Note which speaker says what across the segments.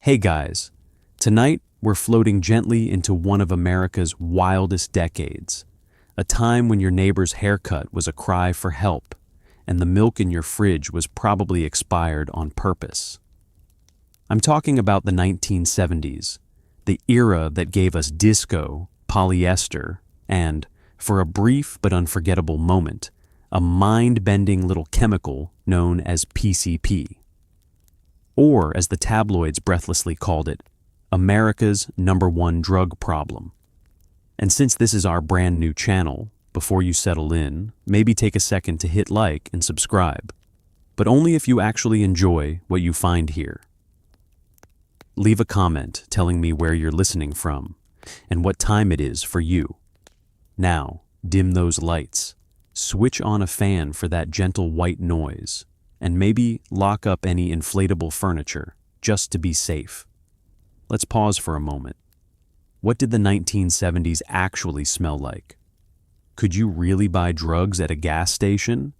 Speaker 1: Hey guys, tonight we're floating gently into one of America's wildest decades, a time when your neighbor's haircut was a cry for help, and the milk in your fridge was probably expired on purpose. I'm talking about the 1970s, the era that gave us disco, polyester, and, for a brief but unforgettable moment, a mind-bending little chemical known as PCP. Or, as the tabloids breathlessly called it, America's #1 drug problem. And since this is our brand new channel, before you settle in, maybe take a second to hit like and subscribe, but only if you actually enjoy what you find here. Leave a comment telling me where you're listening from and what time it is for you. Now, dim those lights, switch on a fan for that gentle white noise, and maybe lock up any inflatable furniture, just to be safe. Let's pause for a moment. What did the 1970s actually smell like? Could you really buy drugs at a gas station?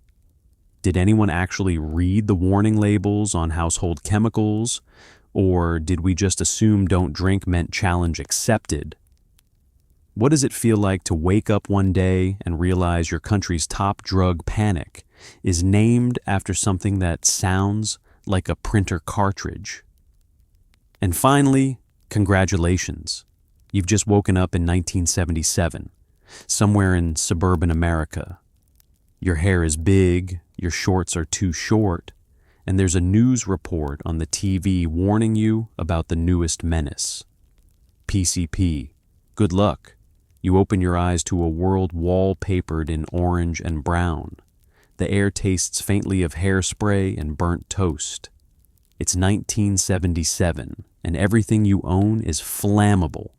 Speaker 1: Did anyone actually read the warning labels on household chemicals? Or did we just assume don't drink meant challenge accepted? What does it feel like to wake up one day and realize your country's top drug, panic, is named after something that sounds like a printer cartridge? And finally, congratulations. You've just woken up in 1977, somewhere in suburban America. Your hair is big, your shorts are too short, and there's a news report on the TV warning you about the newest menace. PCP. Good luck. You open your eyes to a world wallpapered in orange and brown. The air tastes faintly of hairspray and burnt toast. It's 1977, and everything you own is flammable.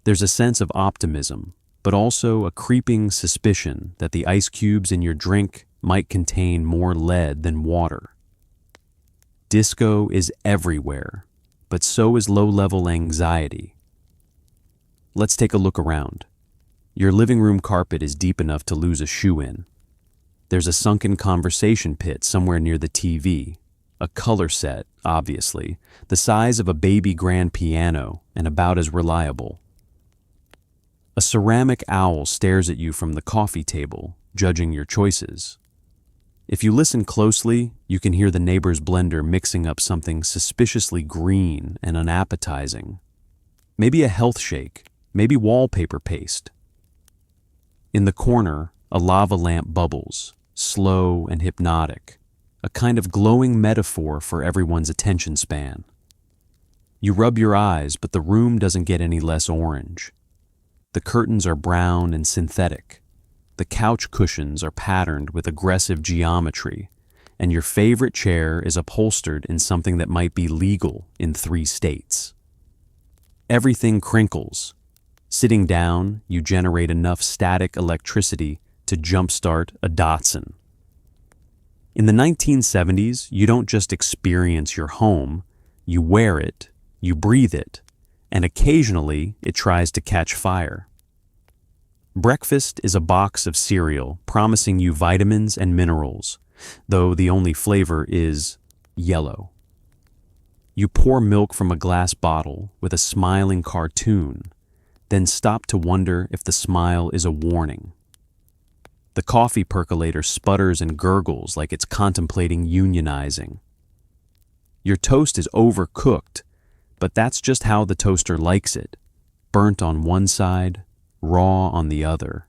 Speaker 1: There's a sense of optimism, but also a creeping suspicion that the ice cubes in your drink might contain more lead than water. Disco is everywhere, but so is low-level anxiety. Let's take a look around. Your living room carpet is deep enough to lose a shoe in. There's a sunken conversation pit somewhere near the TV, a color set, obviously, the size of a baby grand piano and about as reliable. A ceramic owl stares at you from the coffee table, judging your choices. If you listen closely, you can hear the neighbor's blender mixing up something suspiciously green and unappetizing. Maybe a health shake, maybe wallpaper paste. In the corner, a lava lamp bubbles, slow and hypnotic, a kind of glowing metaphor for everyone's attention span. You rub your eyes, but the room doesn't get any less orange. The curtains are brown and synthetic. The couch cushions are patterned with aggressive geometry, and your favorite chair is upholstered in something that might be legal in 3 states. Everything crinkles. Sitting down, you generate enough static electricity to jumpstart a Datsun. In the 1970s, you don't just experience your home, you wear it, you breathe it, and occasionally it tries to catch fire. Breakfast is a box of cereal promising you vitamins and minerals, though the only flavor is yellow. You pour milk from a glass bottle with a smiling cartoon, then stop to wonder if the smile is a warning. The coffee percolator sputters and gurgles like it's contemplating unionizing. Your toast is overcooked, but that's just how the toaster likes it, burnt on one side, raw on the other,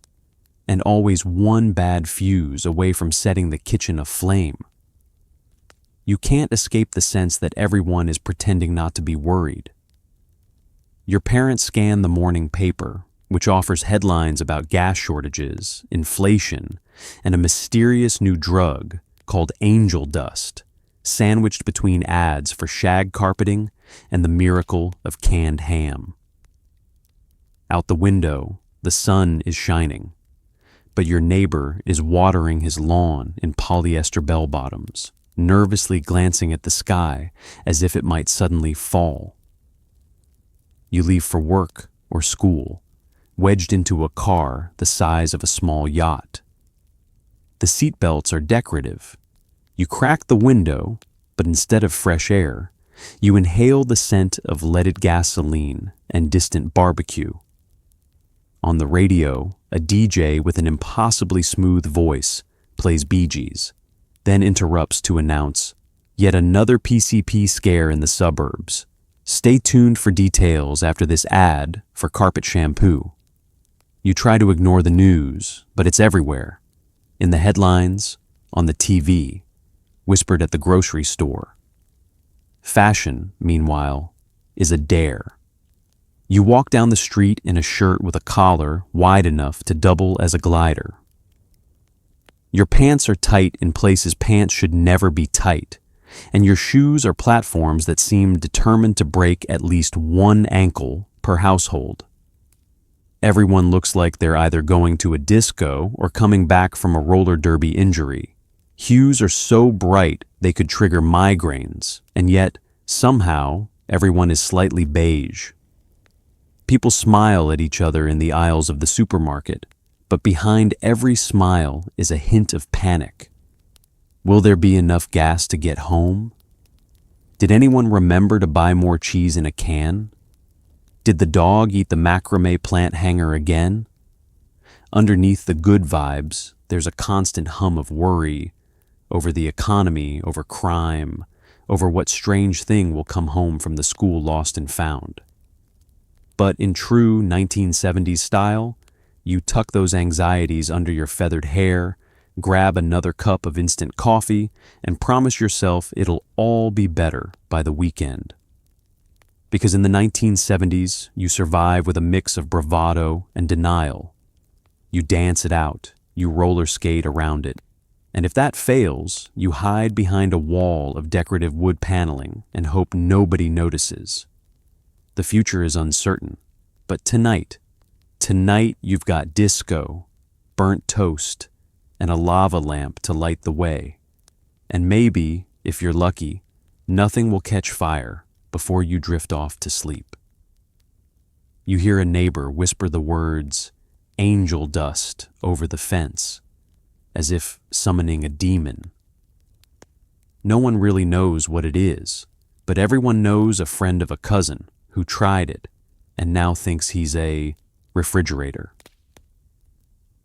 Speaker 1: and always one bad fuse away from setting the kitchen aflame. You can't escape the sense that everyone is pretending not to be worried. Your parents scan the morning paper, which offers headlines about gas shortages, inflation, and a mysterious new drug called angel dust, sandwiched between ads for shag carpeting and the miracle of canned ham. Out the window, the sun is shining, but your neighbor is watering his lawn in polyester bell-bottoms, nervously glancing at the sky as if it might suddenly fall. You leave for work or school, wedged into a car the size of a small yacht. The seat belts are decorative. You crack the window, but instead of fresh air, You inhale the scent of leaded gasoline and distant barbecue. On the radio, a DJ with an impossibly smooth voice plays Bee Gees, then interrupts to announce, "Yet another PCP scare in the suburbs. Stay tuned for details after this ad for carpet shampoo." You try to ignore the news, but it's everywhere. In the headlines, on the TV, whispered at the grocery store. Fashion, meanwhile, is a dare. You walk down the street in a shirt with a collar wide enough to double as a glider. Your pants are tight in places pants should never be tight, and your shoes are platforms that seem determined to break at least one ankle per household. Everyone looks like they're either going to a disco or coming back from a roller derby injury. Hues are so bright they could trigger migraines, and yet, somehow, everyone is slightly beige. People smile at each other in the aisles of the supermarket, but behind every smile is a hint of panic. Will there be enough gas to get home? Did anyone remember to buy more cheese in a can? Did the dog eat the macrame plant hanger again? Underneath the good vibes, there's a constant hum of worry over the economy, over crime, over what strange thing will come home from the school lost and found. But in true 1970s style, you tuck those anxieties under your feathered hair, grab another cup of instant coffee, and promise yourself it'll all be better by the weekend. Because in the 1970s, you survive with a mix of bravado and denial. You dance it out, you roller skate around it, and if that fails, you hide behind a wall of decorative wood paneling and hope nobody notices. The future is uncertain, but tonight you've got disco, burnt toast, and a lava lamp to light the way. And maybe, if you're lucky, nothing will catch fire before you drift off to sleep. You hear a neighbor whisper the words, "angel dust," over the fence, as if summoning a demon. No one really knows what it is, but everyone knows a friend of a cousin who tried it and now thinks he's a refrigerator.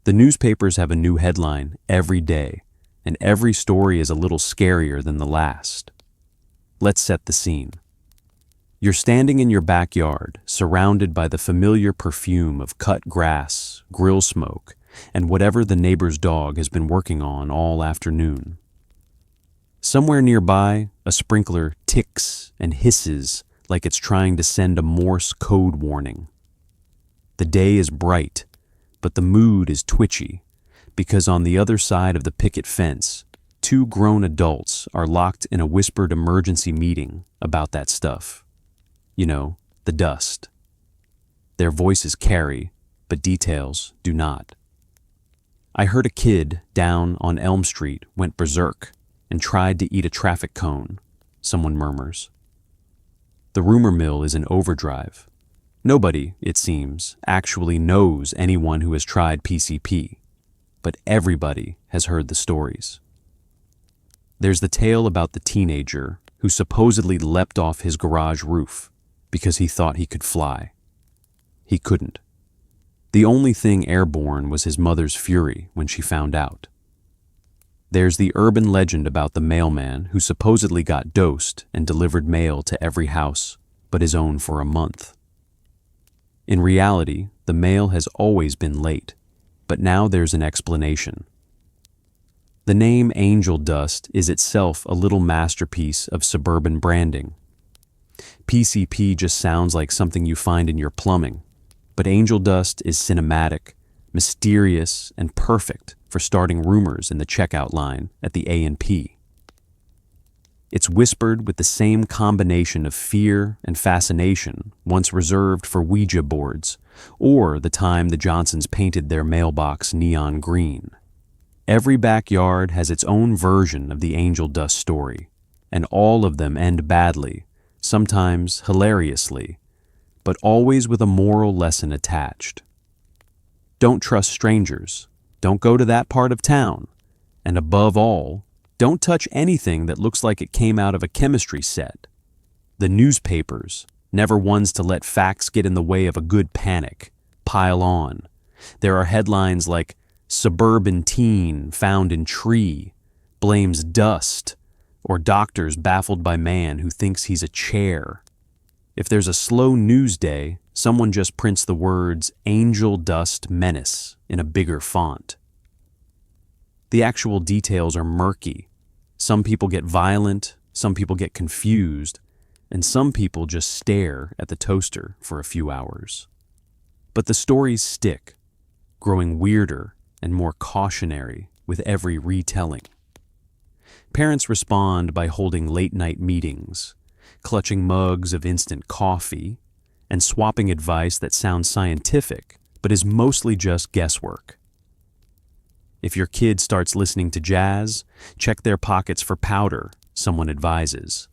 Speaker 1: The newspapers have a new headline every day, and every story is a little scarier than the last. Let's set the scene. You're standing in your backyard, surrounded by the familiar perfume of cut grass, grill smoke, and whatever the neighbor's dog has been working on all afternoon. Somewhere nearby, a sprinkler ticks and hisses like it's trying to send a Morse code warning. The day is bright, but the mood is twitchy, because on the other side of the picket fence, two grown adults are locked in a whispered emergency meeting about that stuff. You know, the dust. Their voices carry, but details do not. "I heard a kid down on Elm Street went berserk and tried to eat a traffic cone," someone murmurs. The rumor mill is in overdrive. Nobody, it seems, actually knows anyone who has tried PCP, but everybody has heard the stories. There's the tale about the teenager who supposedly leapt off his garage roof because he thought he could fly. He couldn't. The only thing airborne was his mother's fury when she found out. There's the urban legend about the mailman who supposedly got dosed and delivered mail to every house but his own for a month. In reality, the mail has always been late, but now there's an explanation. The name Angel Dust is itself a little masterpiece of suburban branding. PCP just sounds like something you find in your plumbing, but Angel Dust is cinematic, mysterious, and perfect for starting rumors in the checkout line at the A&P. It's whispered with the same combination of fear and fascination once reserved for Ouija boards, or the time the Johnsons painted their mailbox neon green. Every backyard has its own version of the Angel Dust story, and all of them end badly, sometimes hilariously, but always with a moral lesson attached. Don't trust strangers, don't go to that part of town, and above all, don't touch anything that looks like it came out of a chemistry set. The newspapers, never ones to let facts get in the way of a good panic, pile on. There are headlines like, "Suburban teen found in tree, blames dust," or "Doctors baffled by man who thinks he's a chair." If there's a slow news day, someone just prints the words "Angel Dust Menace" in a bigger font. The actual details are murky. Some people get violent, some people get confused, and some people just stare at the toaster for a few hours. But the stories stick, growing weirder and more cautionary with every retelling. Parents respond by holding late-night meetings, clutching mugs of instant coffee, and swapping advice that sounds scientific but is mostly just guesswork. If your kid starts listening to jazz, check their pockets for powder, someone advises.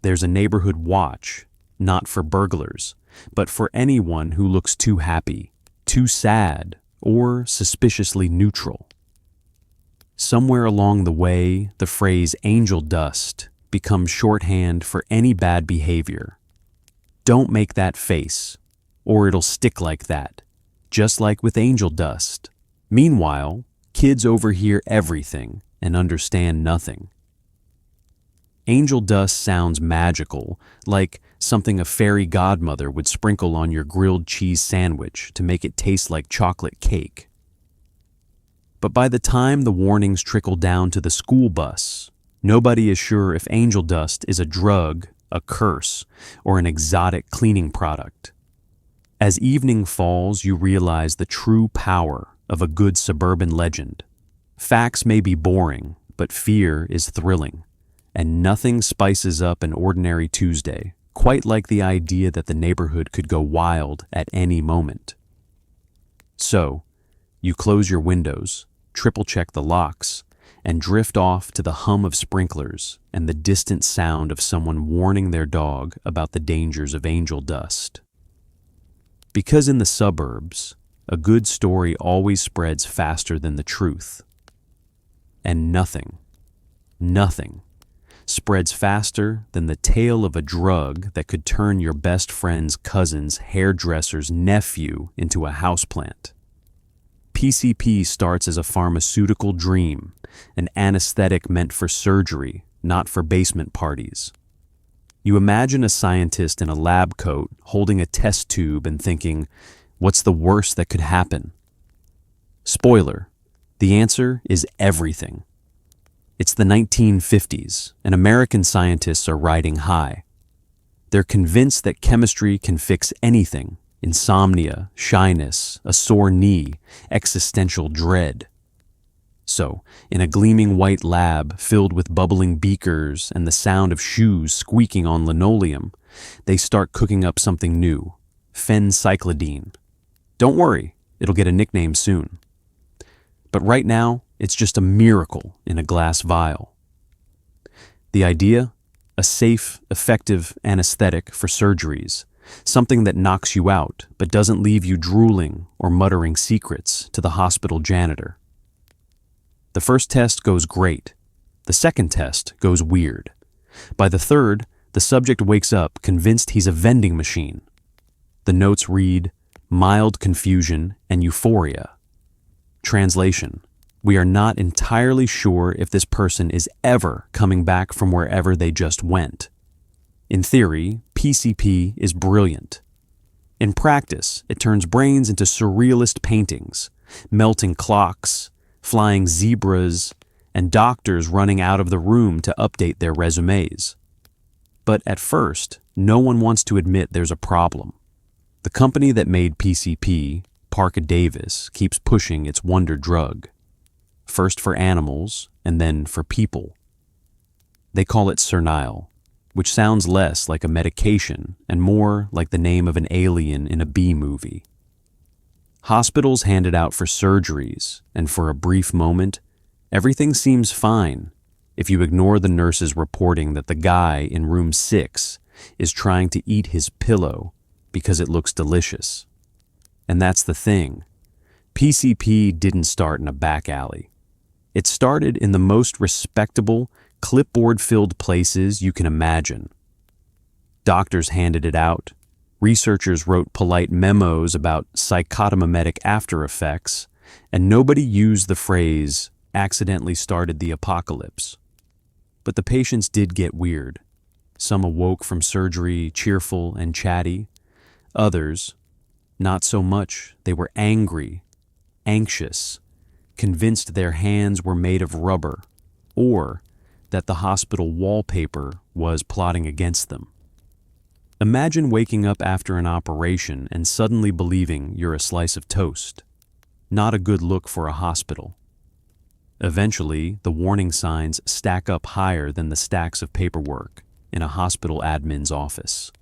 Speaker 1: There's a neighborhood watch, not for burglars, but for anyone who looks too happy, too sad, or suspiciously neutral. Somewhere along the way, the phrase "angel dust" becomes shorthand for any bad behavior. Don't make that face, or it'll stick like that, just like with angel dust. Meanwhile, kids overhear everything and understand nothing. Angel dust sounds magical, like something a fairy godmother would sprinkle on your grilled cheese sandwich to make it taste like chocolate cake. But by the time the warnings trickle down to the school bus, nobody is sure if angel dust is a drug, a curse, or an exotic cleaning product. As evening falls, you realize the true power of a good suburban legend. Facts may be boring, but fear is thrilling, and nothing spices up an ordinary Tuesday quite like the idea that the neighborhood could go wild at any moment. So, you close your windows, triple-check the locks, and drift off to the hum of sprinklers and the distant sound of someone warning their dog about the dangers of angel dust. Because in the suburbs, a good story always spreads faster than the truth. And nothing spreads faster than the tale of a drug that could turn your best friend's cousin's hairdresser's nephew into a houseplant. PCP starts as a pharmaceutical dream, an anesthetic meant for surgery, not for basement parties. You imagine a scientist in a lab coat holding a test tube and thinking, what's the worst that could happen? Spoiler, the answer is everything. It's the 1950s, and American scientists are riding high. They're convinced that chemistry can fix anything: insomnia, shyness, a sore knee, existential dread. So, in a gleaming white lab filled with bubbling beakers and the sound of shoes squeaking on linoleum, they start cooking up something new: phencyclidine. Don't worry, it'll get a nickname soon. But right now, it's just a miracle in a glass vial. The idea? A safe, effective anesthetic for surgeries, something that knocks you out but doesn't leave you drooling or muttering secrets to the hospital janitor. The first test goes great. The second test goes weird. By the third, the subject wakes up convinced he's a vending machine. The notes read, mild confusion and euphoria. Translation: we are not entirely sure if this person is ever coming back from wherever they just went. In theory, PCP is brilliant. In practice, it turns brains into surrealist paintings, melting clocks, flying zebras, and doctors running out of the room to update their resumes. But at first, no one wants to admit there's a problem. The company that made PCP, Parker Davis, keeps pushing its wonder drug. First for animals, and then for people. They call it Cernile, which sounds less like a medication and more like the name of an alien in a B-movie. Hospitals hand it out for surgeries, and for a brief moment, everything seems fine if you ignore the nurses reporting that the guy in room 6 is trying to eat his pillow because it looks delicious. And that's the thing. PCP didn't start in a back alley. It started in the most respectable, clipboard-filled places you can imagine. Doctors handed it out. Researchers wrote polite memos about psychotomimetic after effects, and nobody used the phrase, accidentally started the apocalypse. But the patients did get weird. Some awoke from surgery cheerful and chatty. Others, not so much. They were angry, anxious, convinced their hands were made of rubber, or that the hospital wallpaper was plotting against them. Imagine waking up after an operation and suddenly believing you're a slice of toast. Not a good look for a hospital. Eventually, the warning signs stack up higher than the stacks of paperwork in a hospital admin's office.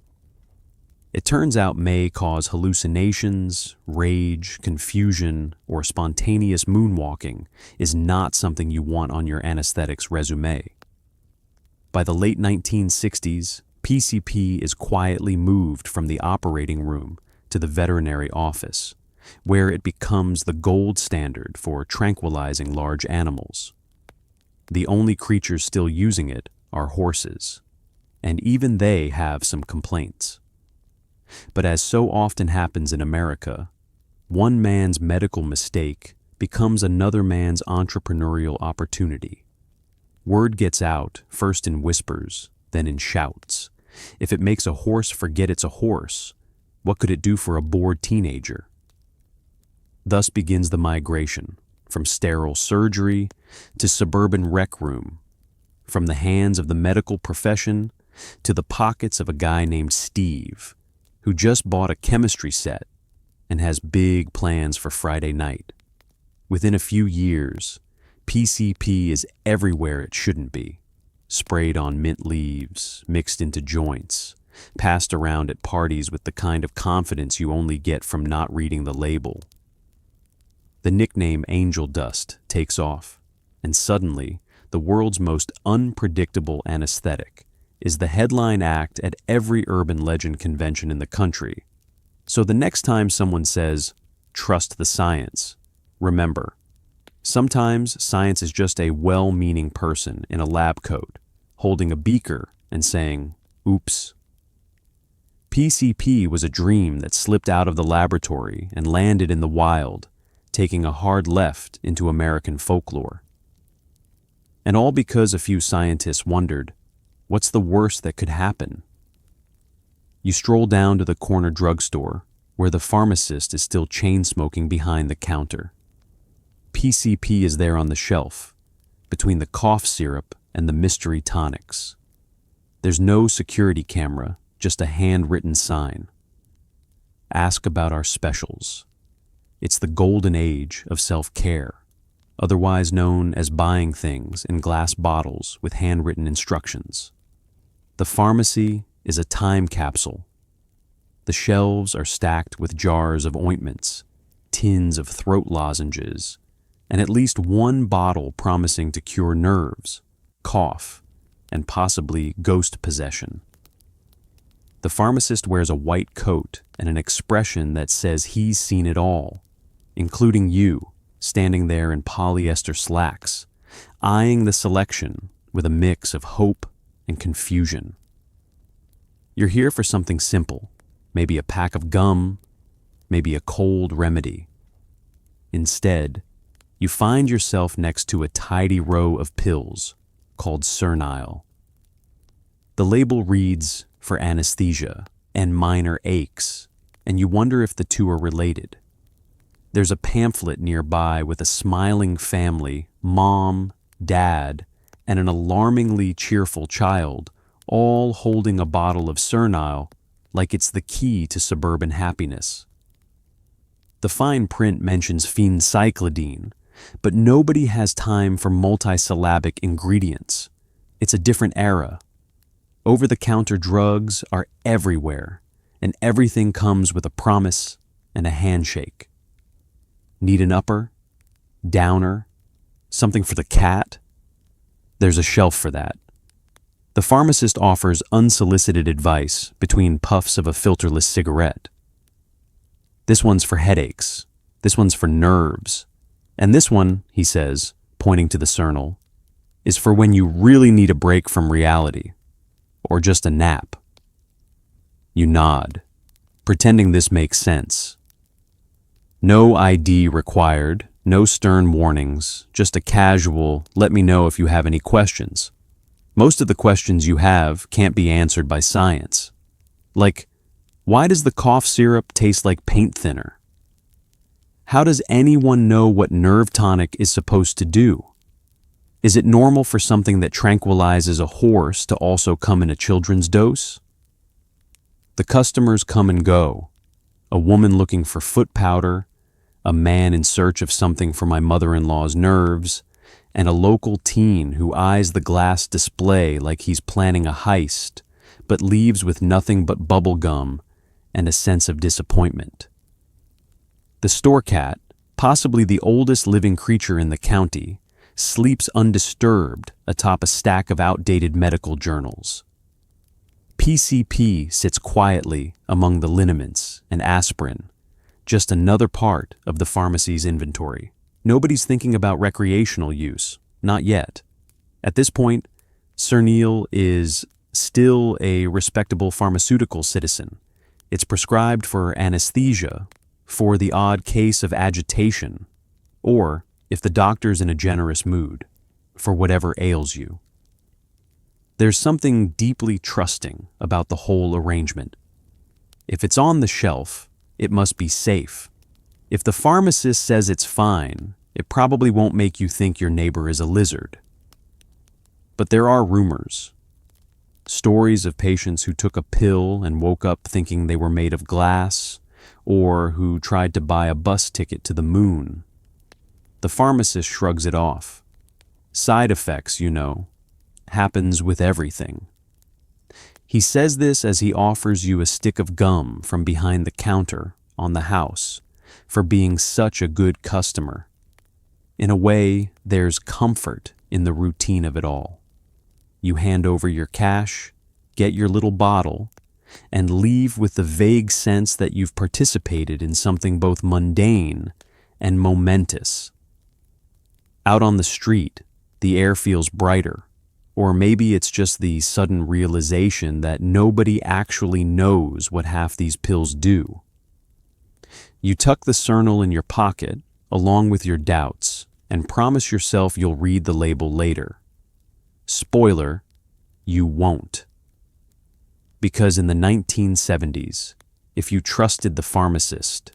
Speaker 1: It turns out may cause hallucinations, rage, confusion, or spontaneous moonwalking is not something you want on your anesthetics resume. By the late 1960s, PCP is quietly moved from the operating room to the veterinary office, where it becomes the gold standard for tranquilizing large animals. The only creatures still using it are horses, and even they have some complaints. But as so often happens in America, one man's medical mistake becomes another man's entrepreneurial opportunity. Word gets out, first in whispers, then in shouts. If it makes a horse forget it's a horse, what could it do for a bored teenager? Thus begins the migration, from sterile surgery to suburban rec room, from the hands of the medical profession to the pockets of a guy named Steve, who just bought a chemistry set and has big plans for Friday night. Within a few years, PCP is everywhere it shouldn't be. Sprayed on mint leaves, mixed into joints, passed around at parties with the kind of confidence you only get from not reading the label. The nickname angel dust takes off, and suddenly, the world's most unpredictable anesthetic is the headline act at every urban legend convention in the country. So the next time someone says, "Trust the science," remember, sometimes science is just a well-meaning person in a lab coat, holding a beaker and saying, "Oops." PCP was a dream that slipped out of the laboratory and landed in the wild, taking a hard left into American folklore. And all because a few scientists wondered, what's the worst that could happen? You stroll down to the corner drugstore, where the pharmacist is still chain-smoking behind the counter. PCP is there on the shelf, between the cough syrup and the mystery tonics. There's no security camera, just a handwritten sign. Ask about our specials. It's the golden age of self-care, otherwise known as buying things in glass bottles with handwritten instructions. The pharmacy is a time capsule. The shelves are stacked with jars of ointments, tins of throat lozenges, and at least one bottle promising to cure nerves, cough, and possibly ghost possession. The pharmacist wears a white coat and an expression that says he's seen it all, including you, standing there in polyester slacks, eyeing the selection with a mix of hope and confusion. You're here for something simple, maybe a pack of gum, maybe a cold remedy. Instead, you find yourself next to a tidy row of pills called Sernile. The label reads for anesthesia and minor aches, and you wonder if the two are related. There's a pamphlet nearby with a smiling family, mom, dad, and an alarmingly cheerful child, all holding a bottle of Sernile like it's the key to suburban happiness. The fine print mentions phencyclidine, but nobody has time for multisyllabic ingredients. It's a different era. Over-the-counter drugs are everywhere, and everything comes with a promise and a handshake. Need an upper? Downer? Something for the cat? There's a shelf for that. The pharmacist offers unsolicited advice between puffs of a filterless cigarette. This one's for headaches. This one's for nerves. And this one, he says, pointing to the Sernile, is for when you really need a break from reality, or just a nap. You nod, pretending this makes sense. No ID required, no stern warnings, just a casual, let me know if you have any questions. Most of the questions you have can't be answered by science. Like, why does the cough syrup taste like paint thinner? How does anyone know what nerve tonic is supposed to do? Is it normal for something that tranquilizes a horse to also come in a children's dose? The customers come and go. A woman looking for foot powder, a man in search of something for my mother-in-law's nerves, and a local teen who eyes the glass display like he's planning a heist, but leaves with nothing but bubble gum and a sense of disappointment. The store cat, possibly the oldest living creature in the county, sleeps undisturbed atop a stack of outdated medical journals. PCP sits quietly among the liniments and aspirin, just another part of the pharmacy's inventory. Nobody's thinking about recreational use, not yet. At this point, Cernil is still a respectable pharmaceutical citizen. It's prescribed for anesthesia, for the odd case of agitation, or, if the doctor's in a generous mood, for whatever ails you. There's something deeply trusting about the whole arrangement. If it's on the shelf, it must be safe. If the pharmacist says it's fine, it probably won't make you think your neighbor is a lizard. But there are rumors. Stories of patients who took a pill and woke up thinking they were made of glass, or who tried to buy a bus ticket to the moon. The pharmacist shrugs it off. Side effects, you know, happens with everything. He says this as he offers you a stick of gum from behind the counter on the house for being such a good customer. In a way, there's comfort in the routine of it all. You hand over your cash, get your little bottle, and leave with the vague sense that you've participated in something both mundane and momentous. Out on the street, the air feels brighter, or maybe it's just the sudden realization that nobody actually knows what half these pills do. You tuck the Cernil in your pocket, along with your doubts, and promise yourself you'll read the label later. Spoiler, you won't. Because in the 1970s, if you trusted the pharmacist,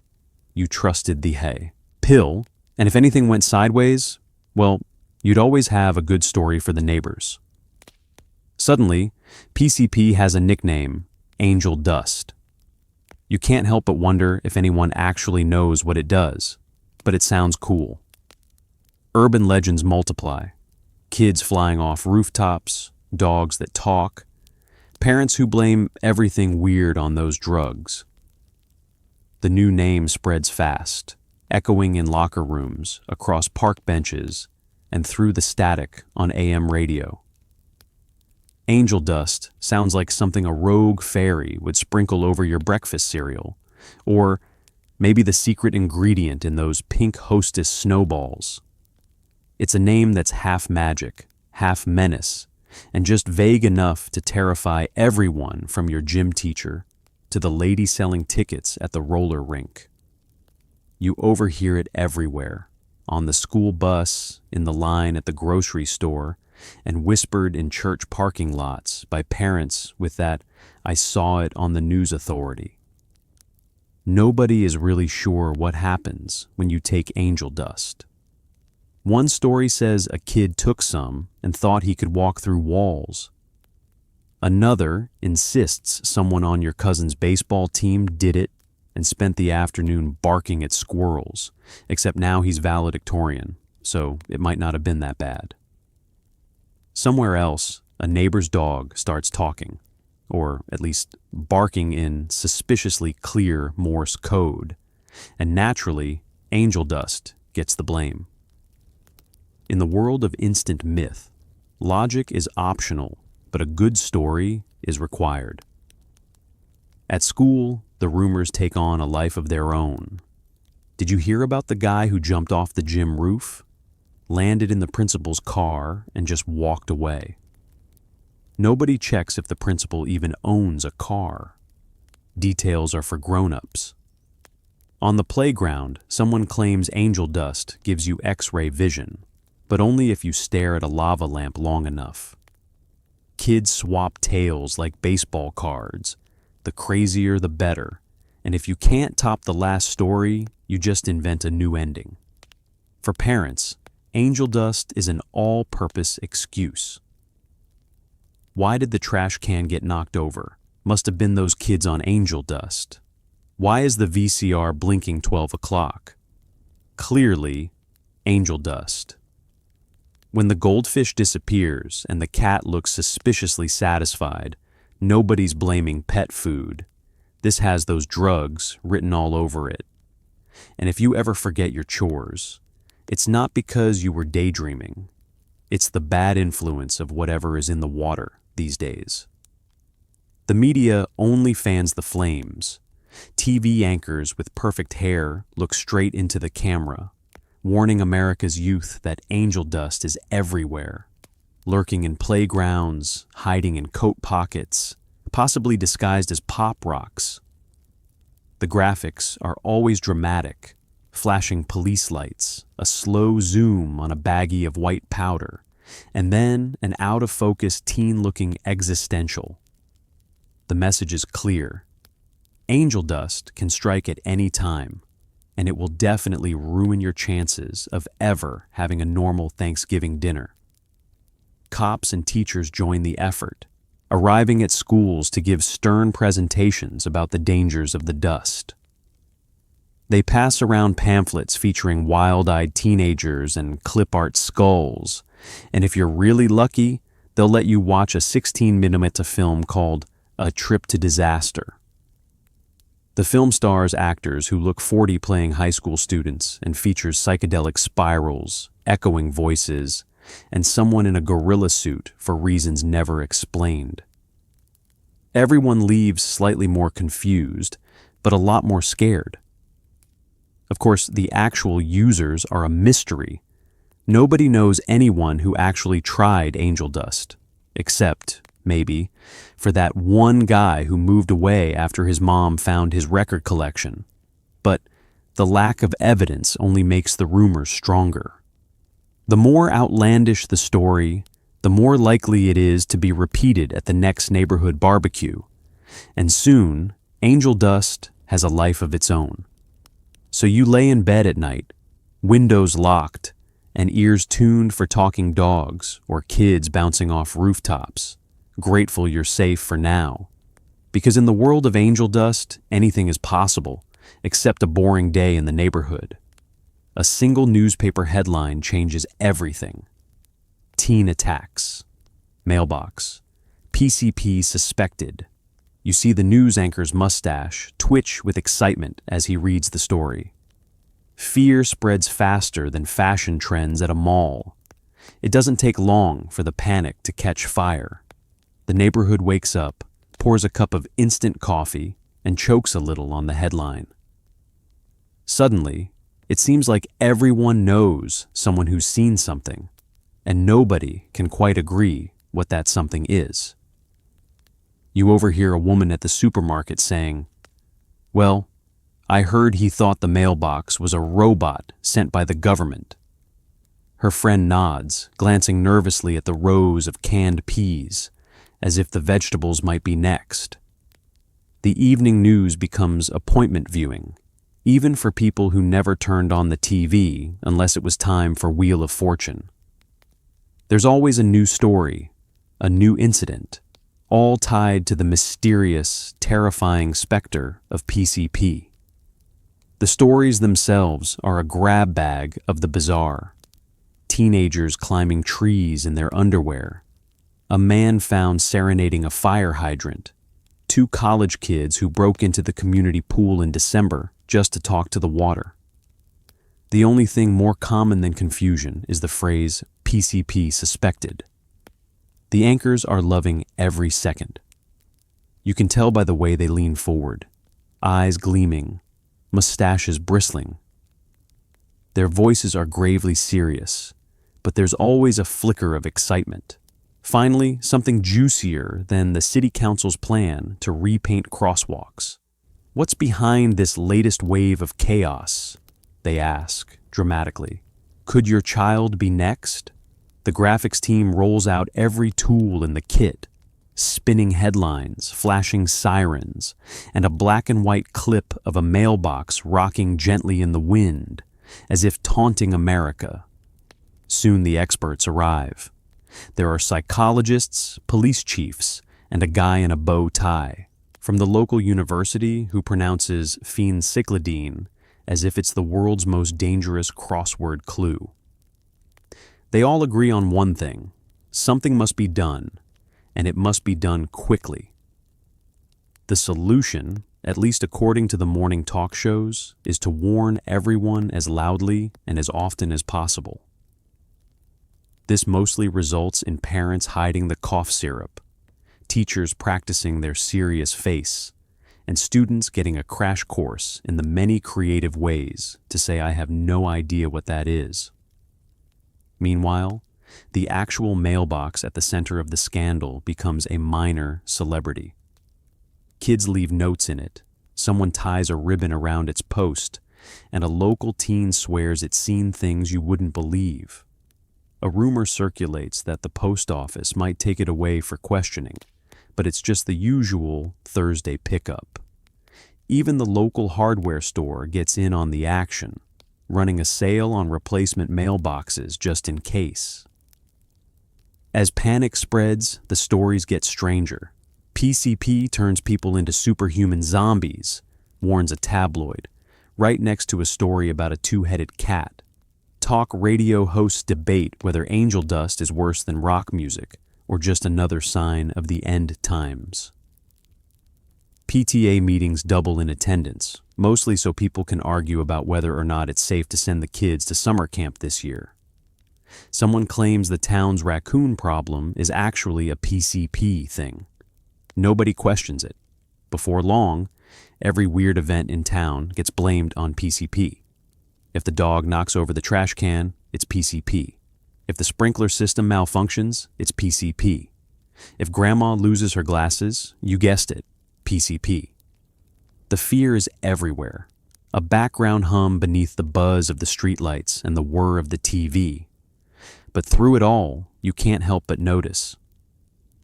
Speaker 1: you trusted the pill, and if anything went sideways, well, you'd always have a good story for the neighbors. Suddenly, PCP has a nickname, Angel Dust. You can't help but wonder if anyone actually knows what it does, but it sounds cool. Urban legends multiply. Kids flying off rooftops, dogs that talk, parents who blame everything weird on those drugs. The new name spreads fast, echoing in locker rooms, across park benches, and through the static on AM radio. Angel dust sounds like something a rogue fairy would sprinkle over your breakfast cereal, or maybe the secret ingredient in those pink Hostess snowballs. It's a name that's half magic, half menace, and just vague enough to terrify everyone from your gym teacher to the lady selling tickets at the roller rink. You overhear it everywhere, on the school bus, in the line at the grocery store, and whispered in church parking lots by parents with that "I saw it on the news authority." Nobody is really sure what happens when you take angel dust. One story says a kid took some and thought he could walk through walls. Another insists someone on your cousin's baseball team did it and spent the afternoon barking at squirrels, except now he's valedictorian, so it might not have been that bad. Somewhere else, a neighbor's dog starts talking, or at least barking in suspiciously clear Morse code, and naturally, angel dust gets the blame. In the world of instant myth, logic is optional, but a good story is required. At school, the rumors take on a life of their own. Did you hear about the guy who jumped off the gym roof, landed in the principal's car, and just walked away? Nobody checks if the principal even owns a car. details are for grown-ups. On the playground, someone claims angel dust gives you X-ray vision, but only if you stare at a lava lamp long enough. Kids swap tails like baseball cards. The crazier the better, and if you can't top the last story, you just invent a new ending. For parents, angel dust is an all-purpose excuse. Why did the trash can get knocked over? Must have been those kids on angel dust. Why is the VCR blinking 12 o'clock? Clearly, angel dust. When the goldfish disappears and the cat looks suspiciously satisfied, nobody's blaming pet food. This has those drugs written all over it. And if you ever forget your chores, it's not because you were daydreaming. It's the bad influence of whatever is in the water these days. The media only fans the flames. TV anchors with perfect hair look straight into the camera, warning America's youth that angel dust is everywhere, lurking in playgrounds, hiding in coat pockets, possibly disguised as pop rocks. The graphics are always dramatic, flashing police lights, a slow zoom on a baggie of white powder, and then an out-of-focus teen-looking existential. The message is clear. Angel dust can strike at any time, and it will definitely ruin your chances of ever having a normal Thanksgiving dinner. Cops and teachers join the effort, arriving at schools to give stern presentations about the dangers of the dust. They pass around pamphlets featuring wild-eyed teenagers and clip-art skulls, and if you're really lucky, they'll let you watch a 16-minute film called A Trip to Disaster. The film stars actors who look 40 playing high school students and features psychedelic spirals, echoing voices, and someone in a gorilla suit for reasons never explained. Everyone leaves slightly more confused, but a lot more scared. Of course, the actual users are a mystery. Nobody knows anyone who actually tried angel dust, except, maybe, for that one guy who moved away after his mom found his record collection. But the lack of evidence only makes the rumors stronger. The more outlandish the story, the more likely it is to be repeated at the next neighborhood barbecue. And soon, angel dust has a life of its own. So you lay in bed at night, windows locked, and ears tuned for talking dogs or kids bouncing off rooftops, grateful you're safe for now. Because in the world of angel dust, anything is possible, except a boring day in the neighborhood. A single newspaper headline changes everything. Teen attacks. Mailbox. PCP suspected. You see the news anchor's mustache twitch with excitement as he reads the story. Fear spreads faster than fashion trends at a mall. It doesn't take long for the panic to catch fire. The neighborhood wakes up, pours a cup of instant coffee, and chokes a little on the headline. Suddenly, it seems like everyone knows someone who's seen something, and nobody can quite agree what that something is. You overhear a woman at the supermarket saying, "Well, I heard he thought the mailbox was a robot sent by the government." Her friend nods, glancing nervously at the rows of canned peas, as if the vegetables might be next. The evening news becomes appointment viewing, even for people who never turned on the TV unless it was time for Wheel of Fortune. There's always a new story, a new incident, all tied to the mysterious, terrifying specter of PCP. The stories themselves are a grab bag of the bizarre. Teenagers climbing trees in their underwear, a man found serenading a fire hydrant, 2 college kids who broke into the community pool in December just to talk to the water. The only thing more common than confusion is the phrase PCP suspected. The anchors are loving every second. You can tell by the way they lean forward, eyes gleaming, mustaches bristling. Their voices are gravely serious, but there's always a flicker of excitement. Finally, something juicier than the city council's plan to repaint crosswalks. "What's behind this latest wave of chaos?" they ask, dramatically. "Could your child be next?" The graphics team rolls out every tool in the kit: spinning headlines, flashing sirens, and a black and white clip of a mailbox rocking gently in the wind, as if taunting America. Soon the experts arrive. There are psychologists, police chiefs, and a guy in a bow tie from the local university who pronounces phencyclidine as if it's the world's most dangerous crossword clue. They all agree on one thing: something must be done, and it must be done quickly. The solution, at least according to the morning talk shows, is to warn everyone as loudly and as often as possible. This mostly results in parents hiding the cough syrup, teachers practicing their serious face, and students getting a crash course in the many creative ways to say I have no idea what that is. Meanwhile, the actual mailbox at the center of the scandal becomes a minor celebrity. Kids leave notes in it, someone ties a ribbon around its post, and a local teen swears it's seen things you wouldn't believe. A rumor circulates that the post office might take it away for questioning, but it's just the usual Thursday pickup. Even the local hardware store gets in on the action, running a sale on replacement mailboxes just in case. As panic spreads, the stories get stranger. PCP turns people into superhuman zombies, warns a tabloid, right next to a story about a two-headed cat. Talk radio hosts debate whether angel dust is worse than rock music or just another sign of the end times. PTA meetings double in attendance, mostly so people can argue about whether or not it's safe to send the kids to summer camp this year. Someone claims the town's raccoon problem is actually a PCP thing. Nobody questions it. Before long, every weird event in town gets blamed on PCP. If the dog knocks over the trash can, it's PCP. If the sprinkler system malfunctions, it's PCP. If grandma loses her glasses, you guessed it, PCP. The fear is everywhere, a background hum beneath the buzz of the streetlights and the whir of the TV. But through it all, you can't help but notice.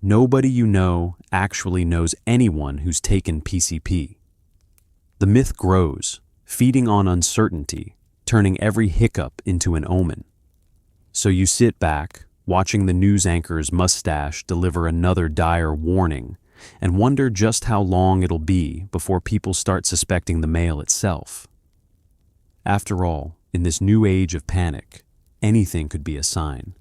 Speaker 1: Nobody you know actually knows anyone who's taken PCP. The myth grows, feeding on uncertainty, turning every hiccup into an omen. So you sit back, watching the news anchor's mustache deliver another dire warning, and wonder just how long it'll be before people start suspecting the mail itself. After all, in this new age of panic, anything could be a sign,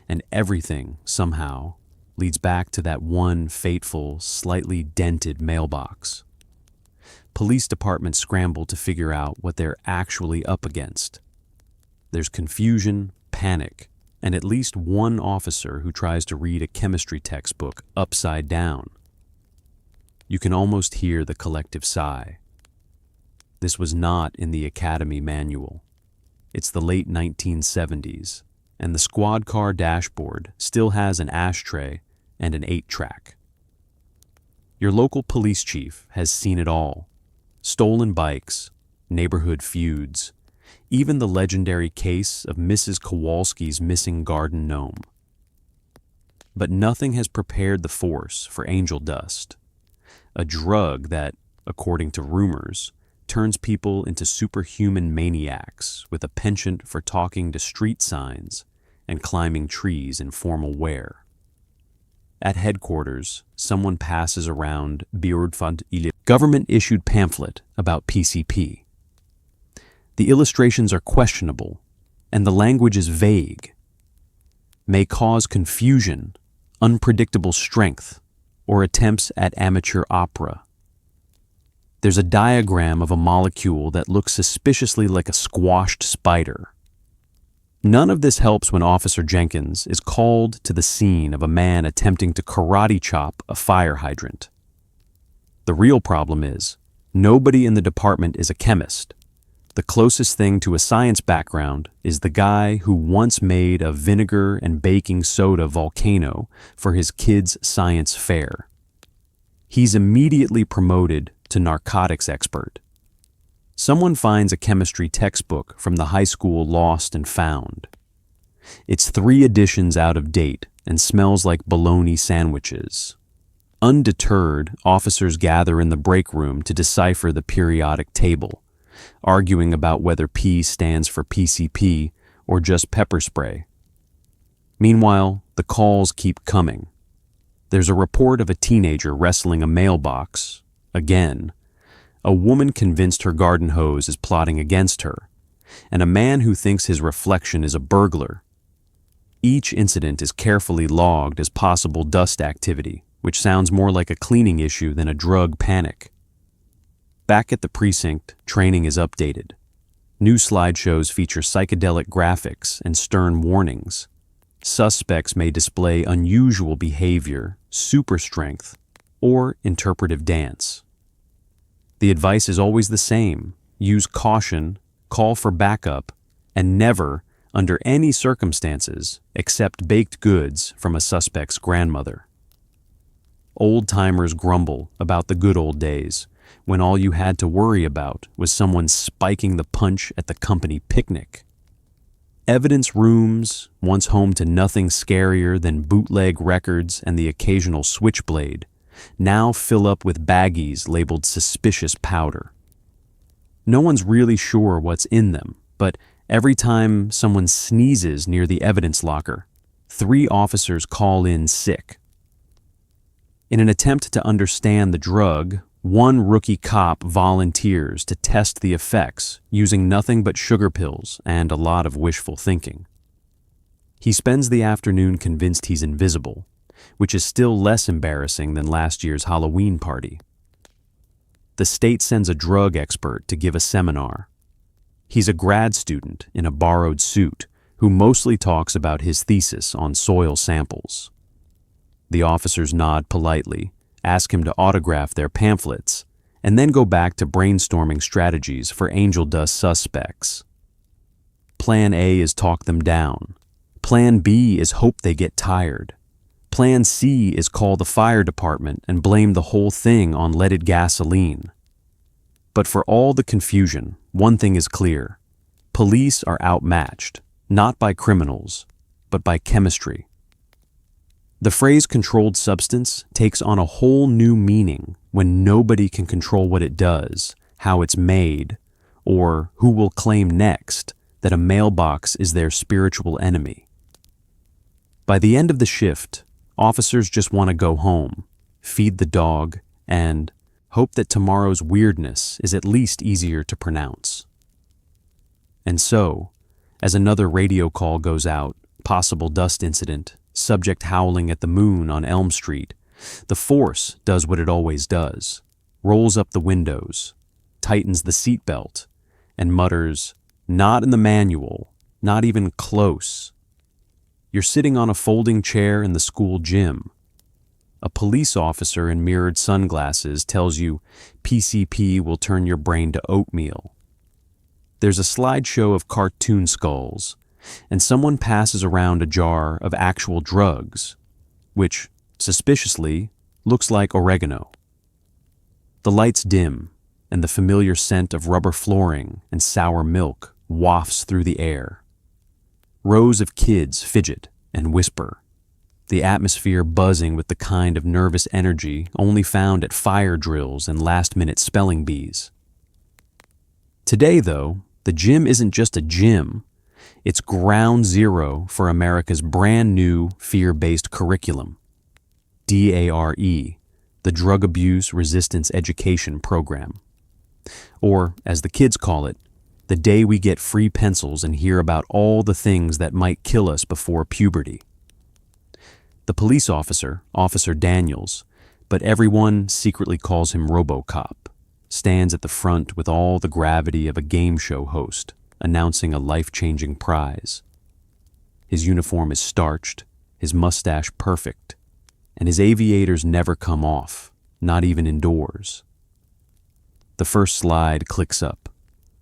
Speaker 1: and everything, somehow, leads back to that one fateful, slightly dented mailbox. Police departments scramble to figure out what they're actually up against. There's confusion, panic, and at least one officer who tries to read a chemistry textbook upside down. You can almost hear the collective sigh. This was not in the Academy manual. It's the late 1970s, and the squad car dashboard still has an ashtray and an 8-track. Your local police chief has seen it all. Stolen bikes, neighborhood feuds, even the legendary case of Mrs. Kowalski's missing garden gnome. But nothing has prepared the force for angel dust, a drug that, according to rumors, turns people into superhuman maniacs with a penchant for talking to street signs and climbing trees in formal wear. At headquarters, someone passes around government-issued pamphlet about PCP. The illustrations are questionable, and the language is vague. May cause confusion, unpredictable strength, or attempts at amateur opera. There's a diagram of a molecule that looks suspiciously like a squashed spider. None of this helps when Officer Jenkins is called to the scene of a man attempting to karate chop a fire hydrant. The real problem is, nobody in the department is a chemist. The closest thing to a science background is the guy who once made a vinegar and baking soda volcano for his kids' science fair. He's immediately promoted to narcotics expert. Someone finds a chemistry textbook from the high school lost and found. It's 3 editions out of date and smells like bologna sandwiches. Undeterred, officers gather in the break room to decipher the periodic table, arguing about whether P stands for PCP or just pepper spray. Meanwhile, the calls keep coming. There's a report of a teenager wrestling a mailbox. Again, a woman convinced her garden hose is plotting against her, and a man who thinks his reflection is a burglar. Each incident is carefully logged as possible dust activity, which sounds more like a cleaning issue than a drug panic. Back at the precinct, training is updated. New slideshows feature psychedelic graphics and stern warnings. Suspects may display unusual behavior, super strength, or interpretive dance. The advice is always the same: use caution, call for backup, and never, under any circumstances, accept baked goods from a suspect's grandmother. Old-timers grumble about the good old days, when all you had to worry about was someone spiking the punch at the company picnic. Evidence rooms, once home to nothing scarier than bootleg records and the occasional switchblade, now fill up with baggies labeled suspicious powder. No one's really sure what's in them, but every time someone sneezes near the evidence locker, 3 officers call in sick. In an attempt to understand the drug, one rookie cop volunteers to test the effects using nothing but sugar pills and a lot of wishful thinking. He spends the afternoon convinced he's invisible, which is still less embarrassing than last year's Halloween party. The state sends a drug expert to give a seminar. He's a grad student in a borrowed suit who mostly talks about his thesis on soil samples. The officers nod politely, ask him to autograph their pamphlets, and then go back to brainstorming strategies for angel dust suspects. Plan A is talk them down. Plan B is hope they get tired. Plan C is call the fire department and blame the whole thing on leaded gasoline. But for all the confusion, one thing is clear. Police are outmatched, not by criminals, but by chemistry. The phrase controlled substance takes on a whole new meaning when nobody can control what it does, how it's made, or who will claim next that a mailbox is their spiritual enemy. By the end of the shift, officers just want to go home, feed the dog, and hope that tomorrow's weirdness is at least easier to pronounce. And so, as another radio call goes out, possible dust incident, subject howling at the moon on Elm Street, the force does what it always does, rolls up the windows, tightens the seatbelt, and mutters, "Not in the manual, not even close." You're sitting on a folding chair in the school gym. A police officer in mirrored sunglasses tells you PCP will turn your brain to oatmeal. There's a slideshow of cartoon skulls, and someone passes around a jar of actual drugs, which, suspiciously, looks like oregano. The lights dim, and the familiar scent of rubber flooring and sour milk wafts through the air. Rows of kids fidget and whisper, the atmosphere buzzing with the kind of nervous energy only found at fire drills and last-minute spelling bees. Today, though, the gym isn't just a gym. It's ground zero for America's brand new fear-based curriculum, DARE, the Drug Abuse Resistance Education Program. Or, as the kids call it, the day we get free pencils and hear about all the things that might kill us before puberty. The police officer, Officer Daniels, but everyone secretly calls him RoboCop, stands at the front with all the gravity of a game show host, announcing a life-changing prize. His uniform is starched, his mustache perfect, and his aviators never come off, not even indoors. The first slide clicks up,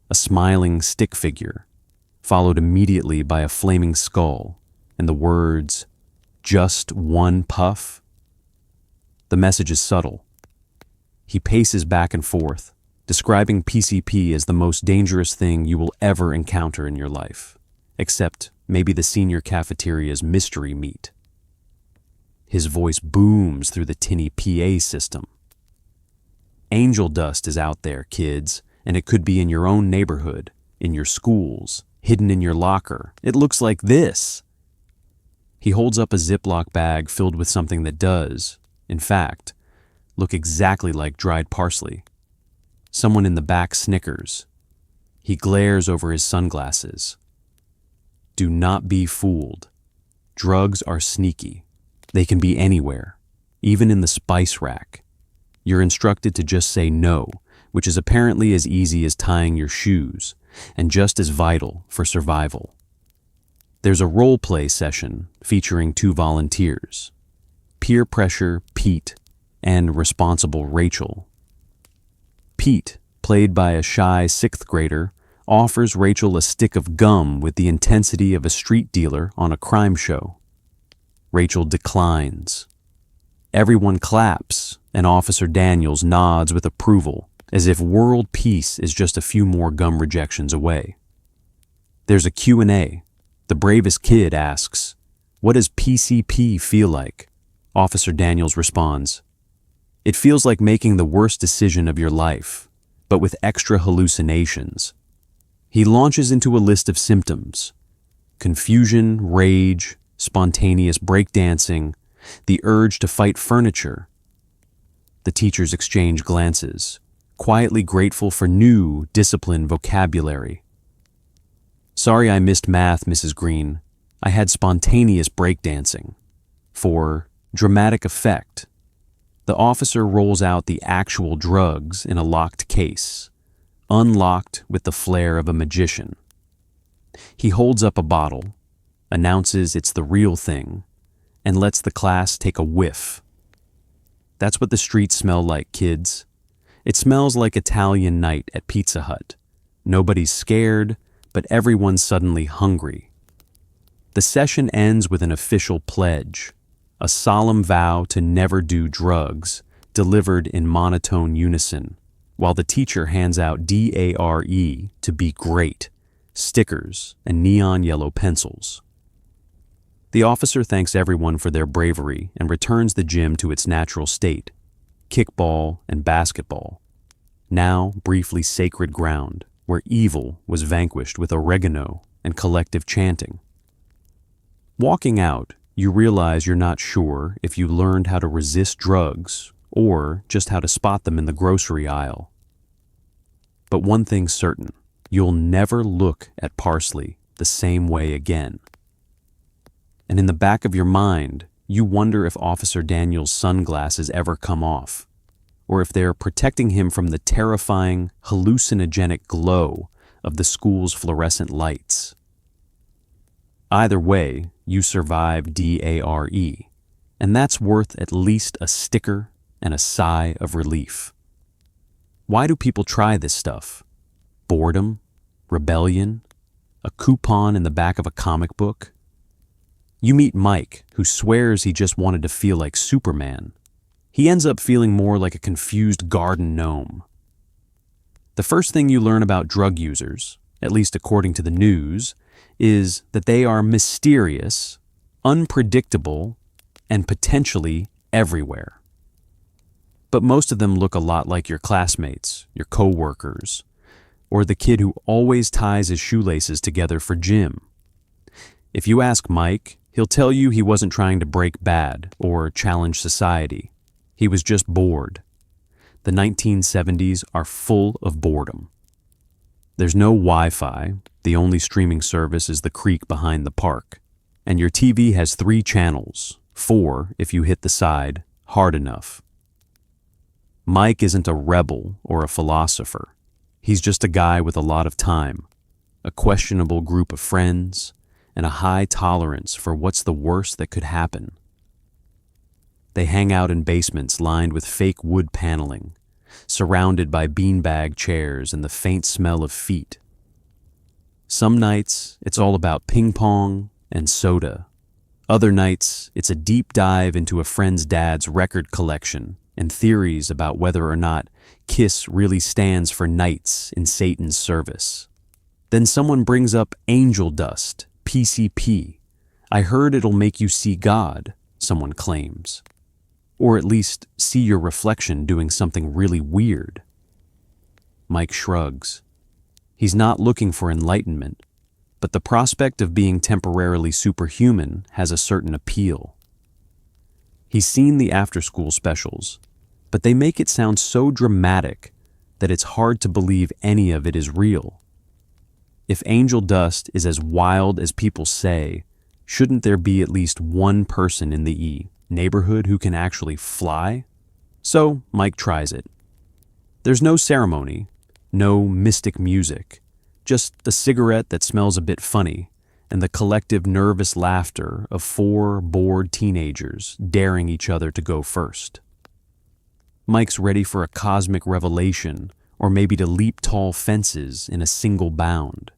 Speaker 1: a smiling stick figure, followed immediately by a flaming skull and the words, "Just one puff?" The message is subtle. He paces back and forth, describing PCP as the most dangerous thing you will ever encounter in your life, except maybe the senior cafeteria's mystery meat. His voice booms through the tinny PA system. Angel dust is out there, kids, and it could be in your own neighborhood, in your schools, hidden in your locker. It looks like this. He holds up a Ziploc bag filled with something that does, in fact, look exactly like dried parsley. Someone in the back snickers. He glares over his sunglasses. Do not be fooled. Drugs are sneaky. They can be anywhere, even in the spice rack. You're instructed to just say no, which is apparently as easy as tying your shoes, and just as vital for survival. There's a role play session featuring 2 volunteers, peer pressure Pete and responsible Rachel. Pete, played by a shy 6th grader, offers Rachel a stick of gum with the intensity of a street dealer on a crime show. Rachel declines. Everyone claps, and Officer Daniels nods with approval, as if world peace is just a few more gum rejections away. There's a Q&A. The bravest kid asks, "What does PCP feel like?" Officer Daniels responds, "It feels like making the worst decision of your life, but with extra hallucinations." He launches into a list of symptoms: confusion, rage, spontaneous breakdancing, the urge to fight furniture. The teachers exchange glances, quietly grateful for new, disciplined vocabulary. "Sorry I missed math, Mrs. Green. I had spontaneous breakdancing." For dramatic effect, the officer rolls out the actual drugs in a locked case, unlocked with the flair of a magician. He holds up a bottle, announces it's the real thing, and lets the class take a whiff. That's what the streets smell like, kids. It smells like Italian night at Pizza Hut. Nobody's scared, but everyone's suddenly hungry. The session ends with an official pledge, a solemn vow to never do drugs, delivered in monotone unison, while the teacher hands out DARE to be great, stickers, and neon yellow pencils. The officer thanks everyone for their bravery and returns the gym to its natural state, kickball and basketball, now briefly sacred ground where evil was vanquished with oregano and collective chanting. Walking out, you realize you're not sure if you learned how to resist drugs or just how to spot them in the grocery aisle. But one thing's certain, you'll never look at parsley the same way again. And in the back of your mind, you wonder if Officer Daniels' sunglasses ever come off, or if they're protecting him from the terrifying, hallucinogenic glow of the school's fluorescent lights. Either way, you survive DARE, and that's worth at least a sticker and a sigh of relief. Why do people try this stuff? Boredom? Rebellion? A coupon in the back of a comic book? You meet Mike, who swears he just wanted to feel like Superman. He ends up feeling more like a confused garden gnome. The first thing you learn about drug users, at least according to the news, is that they are mysterious, unpredictable, and potentially everywhere. But most of them look a lot like your classmates, your coworkers, or the kid who always ties his shoelaces together for gym. If you ask Mike, he'll tell you he wasn't trying to break bad or challenge society. He was just bored. The 1970s are full of boredom. There's no Wi-Fi, the only streaming service is the creek behind the park, and your TV has 3 channels, 4 if you hit the side hard enough. Mike isn't a rebel or a philosopher. He's just a guy with a lot of time, a questionable group of friends, and a high tolerance for what's the worst that could happen. They hang out in basements lined with fake wood paneling, surrounded by beanbag chairs and the faint smell of feet. Some nights, it's all about ping pong and soda. Other nights, it's a deep dive into a friend's dad's record collection and theories about whether or not KISS really stands for Knights in Satan's Service. Then someone brings up angel dust, PCP. I heard it'll make you see God, someone claims. Or at least see your reflection doing something really weird. Mike shrugs. He's not looking for enlightenment, but the prospect of being temporarily superhuman has a certain appeal. He's seen the after-school specials, but they make it sound so dramatic that it's hard to believe any of it is real. If angel dust is as wild as people say, shouldn't there be at least one person in the neighborhood who can actually fly? So Mike tries it. There's no ceremony, no mystic music, just a cigarette that smells a bit funny, and the collective nervous laughter of 4 bored teenagers daring each other to go first. Mike's ready for a cosmic revelation, or maybe to leap tall fences in a single bound.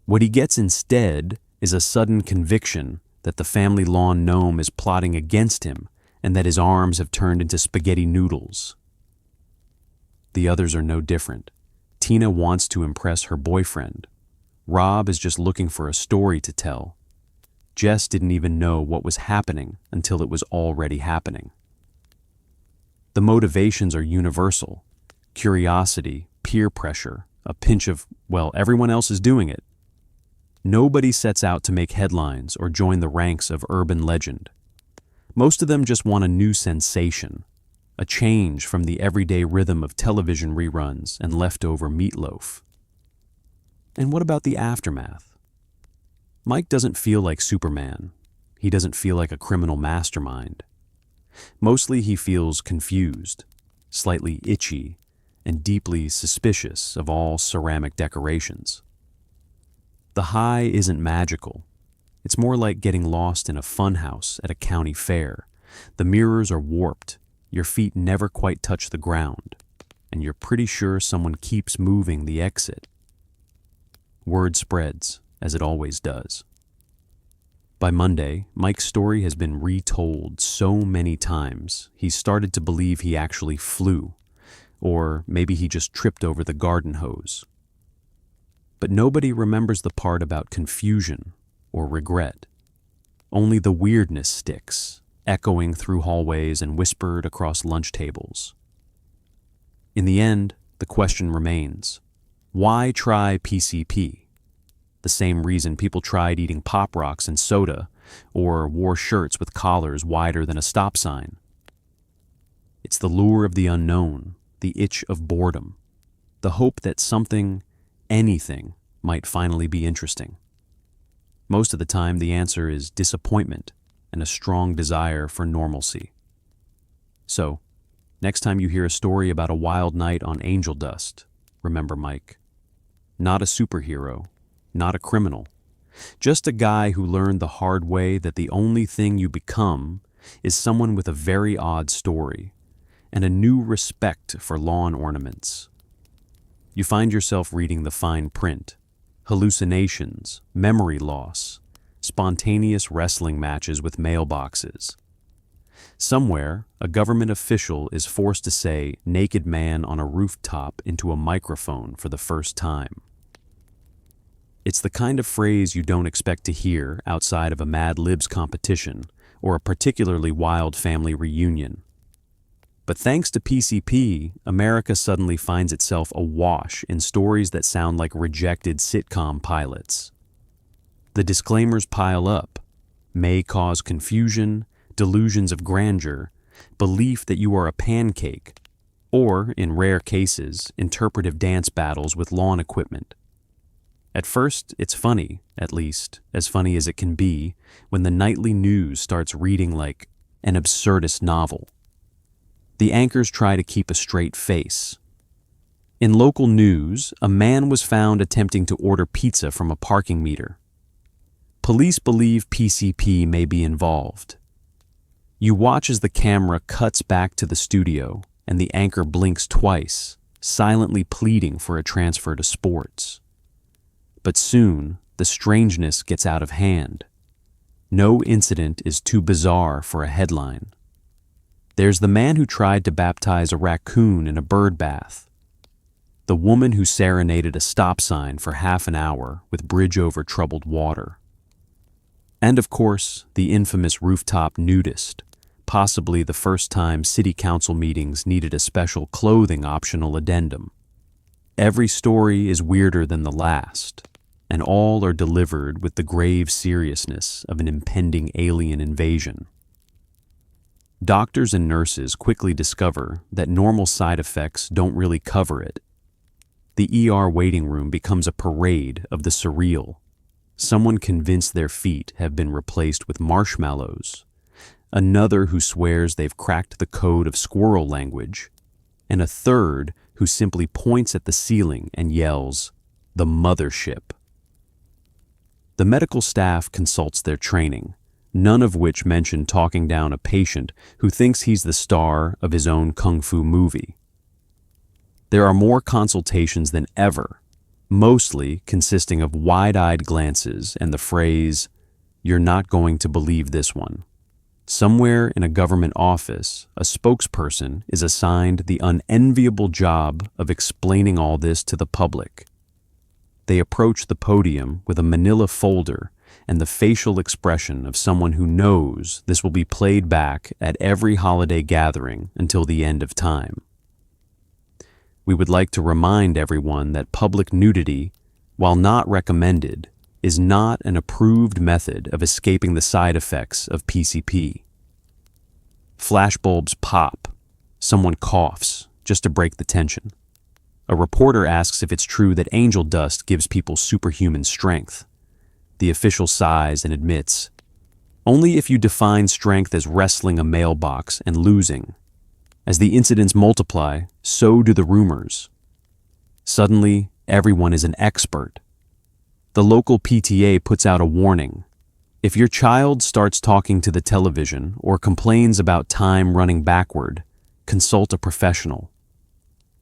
Speaker 1: What he gets instead is a sudden conviction that the family lawn gnome is plotting against him and that his arms have turned into spaghetti noodles. The others are no different. Tina wants to impress her boyfriend. Rob is just looking for a story to tell. Jess didn't even know what was happening until it was already happening. The motivations are universal. Curiosity, peer pressure, a pinch of, well, everyone else is doing it. Nobody sets out to make headlines or join the ranks of urban legend. Most of them just want a new sensation, a change from the everyday rhythm of television reruns and leftover meatloaf. And what about the aftermath? Mike doesn't feel like Superman. He doesn't feel like a criminal mastermind. Mostly he feels confused, slightly itchy, and deeply suspicious of all ceramic decorations. The high isn't magical. It's more like getting lost in a funhouse at a county fair. The mirrors are warped, your feet never quite touch the ground, and you're pretty sure someone keeps moving the exit. Word spreads, as it always does. By Monday, Mike's story has been retold so many times, he's started to believe he actually flew, or maybe he just tripped over the garden hose. But nobody remembers the part about confusion or regret. Only the weirdness sticks, echoing through hallways and whispered across lunch tables. In the end, the question remains, why try PCP? The same reason people tried eating Pop Rocks and soda, or wore shirts with collars wider than a stop sign. It's the lure of the unknown, the itch of boredom, the hope that something, anything, might finally be interesting. Most of the time, the answer is disappointment and a strong desire for normalcy. So, next time you hear a story about a wild night on angel dust, remember Mike. Not a superhero, not a criminal, just a guy who learned the hard way that the only thing you become is someone with a very odd story and a new respect for lawn ornaments. You find yourself reading the fine print, hallucinations, memory loss, spontaneous wrestling matches with mailboxes. Somewhere, a government official is forced to say naked man on a rooftop into a microphone for the first time. It's the kind of phrase you don't expect to hear outside of a Mad Libs competition or a particularly wild family reunion. But thanks to PCP, America suddenly finds itself awash in stories that sound like rejected sitcom pilots. The disclaimers pile up, may cause confusion, delusions of grandeur, belief that you are a pancake, or, in rare cases, interpretive dance battles with lawn equipment. At first, it's funny, at least, as funny as it can be, when the nightly news starts reading like an absurdist novel. The anchors try to keep a straight face. In local news, a man was found attempting to order pizza from a parking meter. Police believe PCP may be involved. You watch as the camera cuts back to the studio and the anchor blinks twice, silently pleading for a transfer to sports. But soon, the strangeness gets out of hand. No incident is too bizarre for a headline. There's the man who tried to baptize a raccoon in a bird bath. The woman who serenaded a stop sign for half an hour with bridge over troubled water. And of course, the infamous rooftop nudist, possibly the first time city council meetings needed a special clothing optional addendum. Every story is weirder than the last, and all are delivered with the grave seriousness of an impending alien invasion. Doctors and nurses quickly discover that normal side effects don't really cover it. The ER waiting room becomes a parade of the surreal. Someone convinced their feet have been replaced with marshmallows, another who swears they've cracked the code of squirrel language, and a third who simply points at the ceiling and yells, "The mothership." The medical staff consults their training, none of which mention talking down a patient who thinks he's the star of his own kung fu movie. There are more consultations than ever, mostly consisting of wide-eyed glances and the phrase, "You're not going to believe this one." Somewhere in a government office, a spokesperson is assigned the unenviable job of explaining all this to the public. They approach the podium with a manila folder and the facial expression of someone who knows this will be played back at every holiday gathering until the end of time. We would like to remind everyone that public nudity, while not recommended, is not an approved method of escaping the side effects of PCP. Flashbulbs pop. Someone coughs, just to break the tension. A reporter asks if it's true that angel dust gives people superhuman strength. The official sighs and admits, "Only if you define strength as wrestling a mailbox and losing." As the incidents multiply, so do the rumors. Suddenly, everyone is an expert. The local PTA puts out a warning. If your child starts talking to the television or complains about time running backward, consult a professional.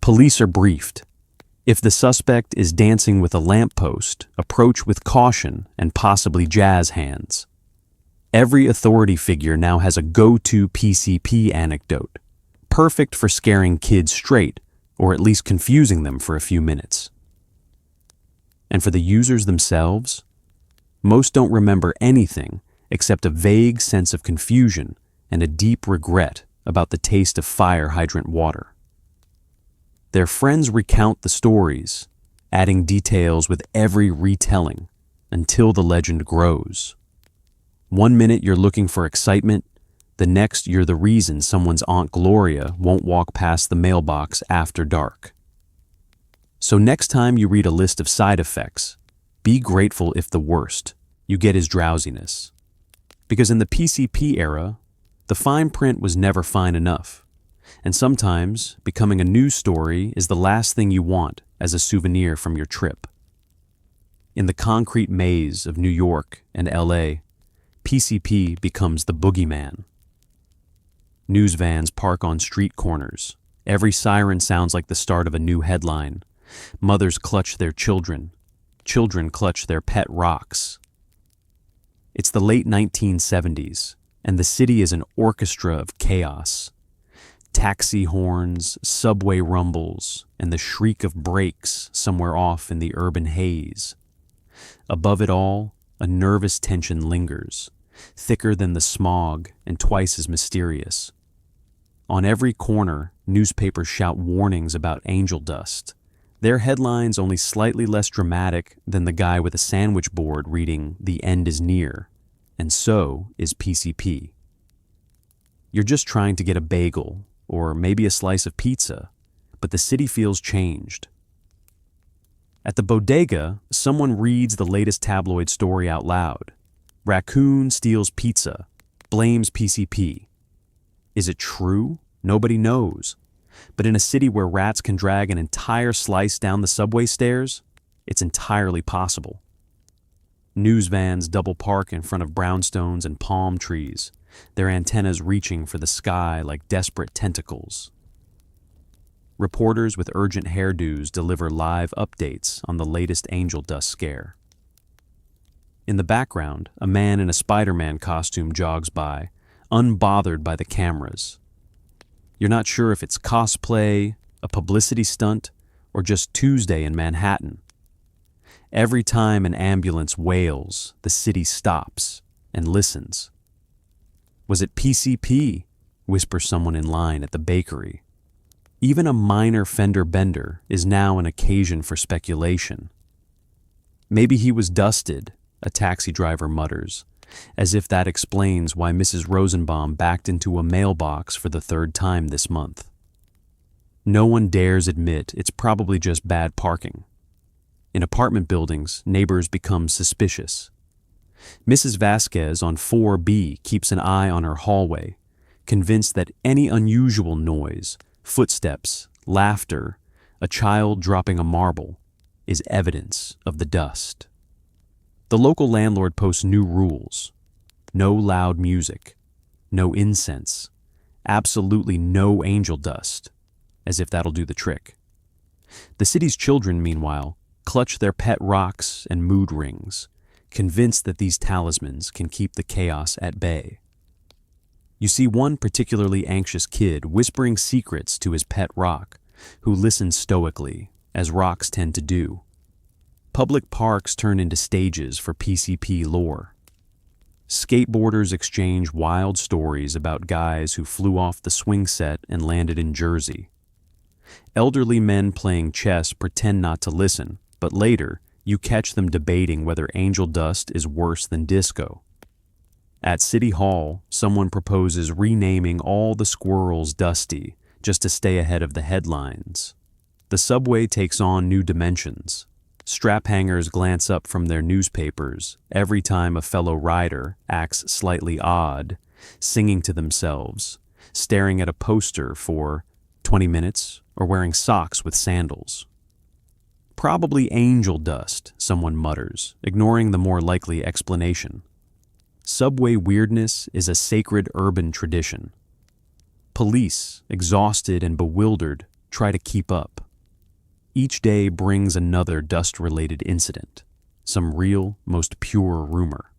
Speaker 1: Police are briefed. If the suspect is dancing with a lamppost, approach with caution and possibly jazz hands. Every authority figure now has a go-to PCP anecdote, perfect for scaring kids straight or at least confusing them for a few minutes. And for the users themselves, most don't remember anything except a vague sense of confusion and a deep regret about the taste of fire hydrant water. Their friends recount the stories, adding details with every retelling until the legend grows. One minute you're looking for excitement, the next you're the reason someone's Aunt Gloria won't walk past the mailbox after dark. So next time you read a list of side effects, be grateful if the worst you get is drowsiness. Because in the PCP era, the fine print was never fine enough. And sometimes becoming a news story is the last thing you want as a souvenir from your trip. In the concrete maze of New York and LA, PCP becomes the boogeyman. News vans park on street corners. Every siren sounds like the start of a new headline. Mothers clutch their children. Children clutch their pet rocks. It's the late 1970s, and the city is an orchestra of chaos. Taxi horns, subway rumbles, and the shriek of brakes somewhere off in the urban haze. Above it all, a nervous tension lingers, thicker than the smog and twice as mysterious. On every corner, newspapers shout warnings about angel dust. Their headlines only slightly less dramatic than the guy with a sandwich board reading, "The end is near," and so is PCP. You're just trying to get a bagel, or maybe a slice of pizza, but the city feels changed. At the bodega, someone reads the latest tabloid story out loud. Raccoon steals pizza, blames PCP. Is it true? Nobody knows. But in a city where rats can drag an entire slice down the subway stairs, it's entirely possible. News vans double park in front of brownstones and palm trees, their antennas reaching for the sky like desperate tentacles. Reporters with urgent hairdos deliver live updates on the latest angel dust scare. In the background, a man in a Spider-Man costume jogs by, unbothered by the cameras. You're not sure if it's cosplay, a publicity stunt, or just Tuesday in Manhattan. Every time an ambulance wails, the city stops and listens. Was it PCP? Whispers someone in line at the bakery. Even a minor fender bender is now an occasion for speculation. Maybe he was dusted, a taxi driver mutters, as if that explains why Mrs. Rosenbaum backed into a mailbox for the third time this month. No one dares admit it's probably just bad parking. In apartment buildings, neighbors become suspicious. Mrs. Vasquez on 4B keeps an eye on her hallway, convinced that any unusual noise, footsteps, laughter, a child dropping a marble, is evidence of the dust. The local landlord posts new rules. No loud music, no incense, absolutely no angel dust, as if that'll do the trick. The city's children, meanwhile, clutch their pet rocks and mood rings, convinced that these talismans can keep the chaos at bay. You see one particularly anxious kid whispering secrets to his pet rock, who listens stoically, as rocks tend to do. Public parks turn into stages for PCP lore. Skateboarders exchange wild stories about guys who flew off the swing set and landed in Jersey. Elderly men playing chess pretend not to listen, but later you catch them debating whether angel dust is worse than disco. At City Hall, someone proposes renaming all the squirrels Dusty just to stay ahead of the headlines. The subway takes on new dimensions. Strap hangers glance up from their newspapers every time a fellow rider acts slightly odd, singing to themselves, staring at a poster for 20 minutes, or wearing socks with sandals. Probably angel dust, someone mutters, ignoring the more likely explanation. Subway weirdness is a sacred urban tradition. Police, exhausted and bewildered, try to keep up. Each day brings another dust-related incident, some real, most pure rumor.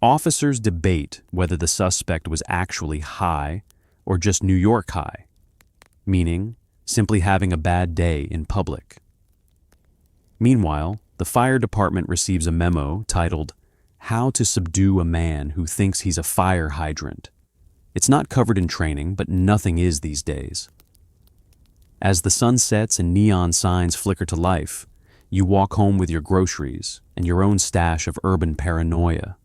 Speaker 1: Officers debate whether the suspect was actually high or just New York high, meaning simply having a bad day in public. Meanwhile, the fire department receives a memo titled, "How to Subdue a Man Who Thinks He's a Fire Hydrant." It's not covered in training, but nothing is these days. As the sun sets and neon signs flicker to life, you walk home with your groceries and your own stash of urban paranoia.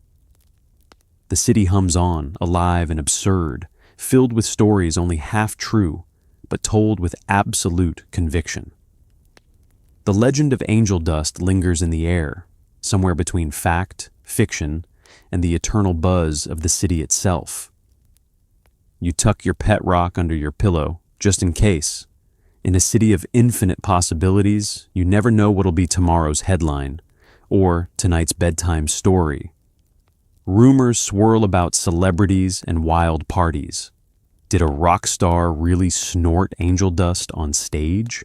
Speaker 1: The city hums on, alive and absurd, filled with stories only half true, but told with absolute conviction. The legend of angel dust lingers in the air, somewhere between fact, fiction, and the eternal buzz of the city itself. You tuck your pet rock under your pillow, just in case. In a city of infinite possibilities, you never know what'll be tomorrow's headline, or tonight's bedtime story. Rumors swirl about celebrities and wild parties. Did a rock star really snort angel dust on stage?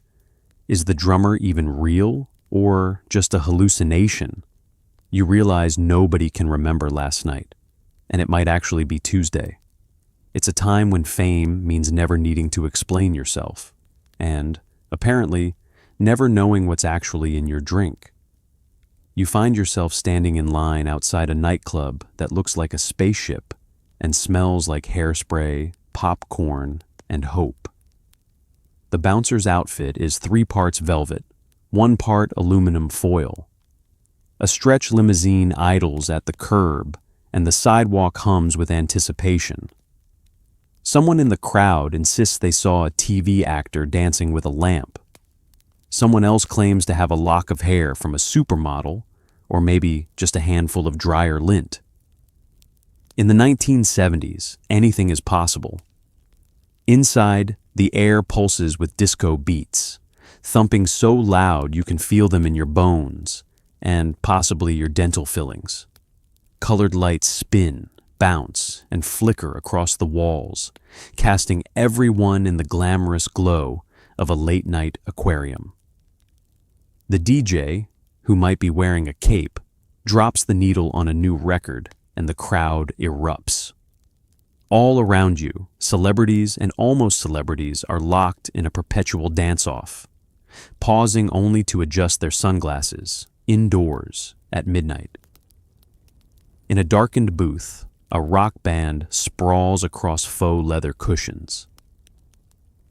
Speaker 1: Is the drummer even real, or just a hallucination? You realize nobody can remember last night, and it might actually be Tuesday. It's a time when fame means never needing to explain yourself, and, apparently, never knowing what's actually in your drink. You find yourself standing in line outside a nightclub that looks like a spaceship and smells like hairspray, popcorn, and hope. The bouncer's outfit is 3 parts velvet, 1 part aluminum foil. A stretch limousine idles at the curb, and the sidewalk hums with anticipation. Someone in the crowd insists they saw a TV actor dancing with a lamp. Someone else claims to have a lock of hair from a supermodel, or maybe just a handful of dryer lint. In the 1970s, anything is possible. Inside, the air pulses with disco beats, thumping so loud you can feel them in your bones, and possibly your dental fillings. Colored lights spin, bounce, and flicker across the walls, casting everyone in the glamorous glow of a late-night aquarium. The DJ, who might be wearing a cape, drops the needle on a new record, and the crowd erupts. All around you, celebrities and almost celebrities are locked in a perpetual dance-off, pausing only to adjust their sunglasses, indoors, at midnight. In a darkened booth, a rock band sprawls across faux leather cushions.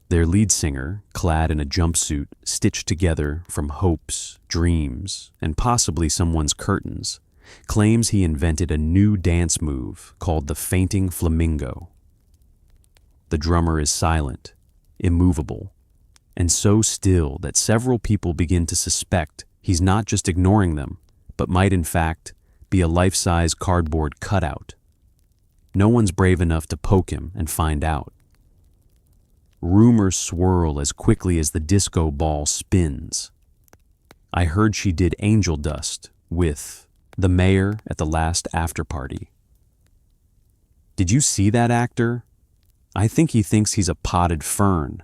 Speaker 1: Their lead singer, clad in a jumpsuit stitched together from hopes, dreams, and possibly someone's curtains, claims he invented a new dance move called the fainting flamingo. The drummer is silent, immovable, and so still that several people begin to suspect he's not just ignoring them, but might in fact be a life-size cardboard cutout. No one's brave enough to poke him and find out. Rumors swirl as quickly as the disco ball spins. I heard she did angel dust with the mayor at the last after-party. Did you see that actor? I think he thinks he's a potted fern.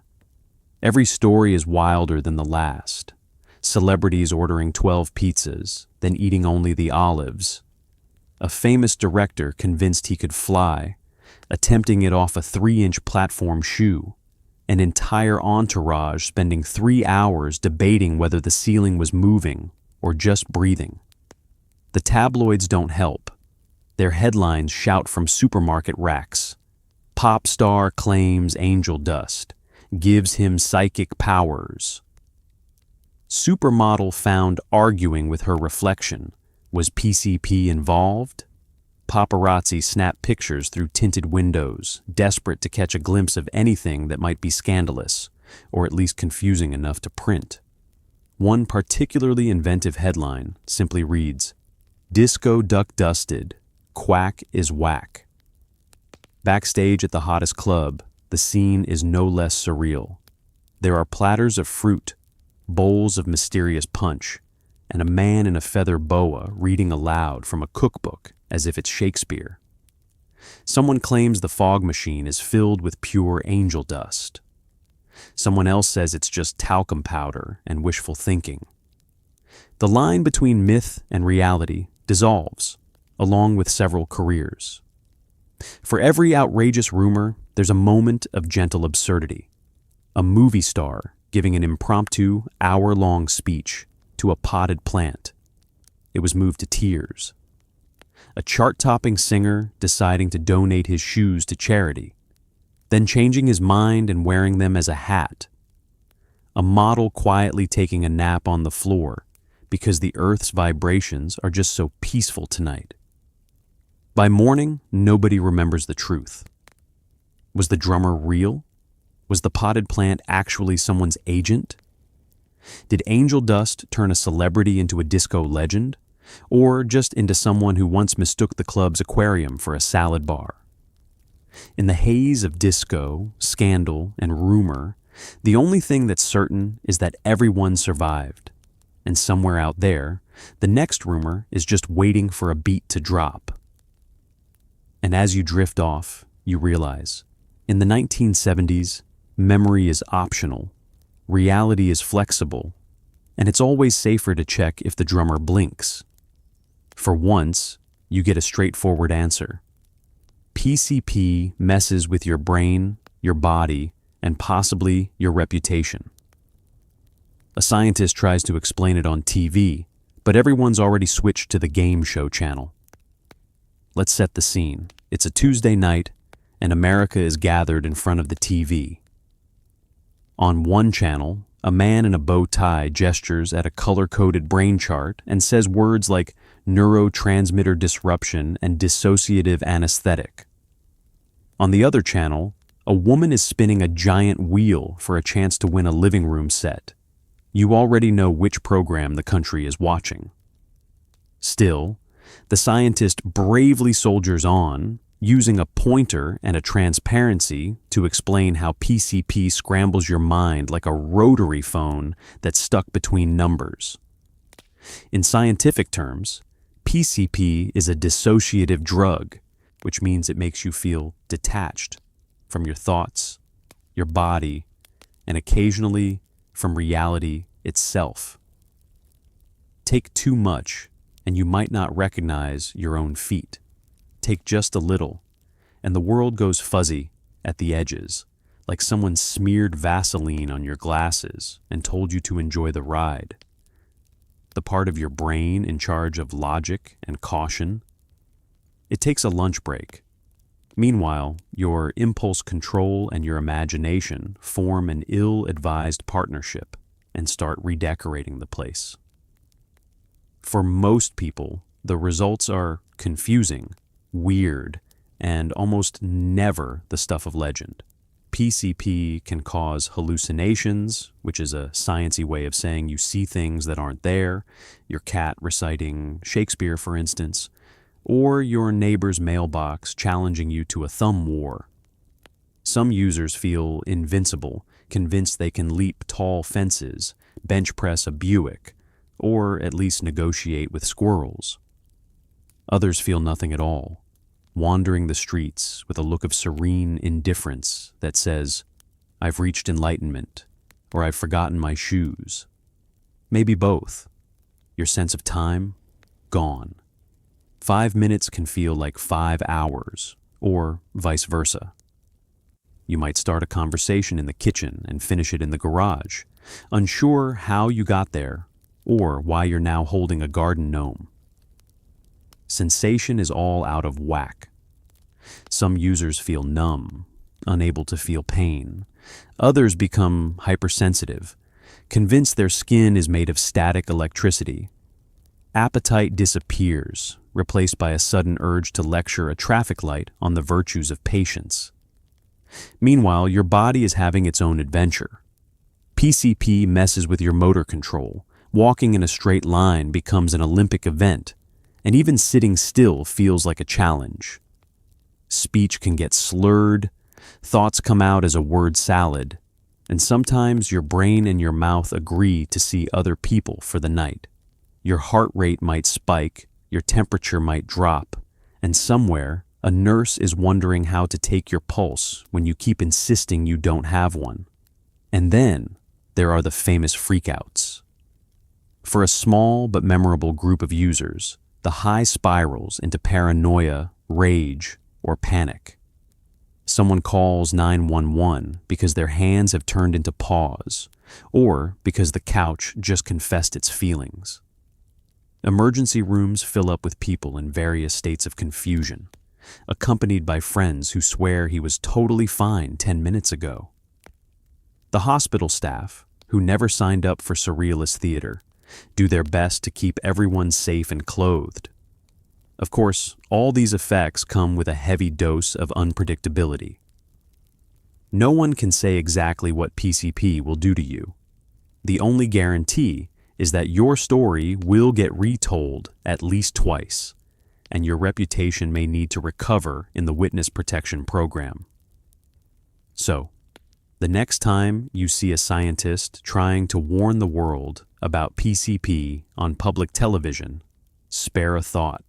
Speaker 1: Every story is wilder than the last. Celebrities ordering 12 pizzas, then eating only the olives. A famous director convinced he could fly, attempting it off a 3-inch platform shoe. An entire entourage spending 3 hours debating whether the ceiling was moving or just breathing. The tabloids don't help. Their headlines shout from supermarket racks. Pop star claims angel dust, gives him psychic powers. Supermodel found arguing with her reflection. Was PCP involved? Paparazzi snap pictures through tinted windows, desperate to catch a glimpse of anything that might be scandalous, or at least confusing enough to print. One particularly inventive headline simply reads, "Disco duck dusted, quack is whack." Backstage at the hottest club, the scene is no less surreal. There are platters of fruit, bowls of mysterious punch, and a man in a feather boa reading aloud from a cookbook as if it's Shakespeare. Someone claims the fog machine is filled with pure angel dust. Someone else says it's just talcum powder and wishful thinking. The line between myth and reality dissolves, along with several careers. For every outrageous rumor, there's a moment of gentle absurdity. A movie star giving an impromptu, hour-long speech to a potted plant. It was moved to tears. A chart-topping singer deciding to donate his shoes to charity, then changing his mind and wearing them as a hat. A model quietly taking a nap on the floor because the earth's vibrations are just so peaceful tonight. By morning, nobody remembers the truth. Was the drummer real? Was the potted plant actually someone's agent? Did angel dust turn a celebrity into a disco legend, or just into someone who once mistook the club's aquarium for a salad bar? In the haze of disco, scandal, and rumor, the only thing that's certain is that everyone survived. And somewhere out there, the next rumor is just waiting for a beat to drop. And as you drift off, you realize, in the 1970s, memory is optional, reality is flexible, and it's always safer to check if the drummer blinks. For once, you get a straightforward answer. PCP messes with your brain, your body, and possibly your reputation. A scientist tries to explain it on TV, but everyone's already switched to the game show channel. Let's set the scene. It's a Tuesday night, and America is gathered in front of the TV. On one channel, a man in a bow tie gestures at a color-coded brain chart and says words like neurotransmitter disruption and dissociative anesthetic. On the other channel, a woman is spinning a giant wheel for a chance to win a living room set. You already know which program the country is watching. Still, the scientist bravely soldiers on, using a pointer and a transparency to explain how PCP scrambles your mind like a rotary phone that's stuck between numbers. In scientific terms, PCP is a dissociative drug, which means it makes you feel detached from your thoughts, your body, and occasionally from reality itself. Take too much, and you might not recognize your own feet. Take just a little, and the world goes fuzzy at the edges, like someone smeared Vaseline on your glasses and told you to enjoy the ride. The part of your brain in charge of logic and caution. It takes a lunch break. Meanwhile, your impulse control and your imagination form an ill-advised partnership and start redecorating the place. For most people, the results are confusing, weird, and almost never the stuff of legend. PCP can cause hallucinations, which is a sciencey way of saying you see things that aren't there, your cat reciting Shakespeare, for instance, or your neighbor's mailbox challenging you to a thumb war. Some users feel invincible, convinced they can leap tall fences, bench press a Buick, or at least negotiate with squirrels. Others feel nothing at all, wandering the streets with a look of serene indifference that says, "I've reached enlightenment," or "I've forgotten my shoes." Maybe both. Your sense of time, gone. 5 minutes can feel like 5 hours, or vice versa. You might start a conversation in the kitchen and finish it in the garage, unsure how you got there or why you're now holding a garden gnome. Sensation is all out of whack. Some users feel numb, unable to feel pain. Others become hypersensitive, convinced their skin is made of static electricity. Appetite disappears, replaced by a sudden urge to lecture a traffic light on the virtues of patience. Meanwhile, your body is having its own adventure. PCP messes with your motor control. Walking in a straight line becomes an Olympic event, and even sitting still feels like a challenge. Speech can get slurred, thoughts come out as a word salad, and sometimes your brain and your mouth agree to see other people for the night. Your heart rate might spike, your temperature might drop, and somewhere a nurse is wondering how to take your pulse when you keep insisting you don't have one. And then there are the famous freakouts. For a small but memorable group of users, the high spirals into paranoia, rage, or panic. Someone calls 911 because their hands have turned into paws, or because the couch just confessed its feelings. Emergency rooms fill up with people in various states of confusion, accompanied by friends who swear he was totally fine 10 minutes ago. The hospital staff, who never signed up for surrealist theater, do their best to keep everyone safe and clothed. Of course, all these effects come with a heavy dose of unpredictability. No one can say exactly what PCP will do to you. The only guarantee is that your story will get retold at least twice, and your reputation may need to recover in the witness protection program. So, the next time you see a scientist trying to warn the world about PCP on public television, spare a thought.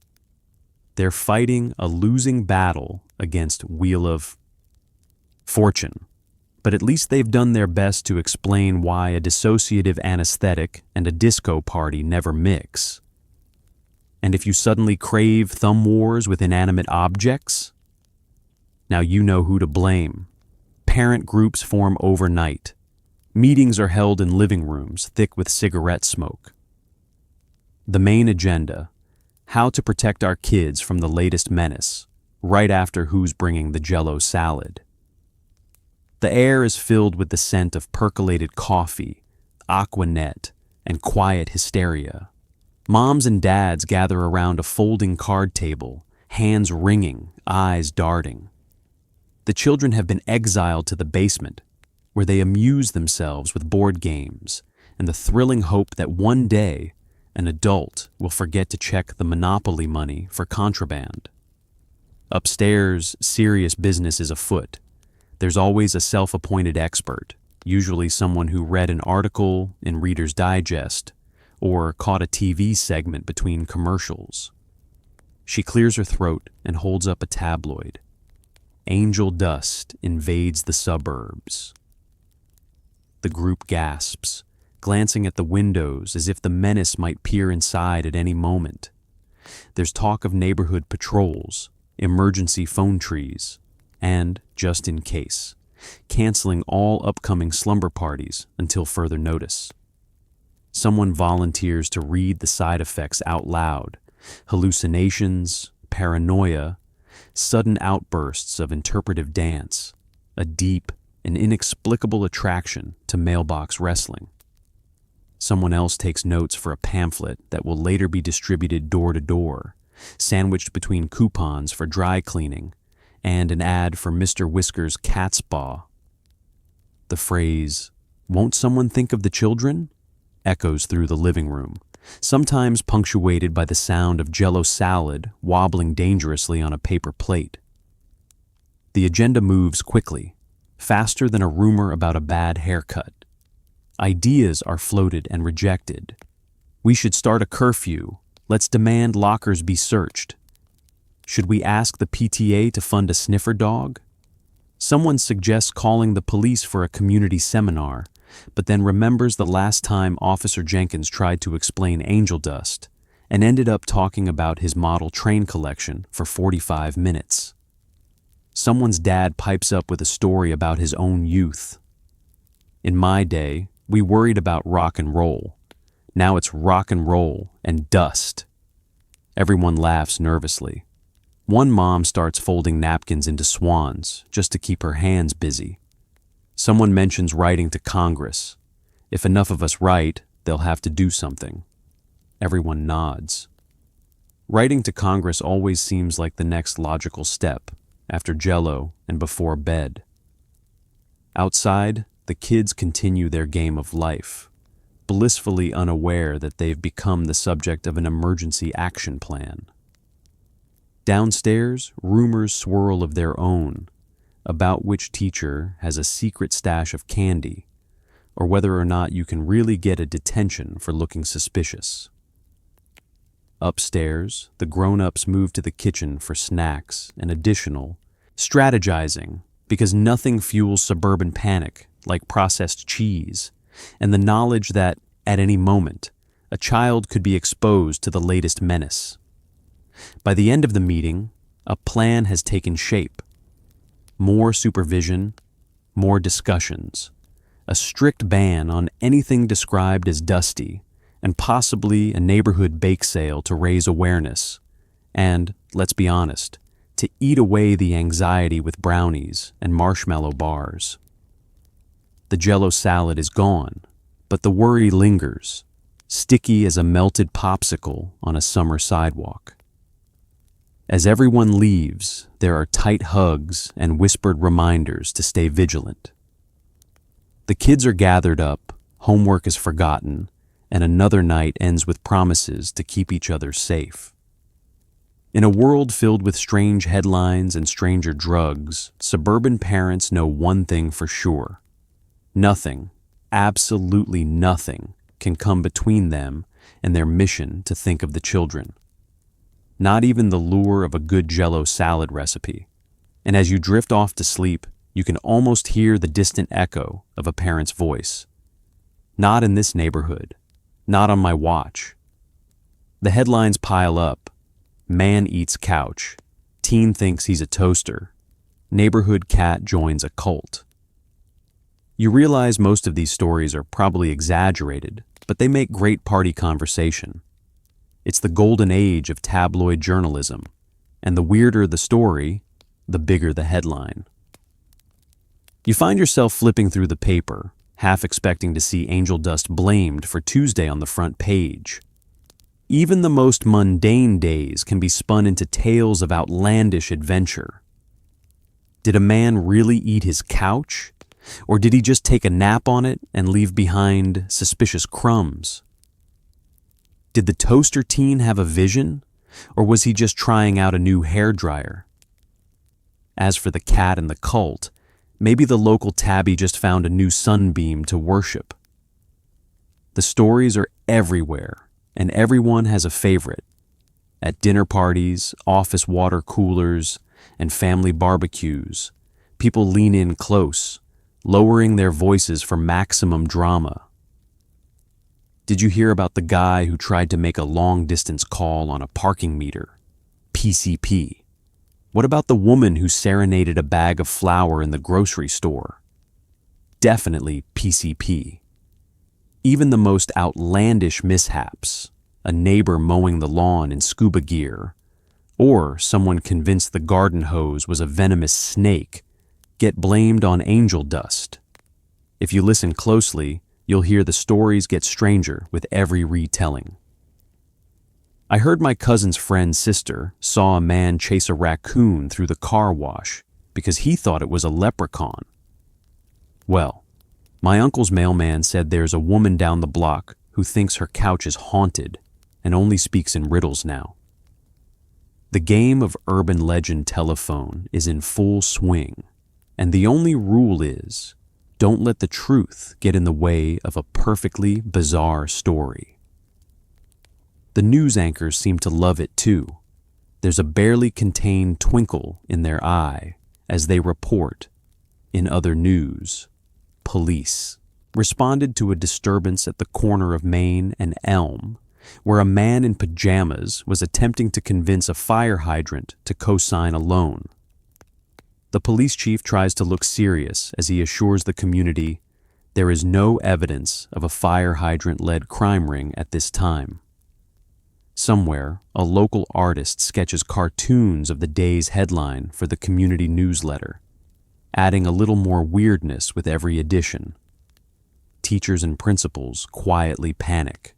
Speaker 1: They're fighting a losing battle against Wheel of Fortune, but at least they've done their best to explain why a dissociative anesthetic and a disco party never mix. And if you suddenly crave thumb wars with inanimate objects, now you know who to blame. Parent groups form overnight. Meetings are held in living rooms thick with cigarette smoke. The main agenda: how to protect our kids from the latest menace, right after Who's Bringing the Jell-O Salad. The air is filled with the scent of percolated coffee, Aquanet, and quiet hysteria. Moms and dads gather around a folding card table, hands wringing, eyes darting. The children have been exiled to the basement, where they amuse themselves with board games and the thrilling hope that one day an adult will forget to check the Monopoly money for contraband. Upstairs, serious business is afoot. There's always a self-appointed expert, usually someone who read an article in Reader's Digest or caught a TV segment between commercials. She clears her throat and holds up a tabloid. Angel dust invades the suburbs. The group gasps, glancing at the windows as if the menace might peer inside at any moment. There's talk of neighborhood patrols, emergency phone trees, and, just in case, canceling all upcoming slumber parties until further notice. Someone volunteers to read the side effects out loud: hallucinations, paranoia, sudden outbursts of interpretive dance, a deep and inexplicable attraction to mailbox wrestling. Someone else takes notes for a pamphlet that will later be distributed door to door, sandwiched between coupons for dry cleaning and an ad for Mr. Whisker's cat spa. The phrase, "Won't someone think of the children?" echoes through the living room, sometimes punctuated by the sound of Jell-O salad wobbling dangerously on a paper plate. The agenda moves quickly, faster than a rumor about a bad haircut. Ideas are floated and rejected. We should start a curfew. Let's demand lockers be searched. Should we ask the PTA to fund a sniffer dog? Someone suggests calling the police for a community seminar, but then remembers the last time Officer Jenkins tried to explain angel dust and ended up talking about his model train collection for 45 minutes. Someone's dad pipes up with a story about his own youth. In my day, we worried about rock and roll. Now it's rock and roll and dust. Everyone laughs nervously. One mom starts folding napkins into swans just to keep her hands busy. Someone mentions writing to Congress. If enough of us write, they'll have to do something. Everyone nods. Writing to Congress always seems like the next logical step, after Jell-O and before bed. Outside, the kids continue their game of life, blissfully unaware that they've become the subject of an emergency action plan. Downstairs, rumors swirl of their own, about which teacher has a secret stash of candy, or whether or not you can really get a detention for looking suspicious. Upstairs, the grown-ups move to the kitchen for snacks and additional strategizing, because nothing fuels suburban panic like processed cheese and the knowledge that, at any moment, a child could be exposed to the latest menace. By the end of the meeting, a plan has taken shape. More supervision, more discussions, a strict ban on anything described as dusty, and possibly a neighborhood bake sale to raise awareness, and, let's be honest, to eat away the anxiety with brownies and marshmallow bars. The Jell-O salad is gone, but the worry lingers, sticky as a melted popsicle on a summer sidewalk. As everyone leaves, there are tight hugs and whispered reminders to stay vigilant. The kids are gathered up, homework is forgotten, and another night ends with promises to keep each other safe. In a world filled with strange headlines and stranger drugs, suburban parents know one thing for sure. Nothing, absolutely nothing, can come between them and their mission to think of the children. Not even the lure of a good Jell-O salad recipe. And as you drift off to sleep, you can almost hear the distant echo of a parent's voice. Not in this neighborhood. Not on my watch. The headlines pile up. Man eats couch. Teen thinks he's a toaster. Neighborhood cat joins a cult. You realize most of these stories are probably exaggerated, but they make great party conversation. It's the golden age of tabloid journalism, and the weirder the story, the bigger the headline. You find yourself flipping through the paper, half expecting to see angel dust blamed for Tuesday on the front page. Even the most mundane days can be spun into tales of outlandish adventure. Did a man really eat his couch? Or did he just take a nap on it and leave behind suspicious crumbs? Did the toaster teen have a vision, or was he just trying out a new hairdryer? As for the cat and the cult, maybe the local tabby just found a new sunbeam to worship. The stories are everywhere, and everyone has a favorite. At dinner parties, office water coolers, and family barbecues, people lean in close, lowering their voices for maximum drama. Did you hear about the guy who tried to make a long-distance call on a parking meter? PCP. What about the woman who serenaded a bag of flour in the grocery store? Definitely PCP. Even the most outlandish mishaps, a neighbor mowing the lawn in scuba gear, or someone convinced the garden hose was a venomous snake, get blamed on angel dust. If you listen closely, you'll hear the stories get stranger with every retelling. I heard my cousin's friend's sister saw a man chase a raccoon through the car wash because he thought it was a leprechaun. Well, my uncle's mailman said there's a woman down the block who thinks her couch is haunted and only speaks in riddles now. The game of urban legend telephone is in full swing, and the only rule is, don't let the truth get in the way of a perfectly bizarre story. The news anchors seem to love it too. There's a barely contained twinkle in their eye as they report, in other news, police responded to a disturbance at the corner of Main and Elm, where a man in pajamas was attempting to convince a fire hydrant to co-sign a loan. The police chief tries to look serious as he assures the community there is no evidence of a fire hydrant-led crime ring at this time. Somewhere, a local artist sketches cartoons of the day's headline for the community newsletter, adding a little more weirdness with every edition. Teachers and principals quietly panic.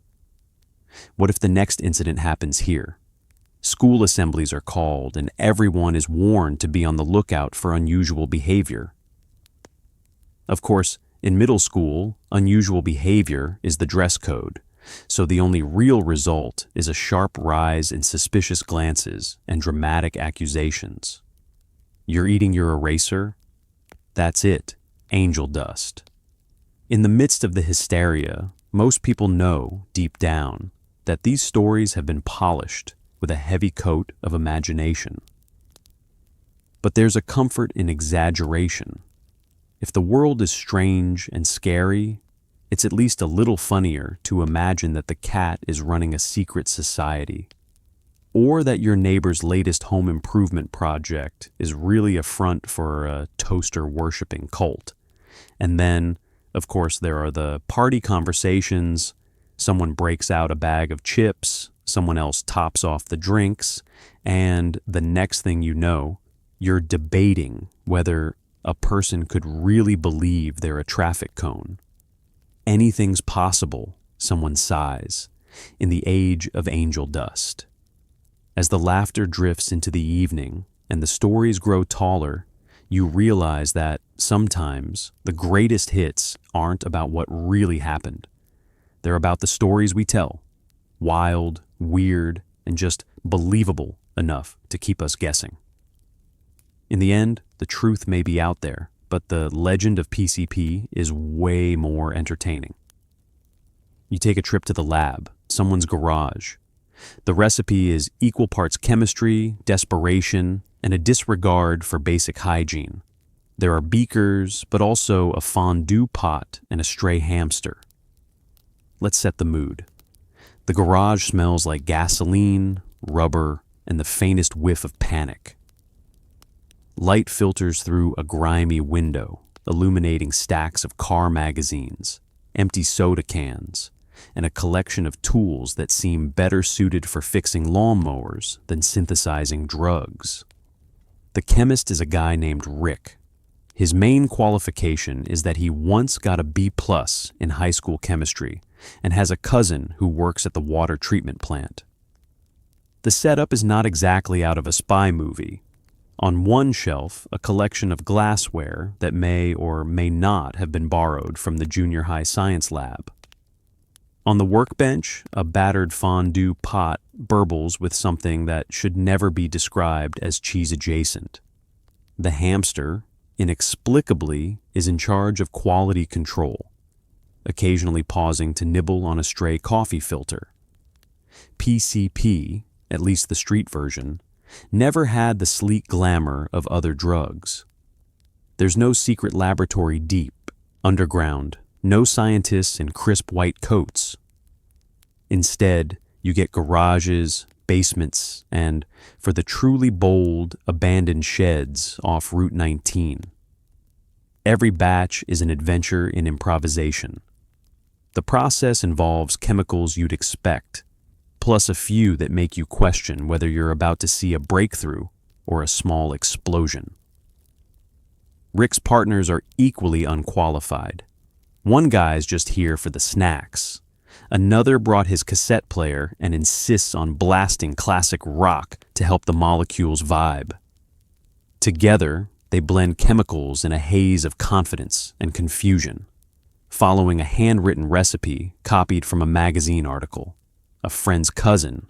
Speaker 1: What if the next incident happens here? School assemblies are called and everyone is warned to be on the lookout for unusual behavior. Of course, in middle school, unusual behavior is the dress code, so the only real result is a sharp rise in suspicious glances and dramatic accusations. You're eating your eraser? That's it, angel dust. In the midst of the hysteria, most people know, deep down, that these stories have been polished with a heavy coat of imagination. But there's a comfort in exaggeration. If the world is strange and scary, it's at least a little funnier to imagine that the cat is running a secret society, or that your neighbor's latest home improvement project is really a front for a toaster-worshipping cult. And then, of course, there are the party conversations. Someone breaks out a bag of chips, someone else tops off the drinks, and the next thing you know, you're debating whether a person could really believe they're a traffic cone. Anything's possible, someone sighs, in the age of angel dust. As the laughter drifts into the evening and the stories grow taller, you realize that sometimes the greatest hits aren't about what really happened. They're about the stories we tell, wild, weird, and just believable enough to keep us guessing. In the end, the truth may be out there, but the legend of PCP is way more entertaining. You take a trip to the lab, someone's garage. The recipe is equal parts chemistry, desperation, and a disregard for basic hygiene. There are beakers, but also a fondue pot and a stray hamster. Let's set the mood. The garage smells like gasoline, rubber, and the faintest whiff of panic. Light filters through a grimy window, illuminating stacks of car magazines, empty soda cans, and a collection of tools that seem better suited for fixing lawnmowers than synthesizing drugs. The chemist is a guy named Rick. His main qualification is that he once got a B+ in high school chemistry and has a cousin who works at the water treatment plant. The setup is not exactly out of a spy movie. On one shelf, a collection of glassware that may or may not have been borrowed from the junior high science lab. On the workbench, a battered fondue pot burbles with something that should never be described as cheese adjacent. The hamster, inexplicably, is in charge of quality control, occasionally pausing to nibble on a stray coffee filter. PCP, at least the street version, never had the sleek glamour of other drugs. There's no secret laboratory deep, underground, no scientists in crisp white coats. Instead, you get garages, basements and for the truly bold, abandoned sheds off Route 19. Every batch is an adventure in improvisation. The process involves chemicals you'd expect, plus a few that make you question whether you're about to see a breakthrough or a small explosion. Rick's partners are equally unqualified. One guy's just here for the snacks. Another brought his cassette player and insists on blasting classic rock to help the molecules vibe. Together, they blend chemicals in a haze of confidence and confusion, following a handwritten recipe copied from a magazine article, a friend's cousin,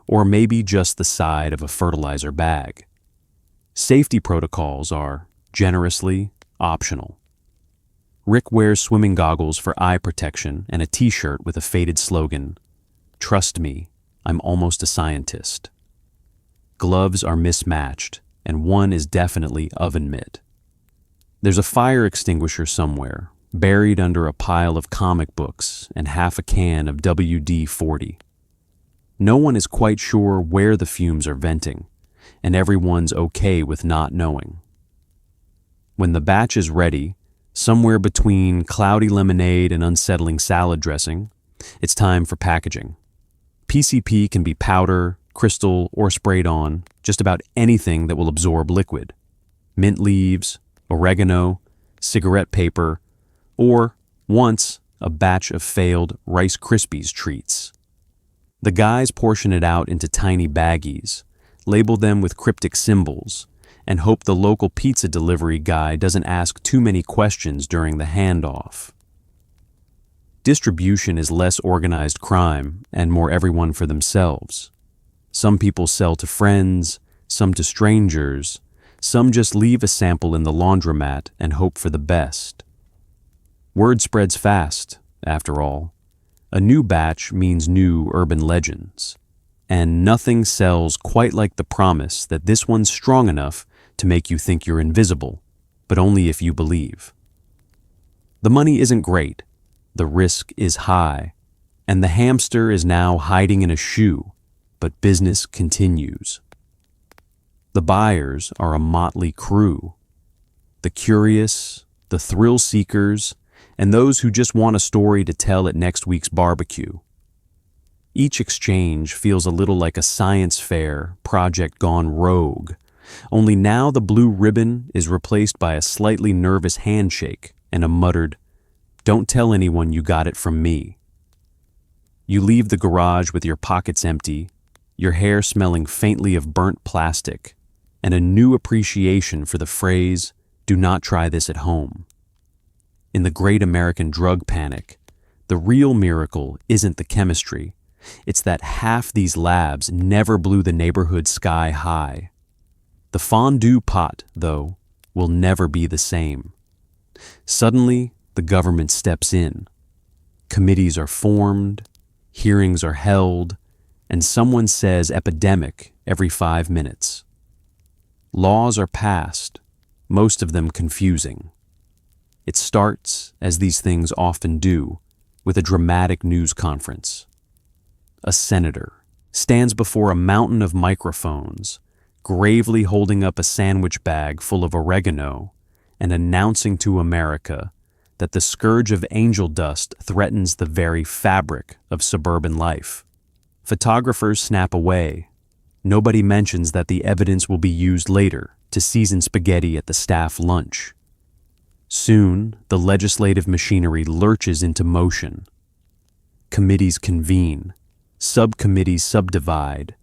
Speaker 1: or maybe just the side of a fertilizer bag. Safety protocols are generously optional. Rick wears swimming goggles for eye protection and a t-shirt with a faded slogan, "Trust me, I'm almost a scientist." Gloves are mismatched, and one is definitely oven mitt. There's a fire extinguisher somewhere, buried under a pile of comic books and half a can of WD-40. No one is quite sure where the fumes are venting, and everyone's okay with not knowing. When the batch is ready, somewhere between cloudy lemonade and unsettling salad dressing, it's time for packaging. PCP can be powder, crystal, or sprayed on, just about anything that will absorb liquid. Mint leaves, oregano, cigarette paper, or, once, a batch of failed Rice Krispies treats. The guys portion it out into tiny baggies, label them with cryptic symbols, and hope the local pizza delivery guy doesn't ask too many questions during the handoff. Distribution is less organized crime and more everyone for themselves. Some people sell to friends, some to strangers, some just leave a sample in the laundromat and hope for the best. Word spreads fast, after all. A new batch means new urban legends, and nothing sells quite like the promise that this one's strong enough to make you think you're invisible, but only if you believe. The money isn't great, the risk is high, and the hamster is now hiding in a shoe, but business continues. The buyers are a motley crew. The curious, the thrill seekers, and those who just want a story to tell at next week's barbecue. Each exchange feels a little like a science fair project gone rogue, only now the blue ribbon is replaced by a slightly nervous handshake and a muttered, "Don't tell anyone you got it from me." You leave the garage with your pockets empty, your hair smelling faintly of burnt plastic, and a new appreciation for the phrase, "Do not try this at home." In the great American drug panic, the real miracle isn't the chemistry, it's that half these labs never blew the neighborhood sky high. The fondue pot, though, will never be the same. Suddenly, the government steps in. Committees are formed, hearings are held, and someone says epidemic every 5 minutes. Laws are passed, most of them confusing. It starts, as these things often do, with a dramatic news conference. A senator stands before a mountain of microphones, gravely holding up a sandwich bag full of oregano and announcing to America that the scourge of angel dust threatens the very fabric of suburban life. Photographers snap away. Nobody mentions that the evidence will be used later to season spaghetti at the staff lunch. Soon, the legislative machinery lurches into motion. Committees convene, subcommittees subdivide,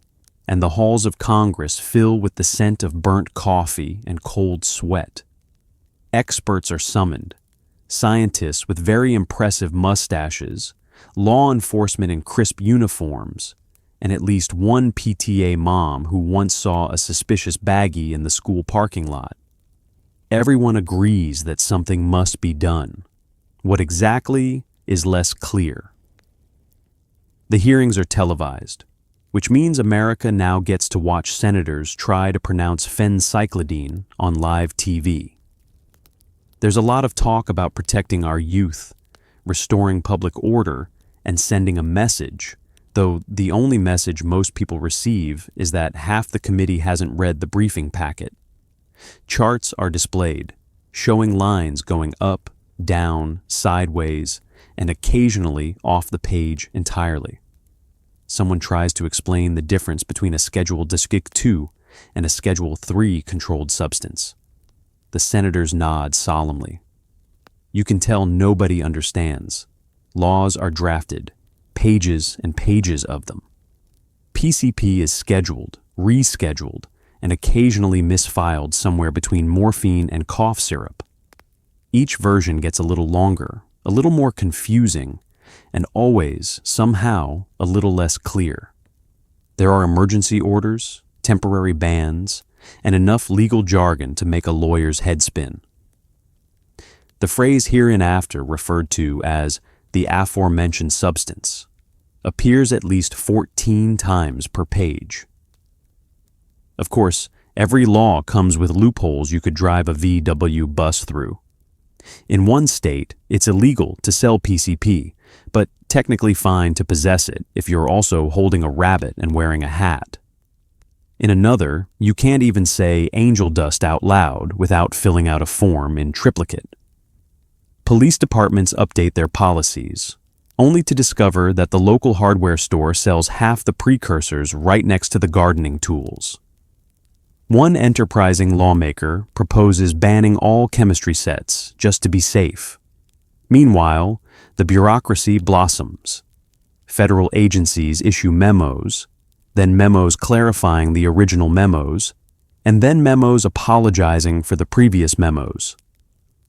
Speaker 1: and the halls of Congress fill with the scent of burnt coffee and cold sweat. Experts are summoned, scientists with very impressive mustaches, law enforcement in crisp uniforms, and at least one PTA mom who once saw a suspicious baggie in the school parking lot. Everyone agrees that something must be done. What exactly is less clear. The hearings are televised, which means America now gets to watch senators try to pronounce phencyclidine on live TV. There's a lot of talk about protecting our youth, restoring public order, and sending a message, though the only message most people receive is that half the committee hasn't read the briefing packet. Charts are displayed, showing lines going up, down, sideways, and occasionally off the page entirely. Someone tries to explain the difference between a Schedule Disc 2 and a Schedule 3 controlled substance. The senators nod solemnly. You can tell nobody understands. Laws are drafted, pages and pages of them. PCP is scheduled, rescheduled, and occasionally misfiled somewhere between morphine and cough syrup. Each version gets a little longer, a little more confusing, and always, somehow, a little less clear. There are emergency orders, temporary bans, and enough legal jargon to make a lawyer's head spin. The phrase hereinafter referred to as the aforementioned substance appears at least 14 times per page. Of course, every law comes with loopholes you could drive a VW bus through. In one state, it's illegal to sell PCP, but technically fine to possess it if you're also holding a rabbit and wearing a hat. In another, you can't even say angel dust out loud without filling out a form in triplicate. Police departments update their policies, only to discover that the local hardware store sells half the precursors right next to the gardening tools. One enterprising lawmaker proposes banning all chemistry sets just to be safe. Meanwhile, the bureaucracy blossoms. Federal agencies issue memos, then memos clarifying the original memos, and then memos apologizing for the previous memos.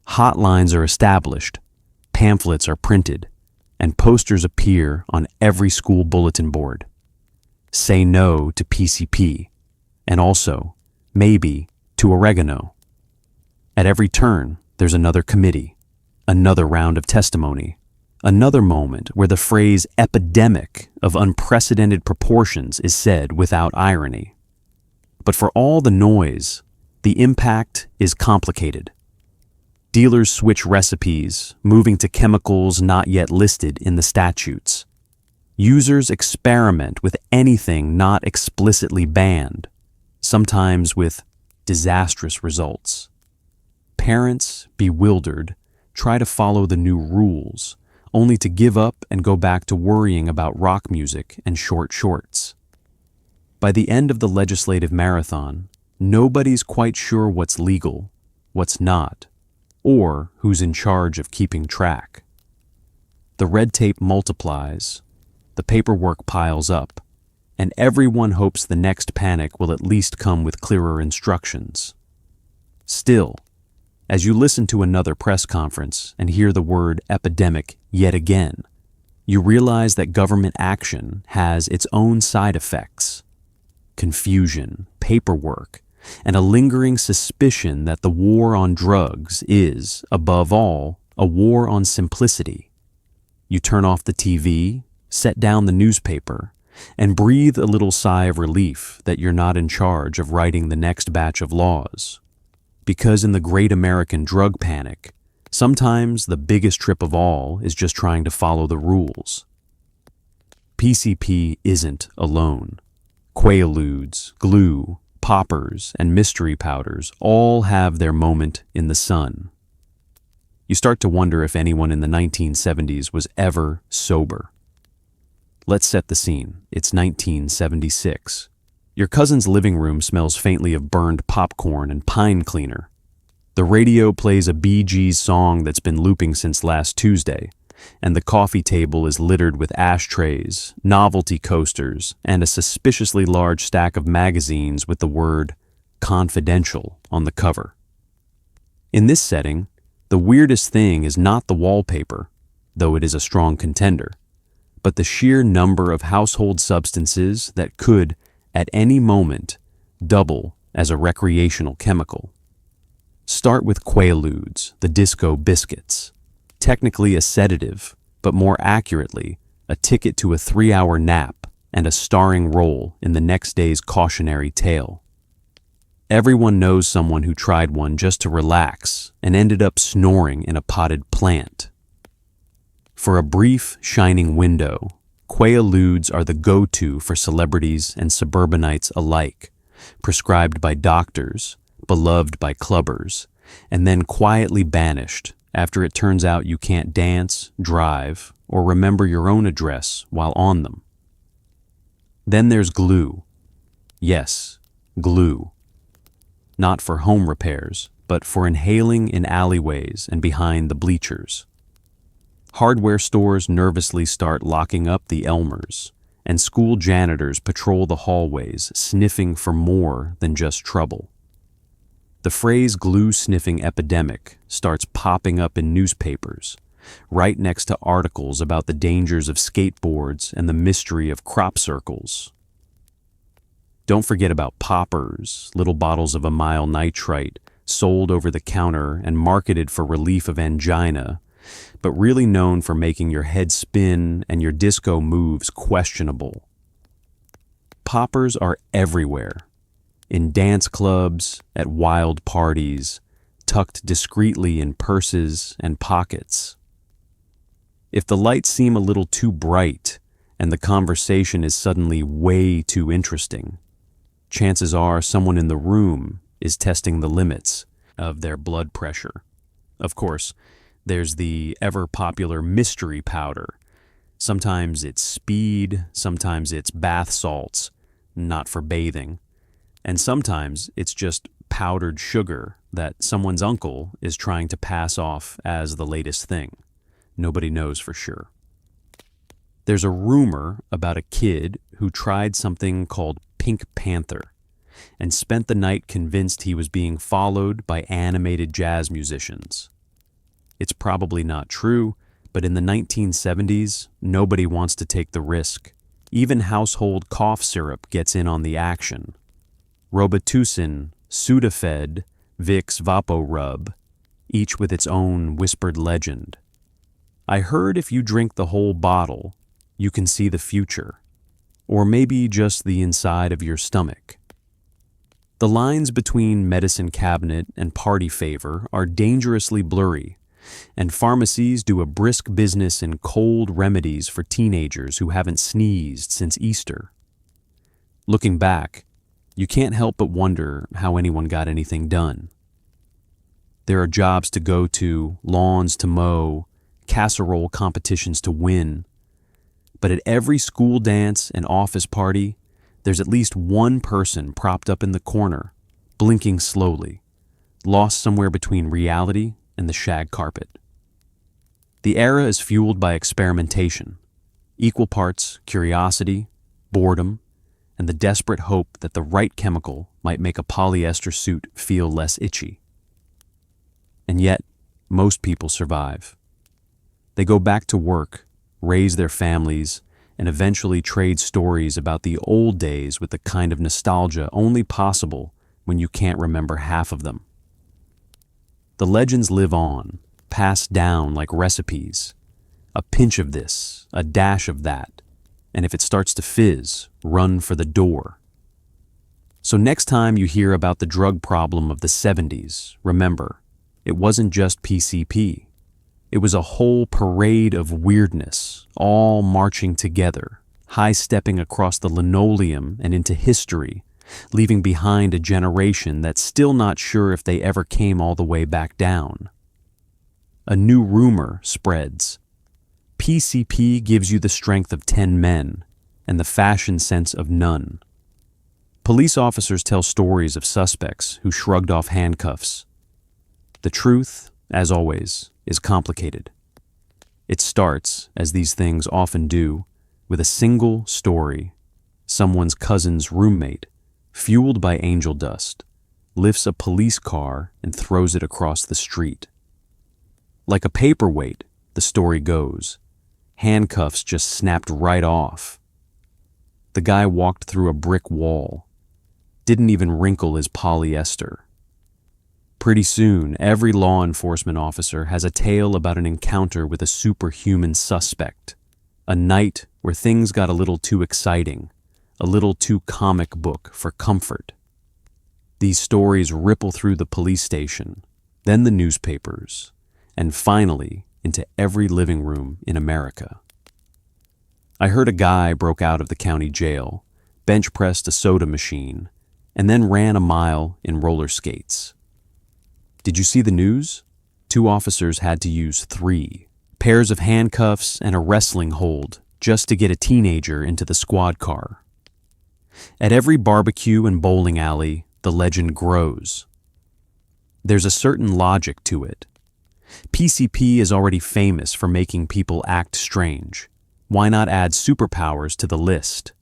Speaker 1: Hotlines are established, pamphlets are printed, and posters appear on every school bulletin board. Say no to PCP, and also, maybe, to oregano. At every turn, there's another committee, another round of testimony, another moment where the phrase epidemic of unprecedented proportions is said without irony. But for all the noise, the impact is complicated. Dealers switch recipes, moving to chemicals not yet listed in the statutes. Users experiment with anything not explicitly banned, sometimes with disastrous results. Parents, bewildered, try to follow the new rules, only to give up and go back to worrying about rock music and short shorts. By the end of the legislative marathon, nobody's quite sure what's legal, what's not, or who's in charge of keeping track. The red tape multiplies, the paperwork piles up, and everyone hopes the next panic will at least come with clearer instructions. Still, as you listen to another press conference and hear the word epidemic yet again, you realize that government action has its own side effects: confusion, paperwork, and a lingering suspicion that the war on drugs is, above all, a war on simplicity. You turn off the TV, set down the newspaper, and breathe a little sigh of relief that you're not in charge of writing the next batch of laws. Because in the great American drug panic, sometimes the biggest trip of all is just trying to follow the rules. PCP isn't alone. Quaaludes, glue, poppers, and mystery powders all have their moment in the sun. You start to wonder if anyone in the 1970s was ever sober. Let's set the scene. It's 1976. Your cousin's living room smells faintly of burned popcorn and pine cleaner. The radio plays a Bee Gees song that's been looping since last Tuesday, and the coffee table is littered with ashtrays, novelty coasters, and a suspiciously large stack of magazines with the word confidential on the cover. In this setting, the weirdest thing is not the wallpaper, though it is a strong contender, but the sheer number of household substances that could, at any moment, double as a recreational chemical. Start with Quaaludes, the disco biscuits. Technically a sedative, but more accurately, a ticket to a 3-hour nap and a starring role in the next day's cautionary tale. Everyone knows someone who tried one just to relax and ended up snoring in a potted plant. For a brief, shining window, Quaaludes are the go-to for celebrities and suburbanites alike, prescribed by doctors, beloved by clubbers, and then quietly banished after it turns out you can't dance, drive, or remember your own address while on them. Then there's glue. Yes, glue. Not for home repairs, but for inhaling in alleyways and behind the bleachers. Hardware stores nervously start locking up the Elmers, and school janitors patrol the hallways, sniffing for more than just trouble. The phrase glue-sniffing epidemic starts popping up in newspapers, right next to articles about the dangers of skateboards and the mystery of crop circles. Don't forget about poppers, little bottles of amyl nitrite, sold over the counter and marketed for relief of angina, but really known for making your head spin and your disco moves questionable. Poppers are everywhere. In dance clubs, at wild parties, tucked discreetly in purses and pockets. If the lights seem a little too bright and the conversation is suddenly way too interesting, chances are someone in the room is testing the limits of their blood pressure. Of course, there's the ever-popular mystery powder. Sometimes it's speed, sometimes it's bath salts, not for bathing. And sometimes it's just powdered sugar that someone's uncle is trying to pass off as the latest thing. Nobody knows for sure. There's a rumor about a kid who tried something called Pink Panther and spent the night convinced he was being followed by animated jazz musicians. It's probably not true, but in the 1970s, nobody wants to take the risk. Even household cough syrup gets in on the action. Robitussin, Sudafed, Vicks VapoRub, each with its own whispered legend. I heard if you drink the whole bottle, you can see the future, or maybe just the inside of your stomach. The lines between medicine cabinet and party favor are dangerously blurry, and pharmacies do a brisk business in cold remedies for teenagers who haven't sneezed since Easter. Looking back, you can't help but wonder how anyone got anything done. There are jobs to go to, lawns to mow, casserole competitions to win. But at every school dance and office party, there's at least one person propped up in the corner, blinking slowly, lost somewhere between reality and the shag carpet. The era is fueled by experimentation, equal parts curiosity, boredom, and the desperate hope that the right chemical might make a polyester suit feel less itchy. And yet, most people survive. They go back to work, raise their families, and eventually trade stories about the old days with the kind of nostalgia only possible when you can't remember half of them. The legends live on, passed down like recipes. A pinch of this, a dash of that, and if it starts to fizz, run for the door. So next time you hear about the drug problem of the 70s, remember, it wasn't just PCP. It was a whole parade of weirdness, all marching together, high-stepping across the linoleum and into history, leaving behind a generation that's still not sure if they ever came all the way back down. A new rumor spreads. PCP gives you the strength of 10 men and the fashion sense of none. Police officers tell stories of suspects who shrugged off handcuffs. The truth, as always, is complicated. It starts, as these things often do, with a single story. Someone's cousin's roommate, fueled by angel dust, lifts a police car and throws it across the street. Like a paperweight, the story goes. Handcuffs just snapped right off. The guy walked through a brick wall, didn't even wrinkle his polyester. Pretty soon, every law enforcement officer has a tale about an encounter with a superhuman suspect, a night where things got a little too exciting, a little too comic book for comfort. These stories ripple through the police station, then the newspapers, and finally into every living room in America. I heard a guy broke out of the county jail, bench pressed a soda machine, and then ran a mile in roller skates. Did you see the news? 2 officers had to use 3 pairs of handcuffs and a wrestling hold just to get a teenager into the squad car. At every barbecue and bowling alley, the legend grows. There's a certain logic to it. PCP is already famous for making people act strange. Why not add superpowers to the list?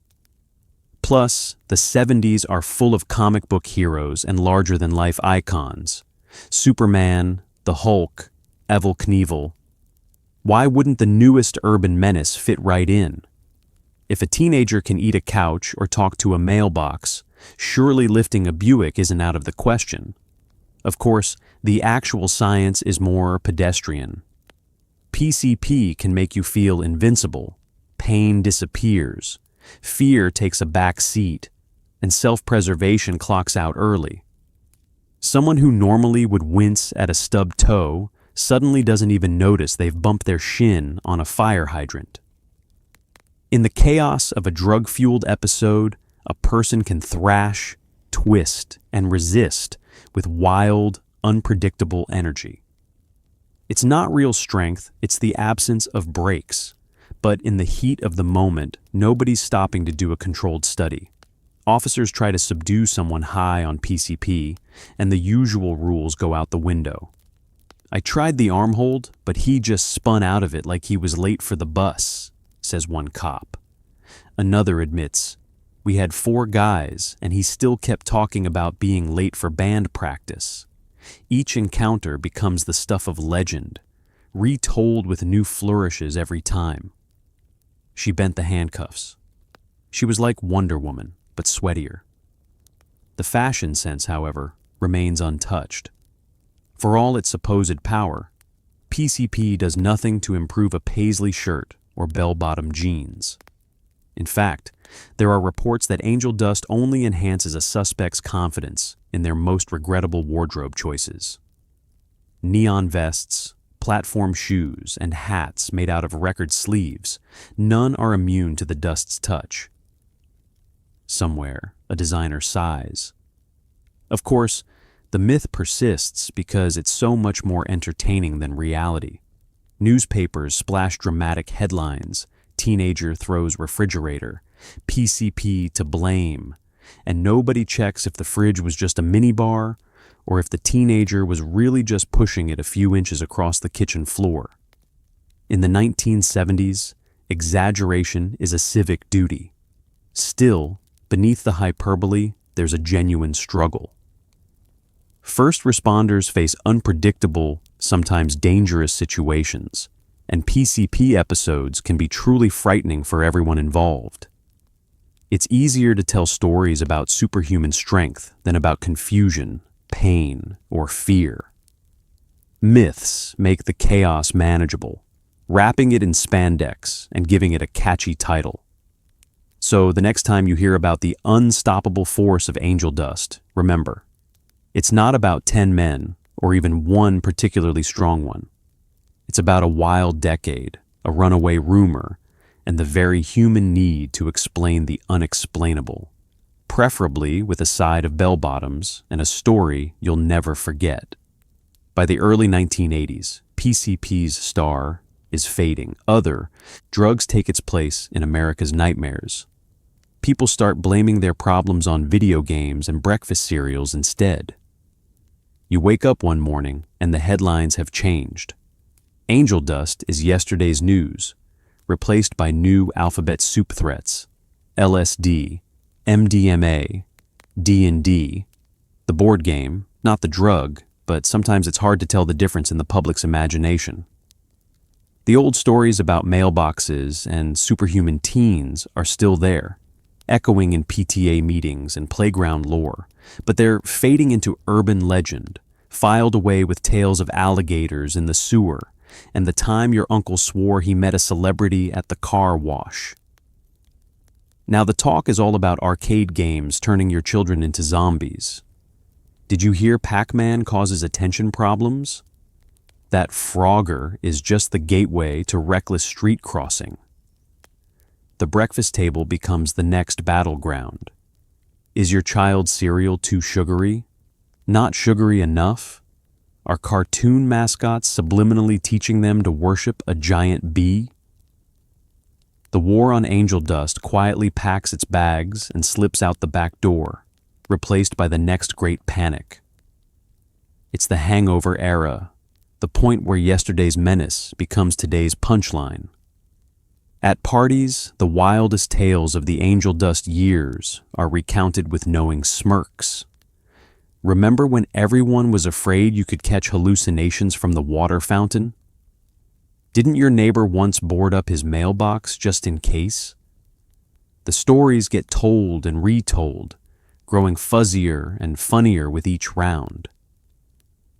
Speaker 1: Plus, the 70s are full of comic book heroes and larger-than-life icons. Superman, the Hulk, Evel Knievel. Why wouldn't the newest urban menace fit right in? If a teenager can eat a couch or talk to a mailbox, surely lifting a Buick isn't out of the question. Of course, the actual science is more pedestrian. PCP can make you feel invincible, pain disappears, fear takes a back seat, and self-preservation clocks out early. Someone who normally would wince at a stubbed toe suddenly doesn't even notice they've bumped their shin on a fire hydrant. In the chaos of a drug-fueled episode, a person can thrash, twist, and resist with wild, unpredictable energy. It's not real strength, it's the absence of brakes. But in the heat of the moment, nobody's stopping to do a controlled study. Officers try to subdue someone high on PCP, and the usual rules go out the window. I tried the arm hold, but he just spun out of it like he was late for the bus, says one cop. Another admits, we had 4 guys, and he still kept talking about being late for band practice. Each encounter becomes the stuff of legend, retold with new flourishes every time. She bent the handcuffs. She was like Wonder Woman, but sweatier. The fashion sense, however, remains untouched. For all its supposed power, PCP does nothing to improve a paisley shirt or bell-bottom jeans. In fact, there are reports that angel dust only enhances a suspect's confidence in their most regrettable wardrobe choices. Neon vests, platform shoes, and hats made out of record sleeves, none are immune to the dust's touch. Somewhere, a designer sighs. Of course, the myth persists because it's so much more entertaining than reality. Newspapers splash dramatic headlines, teenager throws refrigerator, PCP to blame, and nobody checks if the fridge was just a minibar or if the teenager was really just pushing it a few inches across the kitchen floor. In the 1970s, exaggeration is a civic duty. Still, beneath the hyperbole, there's a genuine struggle. First responders face unpredictable, sometimes dangerous situations, and PCP episodes can be truly frightening for everyone involved. It's easier to tell stories about superhuman strength than about confusion, pain, or fear. Myths make the chaos manageable, wrapping it in spandex and giving it a catchy title. So the next time you hear about the unstoppable force of angel dust, remember, it's not about 10 men or even one particularly strong one. It's about a wild decade, a runaway rumor, and the very human need to explain the unexplainable, preferably with a side of bell-bottoms and a story you'll never forget. By the early 1980s, PCP's star is fading. Drugs take its place in America's nightmares. People start blaming their problems on video games and breakfast cereals instead. You wake up one morning and the headlines have changed. Angel dust is yesterday's news, replaced by new alphabet soup threats, LSD, MDMA, D&D, the board game, not the drug, but sometimes it's hard to tell the difference in the public's imagination. The old stories about mailboxes and superhuman teens are still there, echoing in PTA meetings and playground lore, but they're fading into urban legend, filed away with tales of alligators in the sewer and the time your uncle swore he met a celebrity at the car wash. Now the talk is all about arcade games turning your children into zombies. Did you hear Pac-Man causes attention problems? That Frogger is just the gateway to reckless street crossing. The breakfast table becomes the next battleground. Is your child's cereal too sugary? Not sugary enough? Are cartoon mascots subliminally teaching them to worship a giant bee? The war on angel dust quietly packs its bags and slips out the back door, replaced by the next great panic. It's the hangover era, the point where yesterday's menace becomes today's punchline. At parties, the wildest tales of the angel dust years are recounted with knowing smirks. Remember when everyone was afraid you could catch hallucinations from the water fountain? Didn't your neighbor once board up his mailbox just in case? The stories get told and retold, growing fuzzier and funnier with each round.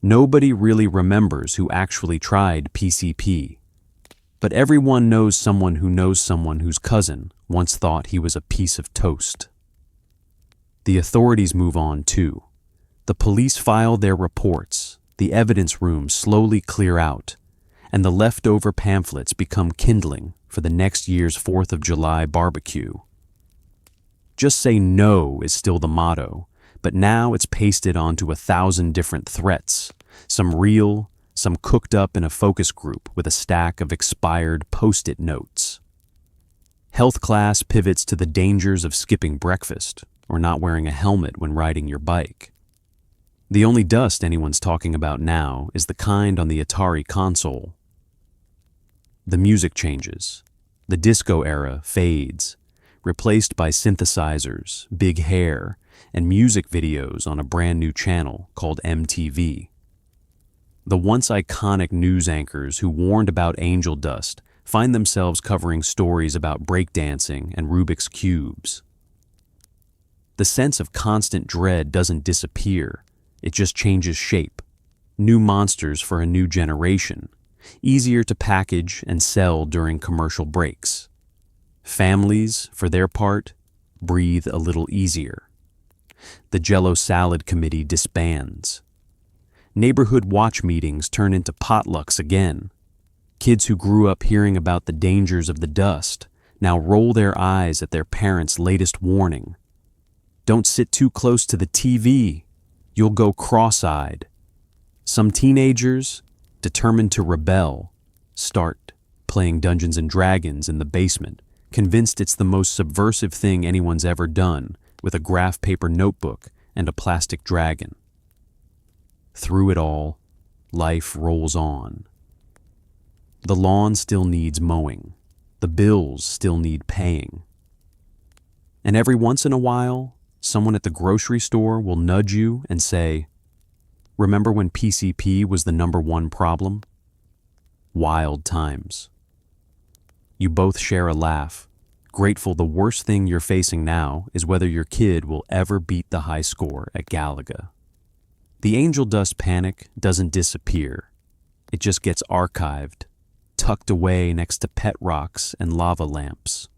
Speaker 1: Nobody really remembers who actually tried PCP, but everyone knows someone whose cousin once thought he was a piece of toast. The authorities move on too. The police file their reports, the evidence rooms slowly clear out, and the leftover pamphlets become kindling for the next year's 4th of July barbecue. Just say no is still the motto, but now it's pasted onto 1,000 different threats, some real, some cooked up in a focus group with a stack of expired Post-it notes. Health class pivots to the dangers of skipping breakfast or not wearing a helmet when riding your bike. The only dust anyone's talking about now is the kind on the Atari console. The music changes. The disco era fades, replaced by synthesizers, big hair, and music videos on a brand new channel called MTV. The once iconic news anchors who warned about angel dust find themselves covering stories about breakdancing and Rubik's cubes. The sense of constant dread doesn't disappear. It just changes shape. New monsters for a new generation, easier to package and sell during commercial breaks. Families, for their part, breathe a little easier. The Jell-O Salad Committee disbands. Neighborhood watch meetings turn into potlucks again. Kids who grew up hearing about the dangers of the dust now roll their eyes at their parents' latest warning. Don't sit too close to the TV. You'll go cross-eyed. Some teenagers, determined to rebel, start playing Dungeons and Dragons in the basement, convinced it's the most subversive thing anyone's ever done, with a graph paper notebook and a plastic dragon. Through it all, life rolls on. The lawn still needs mowing. The bills still need paying. And every once in a while, someone at the grocery store will nudge you and say, "Remember when PCP was the #1 problem?" Wild times. You both share a laugh, grateful the worst thing you're facing now is whether your kid will ever beat the high score at Galaga. The angel dust panic doesn't disappear. It just gets archived, tucked away next to pet rocks and lava lamps.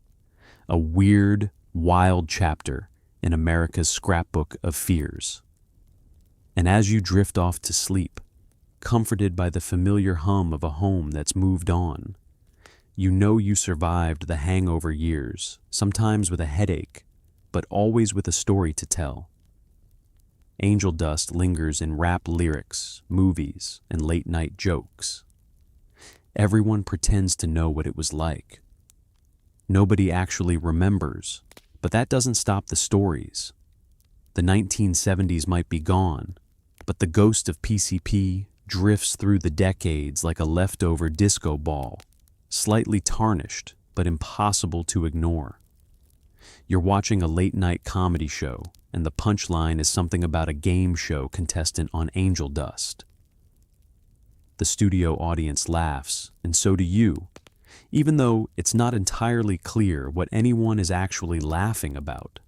Speaker 1: A weird, wild chapter in America's scrapbook of fears. And as you drift off to sleep, comforted by the familiar hum of a home that's moved on, you know you survived the hangover years, sometimes with a headache, but always with a story to tell. Angel dust lingers in rap lyrics, movies, and late-night jokes. Everyone pretends to know what it was like. Nobody actually remembers, but that doesn't stop the stories. The 1970s might be gone, but the ghost of PCP drifts through the decades like a leftover disco ball, slightly tarnished but impossible to ignore. You're watching a late-night comedy show, and the punchline is something about a game show contestant on angel dust. The studio audience laughs, and so do you, even though it's not entirely clear what anyone is actually laughing about.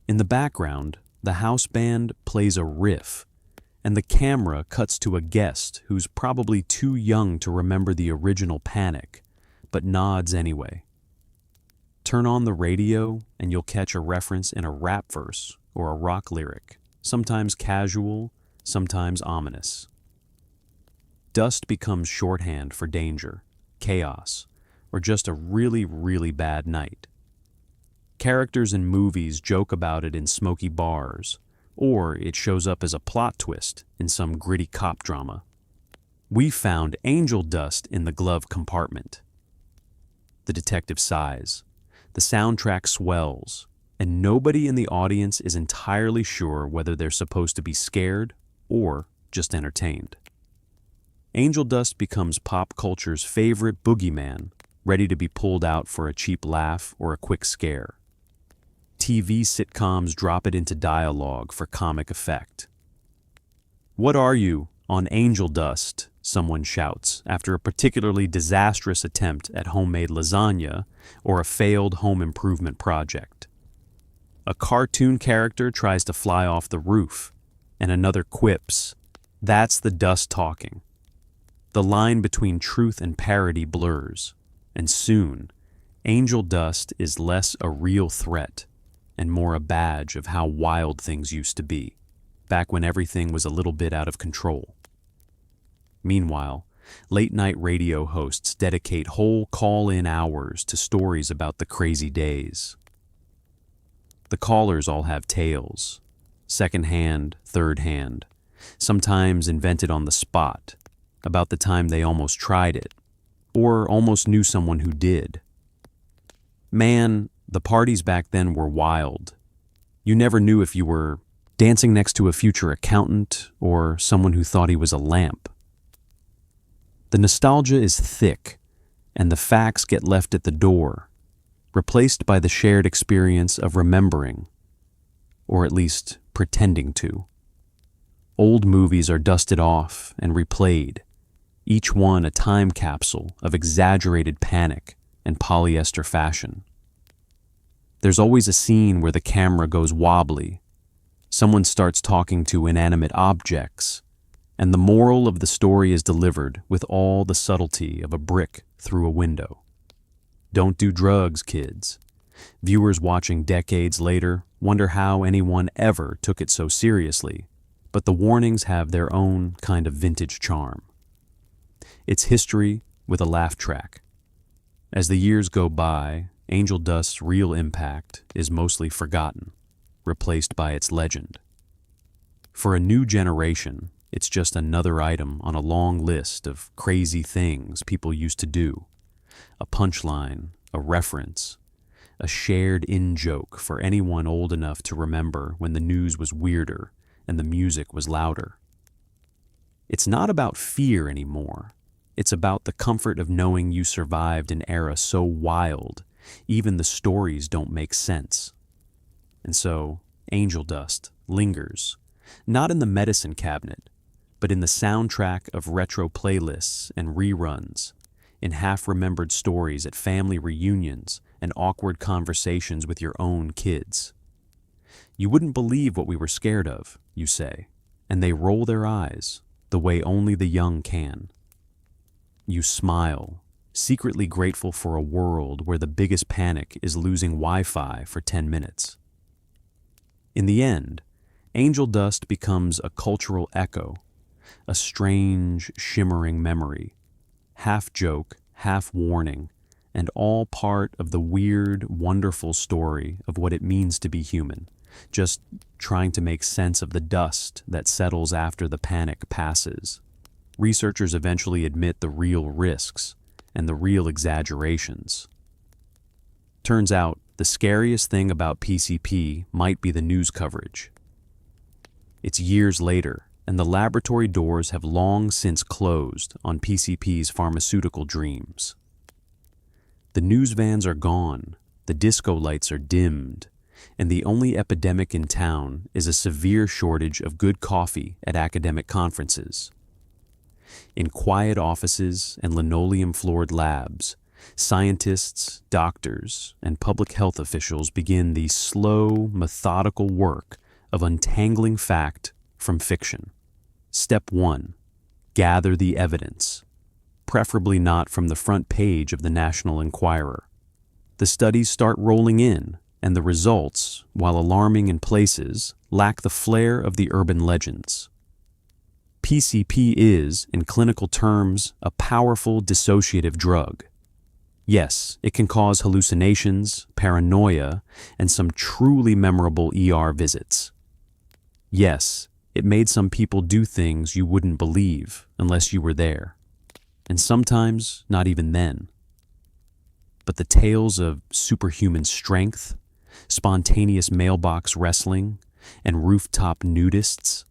Speaker 1: In the background, the house band plays a riff, and the camera cuts to a guest who's probably too young to remember the original panic, but nods anyway. Turn on the radio, and you'll catch a reference in a rap verse or a rock lyric, sometimes casual, sometimes ominous. Dust becomes shorthand for danger, chaos, or just a really, really bad night. Characters in movies joke about it in smoky bars, or it shows up as a plot twist in some gritty cop drama. We found angel dust in the glove compartment. The detective sighs. The soundtrack swells, and nobody in the audience is entirely sure whether they're supposed to be scared or just entertained. Angel dust becomes pop culture's favorite boogeyman, ready to be pulled out for a cheap laugh or a quick scare. TV sitcoms drop it into dialogue for comic effect. "What are you on angel dust?" someone shouts after a particularly disastrous attempt at homemade lasagna or a failed home improvement project. A cartoon character tries to fly off the roof, and another quips, "That's the dust talking." The line between truth and parody blurs, and soon, angel dust is less a real threat and more a badge of how wild things used to be, back when everything was a little bit out of control. Meanwhile, late-night radio hosts dedicate whole call-in hours to stories about the crazy days. The callers all have tales, second-hand, third-hand, sometimes invented on the spot, about the time they almost tried it, or almost knew someone who did. Man, the parties back then were wild. You never knew if you were dancing next to a future accountant or someone who thought he was a lamp. The nostalgia is thick, and the facts get left at the door, replaced by the shared experience of remembering, or at least pretending to. Old movies are dusted off and replayed, each one a time capsule of exaggerated panic and polyester fashion. There's always a scene where the camera goes wobbly, someone starts talking to inanimate objects, and the moral of the story is delivered with all the subtlety of a brick through a window. Don't do drugs, kids. Viewers watching decades later wonder how anyone ever took it so seriously, but the warnings have their own kind of vintage charm. It's history with a laugh track. As the years go by, angel dust's real impact is mostly forgotten, replaced by its legend. For a new generation, it's just another item on a long list of crazy things people used to do. A punchline, a reference, a shared in-joke for anyone old enough to remember when the news was weirder and the music was louder. It's not about fear anymore. It's about the comfort of knowing you survived an era so wild, even the stories don't make sense. And so, angel dust lingers, not in the medicine cabinet, but in the soundtrack of retro playlists and reruns, in half-remembered stories at family reunions and awkward conversations with your own kids. You wouldn't believe what we were scared of, you say, and they roll their eyes, the way only the young can. You smile, secretly grateful for a world where the biggest panic is losing Wi-Fi for 10 minutes. In the end, angel dust becomes a cultural echo, a strange, shimmering memory, half joke, half warning, and all part of the weird, wonderful story of what it means to be human, just trying to make sense of the dust that settles after the panic passes. Researchers eventually admit the real risks and the real exaggerations. Turns out, the scariest thing about PCP might be the news coverage. It's years later, and the laboratory doors have long since closed on PCP's pharmaceutical dreams. The news vans are gone, the disco lights are dimmed, and the only epidemic in town is a severe shortage of good coffee at academic conferences. In quiet offices and linoleum-floored labs, scientists, doctors, and public health officials begin the slow, methodical work of untangling fact from fiction. Step 1. Gather the evidence, preferably not from the front page of the National Enquirer. The studies start rolling in, and the results, while alarming in places, lack the flair of the urban legends. PCP is, in clinical terms, a powerful dissociative drug. Yes, it can cause hallucinations, paranoia, and some truly memorable ER visits. Yes, it made some people do things you wouldn't believe unless you were there, and sometimes not even then. But the tales of superhuman strength, spontaneous mailbox wrestling, and rooftop nudists,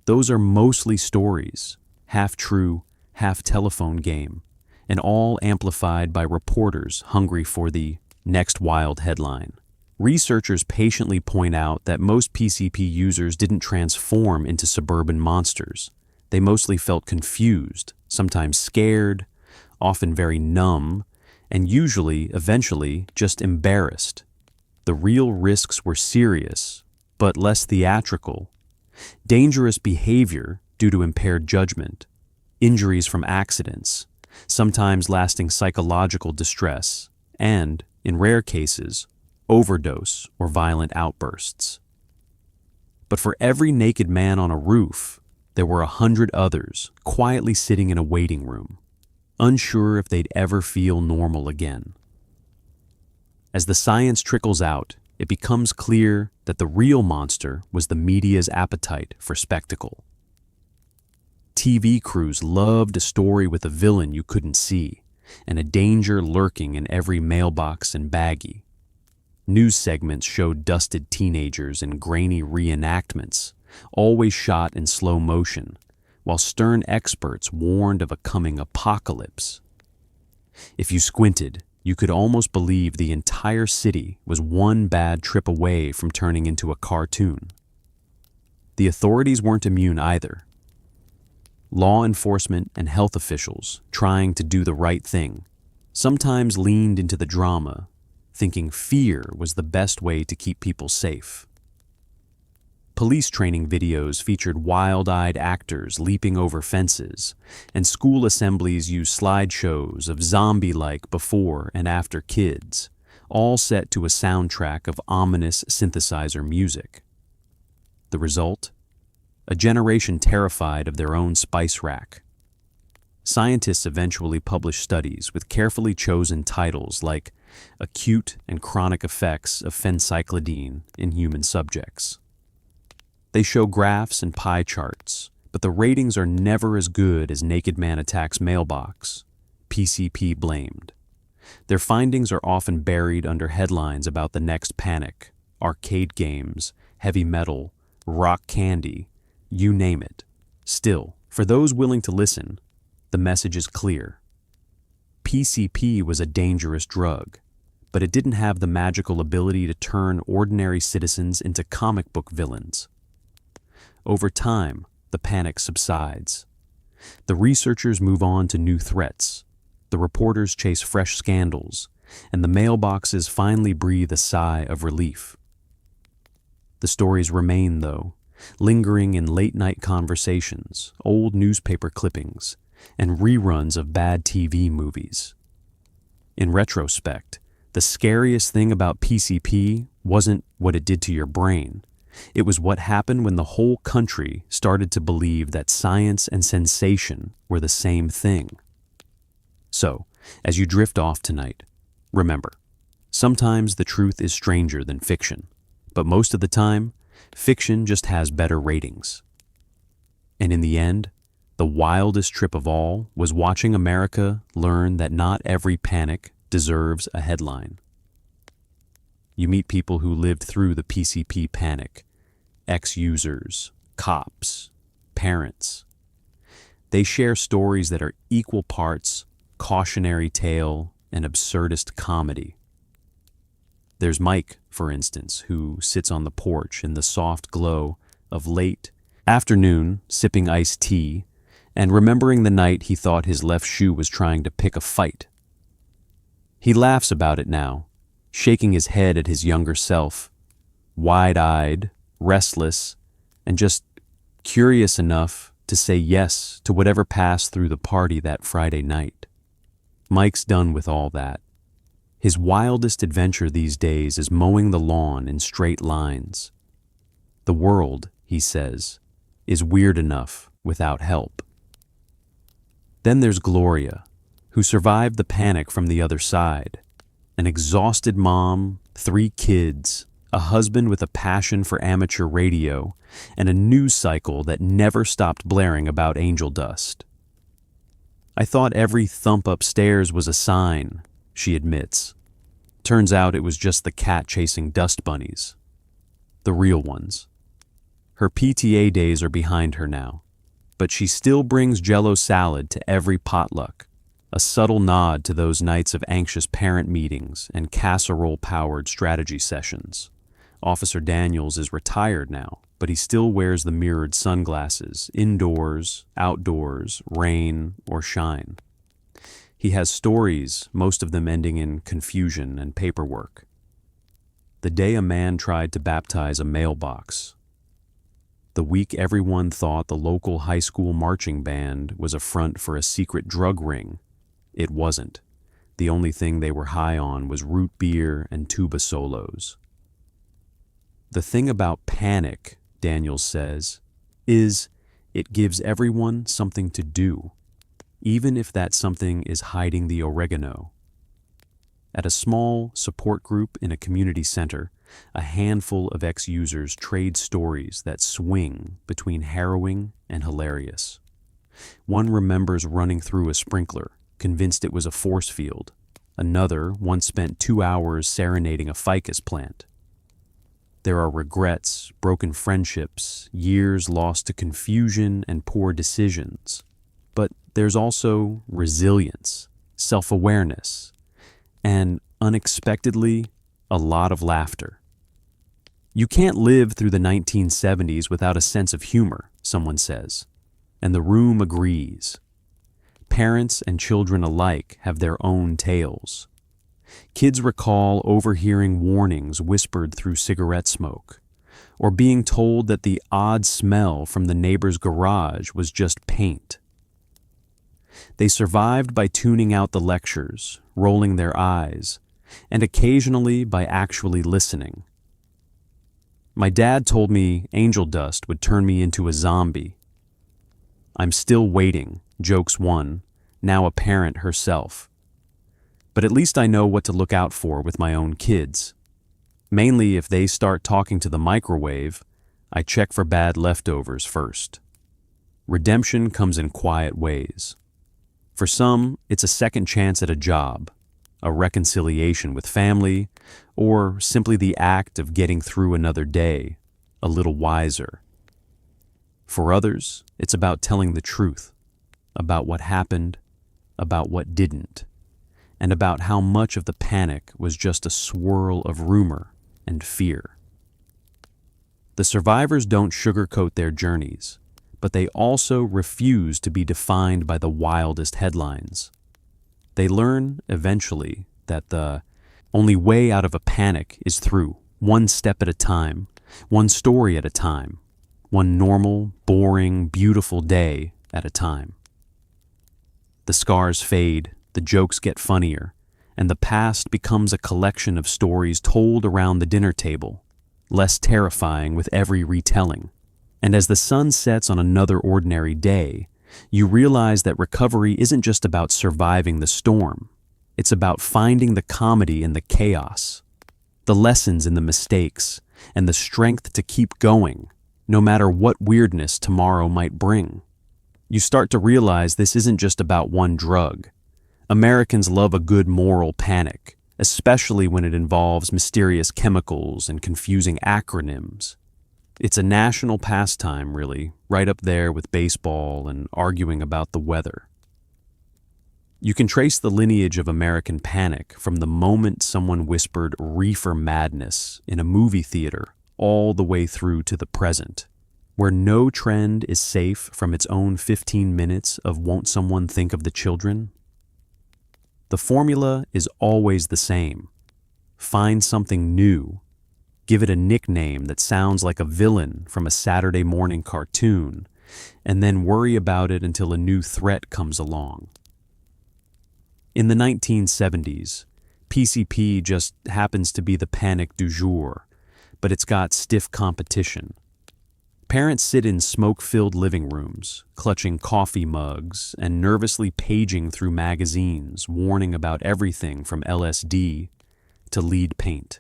Speaker 1: those are mostly stories, half true, half telephone game, and all amplified by reporters hungry for the next wild headline. Researchers patiently point out that most PCP users didn't transform into suburban monsters. They mostly felt confused, sometimes scared, often very numb, and eventually, just embarrassed. The real risks were serious, but less theatrical. Dangerous behavior due to impaired judgment, injuries from accidents, sometimes lasting psychological distress, and, in rare cases, overdose or violent outbursts. But for every naked man on a roof, there were 100 others quietly sitting in a waiting room, unsure if they'd ever feel normal again. As the science trickles out, it becomes clear that the real monster was the media's appetite for spectacle. TV crews loved a story with a villain you couldn't see, and a danger lurking in every mailbox and baggie. News segments showed dusted teenagers in grainy reenactments, always shot in slow motion, while stern experts warned of a coming apocalypse. If you squinted, you could almost believe the entire city was one bad trip away from turning into a cartoon. The authorities weren't immune either. Law enforcement and health officials, trying to do the right thing, sometimes leaned into the drama, thinking fear was the best way to keep people safe. Police training videos featured wild-eyed actors leaping over fences, and school assemblies used slideshows of zombie-like before and after kids, all set to a soundtrack of ominous synthesizer music. The result? A generation terrified of their own spice rack. Scientists eventually published studies with carefully chosen titles like Acute and Chronic Effects of Phencyclidine in Human Subjects. They show graphs and pie charts, but the ratings are never as good as Naked Man Attacks Mailbox, PCP blamed. Their findings are often buried under headlines about the next panic, arcade games, heavy metal, rock candy, you name it. Still, for those willing to listen, the message is clear. PCP was a dangerous drug, but it didn't have the magical ability to turn ordinary citizens into comic book villains. Over time, the panic subsides. The researchers move on to new threats. The reporters chase fresh scandals, and the mailboxes finally breathe a sigh of relief. The stories remain, though, lingering in late-night conversations, old newspaper clippings, and reruns of bad TV movies. In retrospect, the scariest thing about PCP wasn't what it did to your brain. It was what happened when the whole country started to believe that science and sensation were the same thing. So, as you drift off tonight, remember, sometimes the truth is stranger than fiction, but most of the time, fiction just has better ratings. And in the end, the wildest trip of all was watching America learn that not every panic deserves a headline. You meet people who lived through the PCP panic, ex-users, cops, parents. They share stories that are equal parts cautionary tale and absurdist comedy. There's Mike, for instance, who sits on the porch in the soft glow of late afternoon, sipping iced tea, and remembering the night he thought his left shoe was trying to pick a fight. He laughs about it now, shaking his head at his younger self, wide-eyed, restless, and just curious enough to say yes to whatever passed through the party that Friday night. Mike's done with all that. His wildest adventure these days is mowing the lawn in straight lines. The world, he says, is weird enough without help. Then there's Gloria, who survived the panic from the other side. An exhausted mom, 3 kids, a husband with a passion for amateur radio, and a news cycle that never stopped blaring about angel dust. "I thought every thump upstairs was a sign," she admits. Turns out it was just the cat chasing dust bunnies. The real ones. Her PTA days are behind her now, but she still brings Jell-O salad to every potluck, a subtle nod to those nights of anxious parent meetings and casserole-powered strategy sessions. Officer Daniels is retired now, but he still wears the mirrored sunglasses, indoors, outdoors, rain, or shine. He has stories, most of them ending in confusion and paperwork. The day a man tried to baptize a mailbox. The week everyone thought the local high school marching band was a front for a secret drug ring. It wasn't. The only thing they were high on was root beer and tuba solos. The thing about panic, Daniels says, is it gives everyone something to do, even if that something is hiding the oregano. At a small support group in a community center, a handful of ex-users trade stories that swing between harrowing and hilarious. One remembers running through a sprinkler, convinced it was a force field. Another once spent 2 hours serenading a ficus plant. There are regrets, broken friendships, years lost to confusion and poor decisions. But there's also resilience, self-awareness, and, unexpectedly, a lot of laughter. You can't live through the 1970s without a sense of humor, someone says, and the room agrees. Parents and children alike have their own tales. Kids recall overhearing warnings whispered through cigarette smoke, or being told that the odd smell from the neighbor's garage was just paint. They survived by tuning out the lectures, rolling their eyes, and occasionally by actually listening. "My dad told me angel dust would turn me into a zombie." "I'm still waiting," jokes one, now a parent herself. "But at least I know what to look out for with my own kids. Mainly if they start talking to the microwave, I check for bad leftovers first." Redemption comes in quiet ways. For some, it's a second chance at a job, a reconciliation with family, or simply the act of getting through another day, a little wiser. For others, it's about telling the truth, about what happened, about what didn't, and about how much of the panic was just a swirl of rumor and fear. The survivors don't sugarcoat their journeys, but they also refuse to be defined by the wildest headlines. They learn, eventually, that the only way out of a panic is through, one step at a time, one story at a time, one normal, boring, beautiful day at a time. The scars fade, the jokes get funnier, and the past becomes a collection of stories told around the dinner table, less terrifying with every retelling. And as the sun sets on another ordinary day, you realize that recovery isn't just about surviving the storm. It's about finding the comedy in the chaos, the lessons in the mistakes, and the strength to keep going, no matter what weirdness tomorrow might bring. You start to realize this isn't just about one drug. Americans love a good moral panic, especially when it involves mysterious chemicals and confusing acronyms. It's a national pastime, really, right up there with baseball and arguing about the weather. You can trace the lineage of American panic from the moment someone whispered reefer madness in a movie theater all the way through to the present, where no trend is safe from its own 15 minutes of won't someone think of the children? The formula is always the same. Find something new. Give it a nickname that sounds like a villain from a Saturday morning cartoon, and then worry about it until a new threat comes along. In the 1970s, PCP just happens to be the panic du jour, but it's got stiff competition. Parents sit in smoke-filled living rooms, clutching coffee mugs and nervously paging through magazines warning about everything from LSD to lead paint.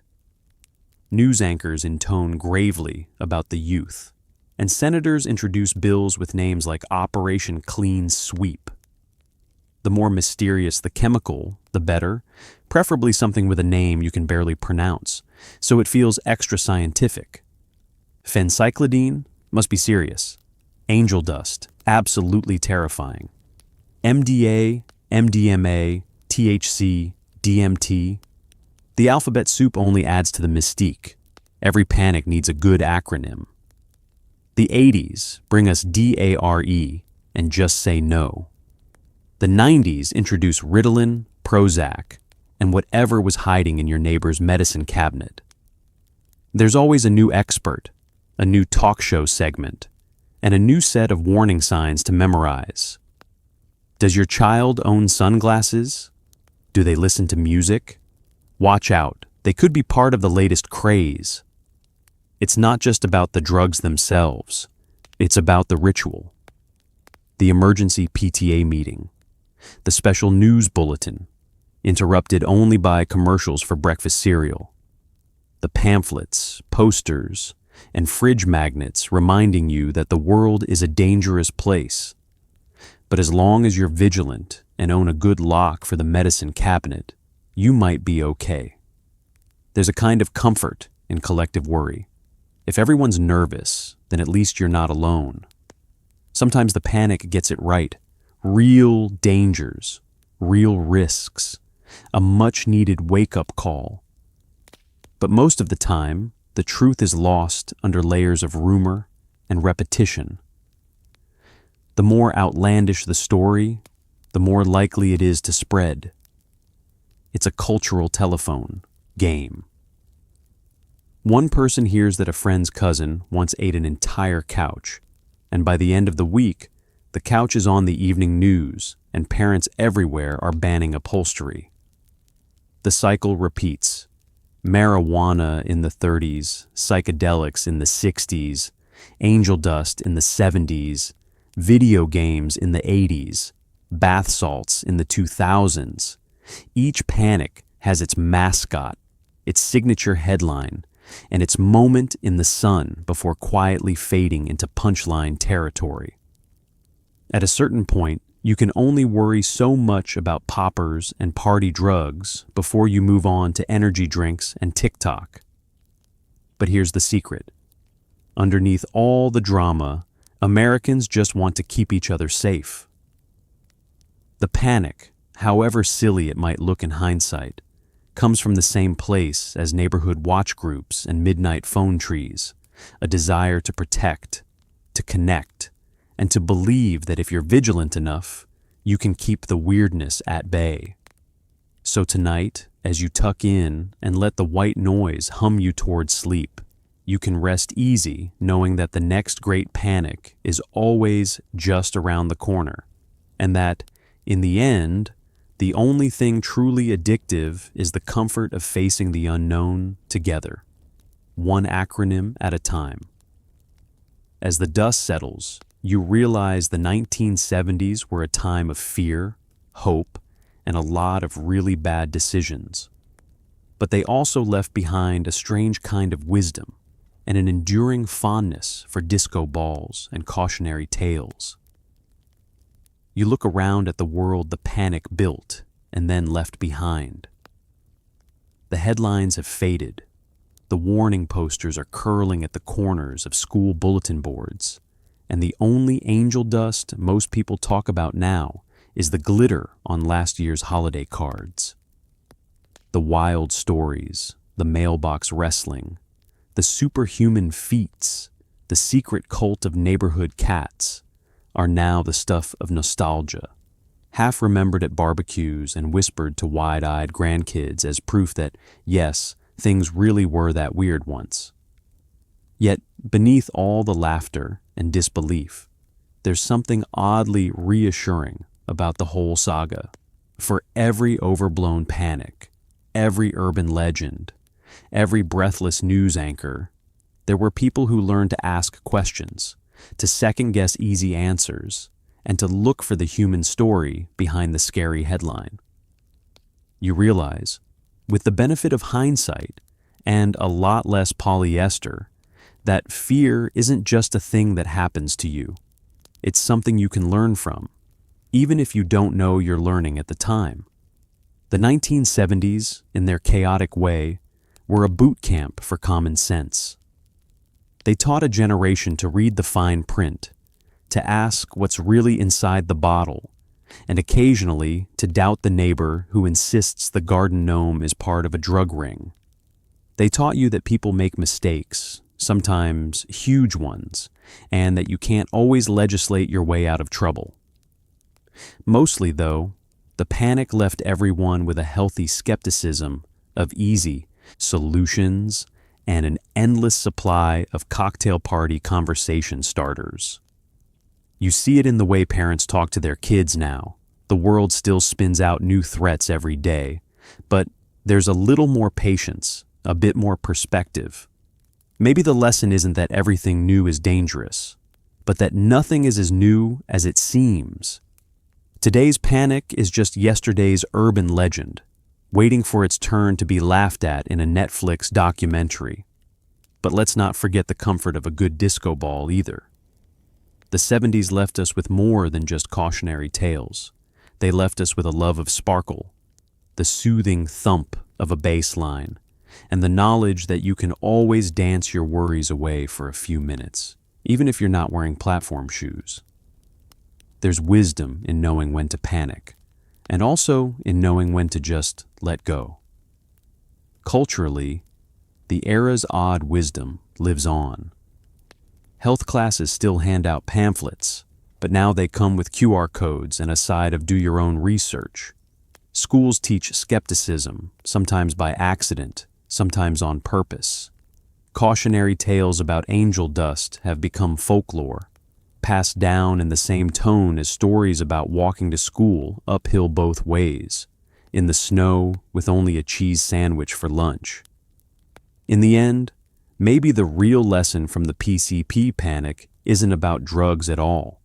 Speaker 1: News anchors intone gravely about the youth, and senators introduce bills with names like Operation Clean Sweep. The more mysterious the chemical, the better, preferably something with a name you can barely pronounce, so it feels extra scientific. Phencyclidine must be serious. Angel dust, absolutely terrifying. MDA, MDMA, THC, DMT. The alphabet soup only adds to the mystique. Every panic needs a good acronym. The 80s bring us DARE and just say no. The 90s introduce Ritalin, Prozac, and whatever was hiding in your neighbor's medicine cabinet. There's always a new expert, a new talk show segment, and a new set of warning signs to memorize. Does your child own sunglasses? Do they listen to music? Watch out, they could be part of the latest craze. It's not just about the drugs themselves, it's about the ritual. The emergency PTA meeting, the special news bulletin, interrupted only by commercials for breakfast cereal, the pamphlets, posters, and fridge magnets reminding you that the world is a dangerous place. But as long as you're vigilant and own a good lock for the medicine cabinet, you might be okay. There's a kind of comfort in collective worry. If everyone's nervous, then at least you're not alone. Sometimes the panic gets it right. Real dangers, real risks, a much-needed wake-up call. But most of the time, the truth is lost under layers of rumor and repetition. The more outlandish the story, the more likely it is to spread. It's a cultural telephone game. One person hears that a friend's cousin once ate an entire couch, and by the end of the week, the couch is on the evening news, and parents everywhere are banning upholstery. The cycle repeats. Marijuana in the 30s, psychedelics in the 60s, angel dust in the 70s, video games in the 80s, bath salts in the 2000s. Each panic has its mascot, its signature headline, and its moment in the sun before quietly fading into punchline territory. At a certain point, you can only worry so much about poppers and party drugs before you move on to energy drinks and TikTok. But here's the secret. Underneath all the drama, Americans just want to keep each other safe. The panic, however silly it might look in hindsight, comes from the same place as neighborhood watch groups and midnight phone trees, a desire to protect, to connect, and to believe that if you're vigilant enough, you can keep the weirdness at bay. So tonight, as you tuck in and let the white noise hum you towards sleep, you can rest easy knowing that the next great panic is always just around the corner, and that, in the end, the only thing truly addictive is the comfort of facing the unknown together, one acronym at a time. As the dust settles, you realize the 1970s were a time of fear, hope, and a lot of really bad decisions. But they also left behind a strange kind of wisdom and an enduring fondness for disco balls and cautionary tales. You look around at the world the panic built and then left behind. The headlines have faded. The warning posters are curling at the corners of school bulletin boards, and the only angel dust most people talk about now is the glitter on last year's holiday cards. The wild stories, the mailbox wrestling, the superhuman feats, the secret cult of neighborhood cats are now the stuff of nostalgia, half remembered at barbecues and whispered to wide-eyed grandkids as proof that, yes, things really were that weird once. Yet, beneath all the laughter and disbelief, there's something oddly reassuring about the whole saga. For every overblown panic, every urban legend, every breathless news anchor, there were people who learned to ask questions, to second-guess easy answers, and to look for the human story behind the scary headline. You realize, with the benefit of hindsight and a lot less polyester, that fear isn't just a thing that happens to you. It's something you can learn from, even if you don't know you're learning at the time. The 1970s, in their chaotic way, were a boot camp for common sense. They taught a generation to read the fine print, to ask what's really inside the bottle, and occasionally to doubt the neighbor who insists the garden gnome is part of a drug ring. They taught you that people make mistakes, sometimes huge ones, and that you can't always legislate your way out of trouble. Mostly, though, the panic left everyone with a healthy skepticism of easy solutions and an endless supply of cocktail party conversation starters. You see it in the way parents talk to their kids now. The world still spins out new threats every day, but there's a little more patience, a bit more perspective. Maybe the lesson isn't that everything new is dangerous, but that nothing is as new as it seems. Today's panic is just yesterday's urban legend, waiting for its turn to be laughed at in a Netflix documentary. But let's not forget the comfort of a good disco ball either. The 70s left us with more than just cautionary tales. They left us with a love of sparkle, the soothing thump of a bass line, and the knowledge that you can always dance your worries away for a few minutes, even if you're not wearing platform shoes. There's wisdom in knowing when to panic, and also in knowing when to just let go. Culturally, the era's odd wisdom lives on. Health classes still hand out pamphlets, but now they come with QR codes and a side of do-your-own research. Schools teach skepticism, sometimes by accident, sometimes on purpose. Cautionary tales about angel dust have become folklore, passed down in the same tone as stories about walking to school uphill both ways, in the snow with only a cheese sandwich for lunch. In the end, maybe the real lesson from the PCP panic isn't about drugs at all.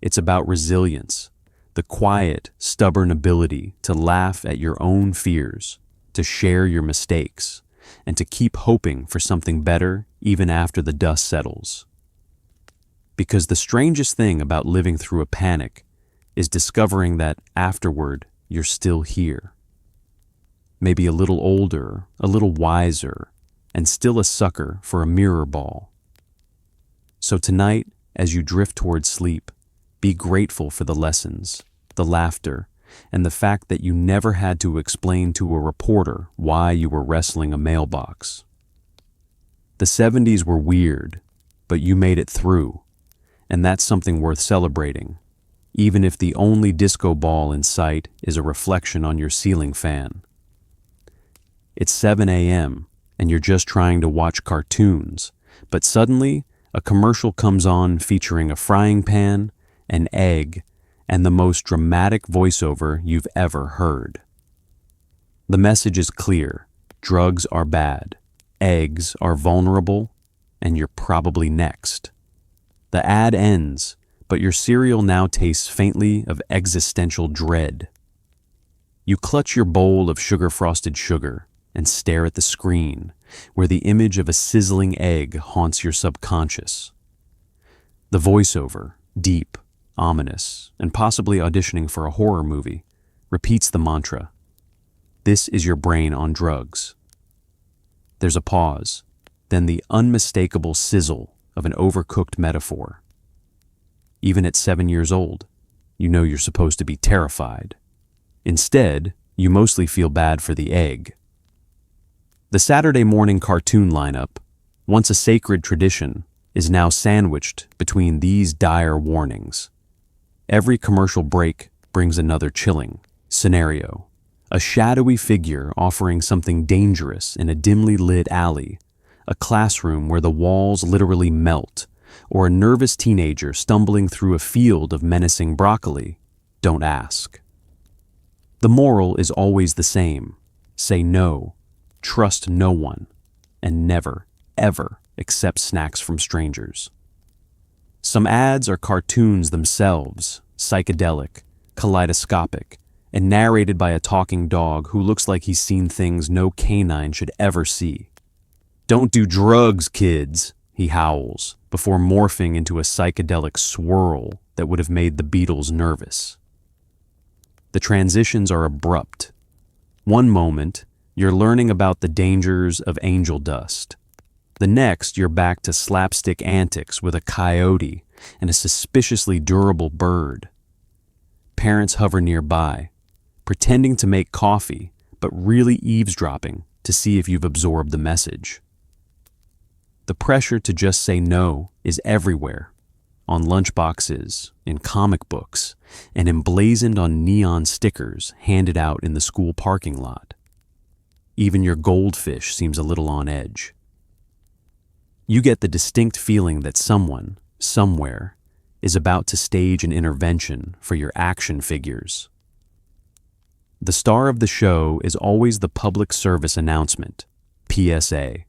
Speaker 1: It's about resilience, the quiet, stubborn ability to laugh at your own fears, to share your mistakes, and to keep hoping for something better even after the dust settles. Because the strangest thing about living through a panic is discovering that afterward you're still here. Maybe a little older, a little wiser, and still a sucker for a mirror ball. So tonight, as you drift towards sleep, be grateful for the lessons, the laughter, and the fact that you never had to explain to a reporter why you were wrestling a mailbox. The 70s were weird, but you made it through, and that's something worth celebrating, even if the only disco ball in sight is a reflection on your ceiling fan. It's 7 a.m., and you're just trying to watch cartoons, but suddenly a commercial comes on featuring a frying pan, an egg, and the most dramatic voiceover you've ever heard. The message is clear: drugs are bad, eggs are vulnerable, and you're probably next. The ad ends, but your cereal now tastes faintly of existential dread. You clutch your bowl of sugar-frosted sugar and stare at the screen, where the image of a sizzling egg haunts your subconscious. The voiceover, deep, ominous, and possibly auditioning for a horror movie, repeats the mantra: "This is your brain on drugs." There's a pause, then the unmistakable sizzle of an overcooked metaphor. Even at 7 years old, you know you're supposed to be terrified. Instead, you mostly feel bad for the egg. The Saturday morning cartoon lineup, once a sacred tradition, is now sandwiched between these dire warnings. Every commercial break brings another chilling scenario. A shadowy figure offering something dangerous in a dimly lit alley, a classroom where the walls literally melt, or a nervous teenager stumbling through a field of menacing broccoli. Don't ask. The moral is always the same: say no, trust no one, and never, ever accept snacks from strangers. Some ads are cartoons themselves, psychedelic, kaleidoscopic, and narrated by a talking dog who looks like he's seen things no canine should ever see. "Don't do drugs, kids," he howls, before morphing into a psychedelic swirl that would have made the Beatles nervous. The transitions are abrupt. One moment, you're learning about the dangers of angel dust. The next, you're back to slapstick antics with a coyote and a suspiciously durable bird. Parents hover nearby, pretending to make coffee, but really eavesdropping to see if you've absorbed the message. The pressure to just say no is everywhere, on lunchboxes, in comic books, and emblazoned on neon stickers handed out in the school parking lot. Even your goldfish seems a little on edge. You get the distinct feeling that someone, somewhere, is about to stage an intervention for your action figures. The star of the show is always the public service announcement, PSA.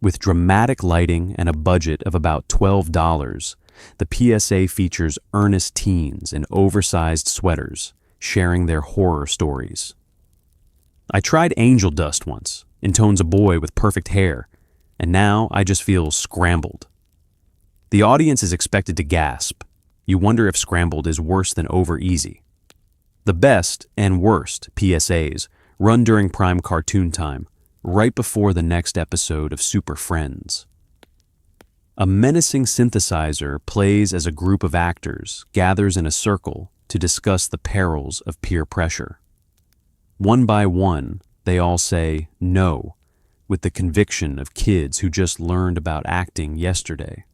Speaker 1: With dramatic lighting and a budget of about $12, the PSA features earnest teens in oversized sweaters sharing their horror stories. "I tried angel dust once," intones a boy with perfect hair, "and now I just feel scrambled." The audience is expected to gasp. You wonder if scrambled is worse than over easy. The best and worst PSAs run during prime cartoon time, right before the next episode of Super Friends. A menacing synthesizer plays as a group of actors gathers in a circle to discuss the perils of peer pressure. One by one, they all say no, with the conviction of kids who just learned about acting yesterday.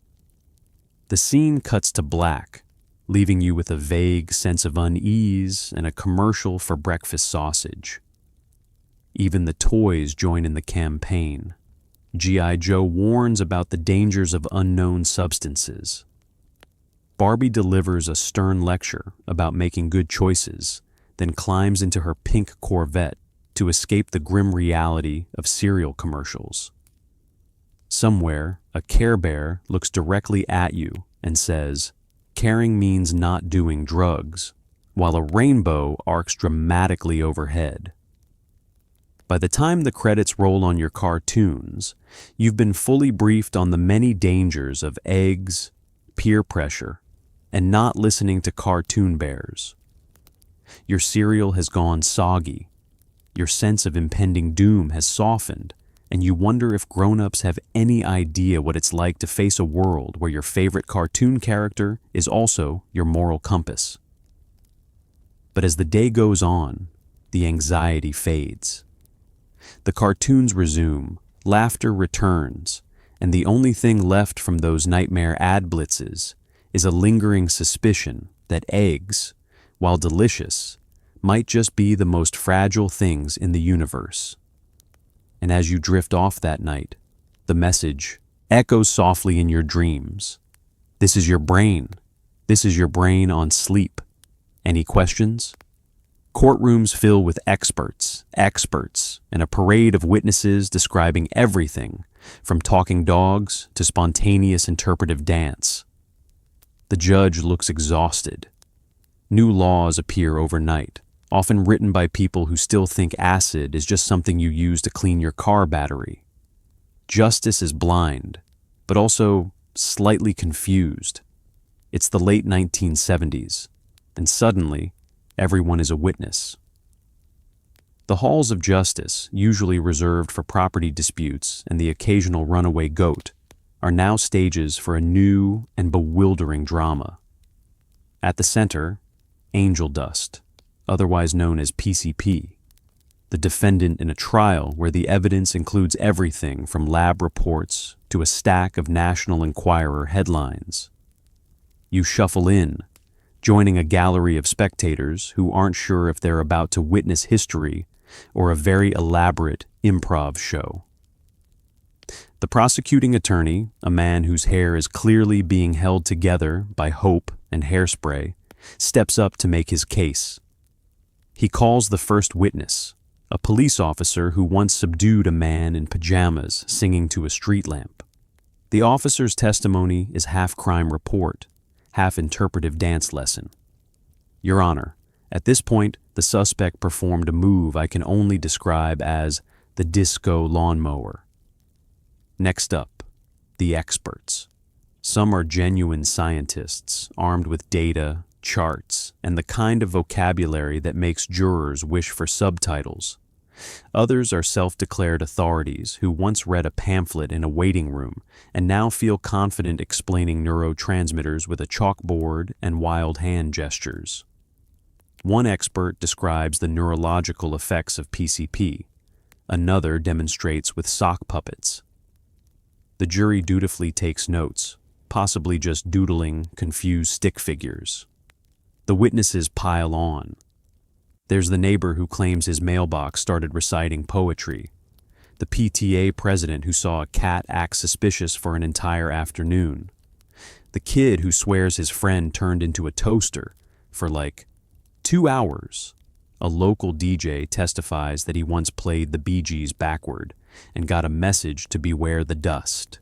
Speaker 1: The scene cuts to black, leaving you with a vague sense of unease and a commercial for breakfast sausage. Even the toys join in the campaign. G.I. Joe warns about the dangers of unknown substances. Barbie delivers a stern lecture about making good choices, then climbs into her pink Corvette to escape the grim reality of cereal commercials. Somewhere, a Care Bear looks directly at you and says, "Caring means not doing drugs," while a rainbow arcs dramatically overhead. By the time the credits roll on your cartoons, you've been fully briefed on the many dangers of eggs, peer pressure, and not listening to cartoon bears. Your cereal has gone soggy. Your sense of impending doom has softened, and you wonder if grown-ups have any idea what it's like to face a world where your favorite cartoon character is also your moral compass. But as the day goes on, the anxiety fades. The cartoons resume, laughter returns, and the only thing left from those nightmare ad blitzes is a lingering suspicion that eggs, while delicious, might just be the most fragile things in the universe. And as you drift off that night, the message echoes softly in your dreams. This is your brain. This is your brain on sleep. Any questions? Courtrooms fill with experts, and a parade of witnesses describing everything from talking dogs to spontaneous interpretive dance. The judge looks exhausted. New laws appear overnight, often written by people who still think acid is just something you use to clean your car battery. Justice is blind, but also slightly confused. It's the late 1970s, and suddenly, everyone is a witness. The halls of justice, usually reserved for property disputes and the occasional runaway goat, are now stages for a new and bewildering drama. At the center, angel dust, otherwise known as PCP, the defendant in a trial where the evidence includes everything from lab reports to a stack of National Enquirer headlines. You shuffle in, joining a gallery of spectators who aren't sure if they're about to witness history or a very elaborate improv show. The prosecuting attorney, a man whose hair is clearly being held together by hope and hairspray, steps up to make his case. He calls the first witness, a police officer who once subdued a man in pajamas singing to a street lamp. The officer's testimony is half crime report, half interpretive dance lesson. Your Honor, at this point, the suspect performed a move I can only describe as the disco lawnmower. Next up, the experts. Some are genuine scientists, armed with data, charts, and the kind of vocabulary that makes jurors wish for subtitles. Others are self-declared authorities who once read a pamphlet in a waiting room and now feel confident explaining neurotransmitters with a chalkboard and wild hand gestures. One expert describes the neurological effects of PCP. Another demonstrates with sock puppets. The jury dutifully takes notes, possibly just doodling confused stick figures. The witnesses pile on. There's the neighbor who claims his mailbox started reciting poetry. The PTA president who saw a cat act suspicious for an entire afternoon. The kid who swears his friend turned into a toaster for 2 hours. A local DJ testifies that he once played the Bee Gees backward and got a message to beware the dust.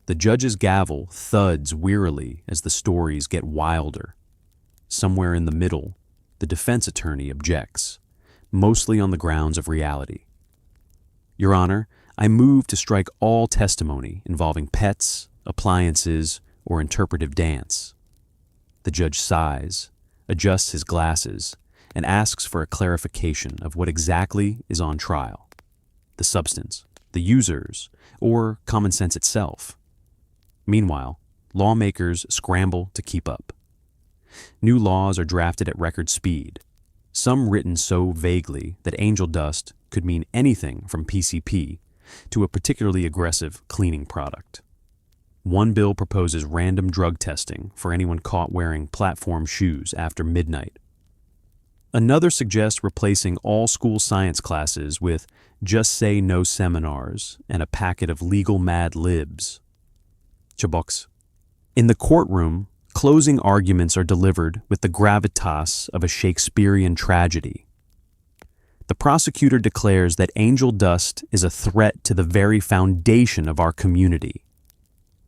Speaker 1: The judge's gavel thuds wearily as the stories get wilder. Somewhere in the middle, the defense attorney objects, mostly on the grounds of reality. Your Honor, I move to strike all testimony involving pets, appliances, or interpretive dance. The judge sighs, adjusts his glasses, and asks for a clarification of what exactly is on trial. The substance, the users, or common sense itself. Meanwhile, lawmakers scramble to keep up. New laws are drafted at record speed, some written so vaguely that angel dust could mean anything from PCP to a particularly aggressive cleaning product. One bill proposes random drug testing for anyone caught wearing platform shoes after midnight. Another suggests replacing all school science classes with just say no seminars and a packet of legal mad libs. Chabox. In the courtroom, closing arguments are delivered with the gravitas of a Shakespearean tragedy. The prosecutor declares that angel dust is a threat to the very foundation of our community.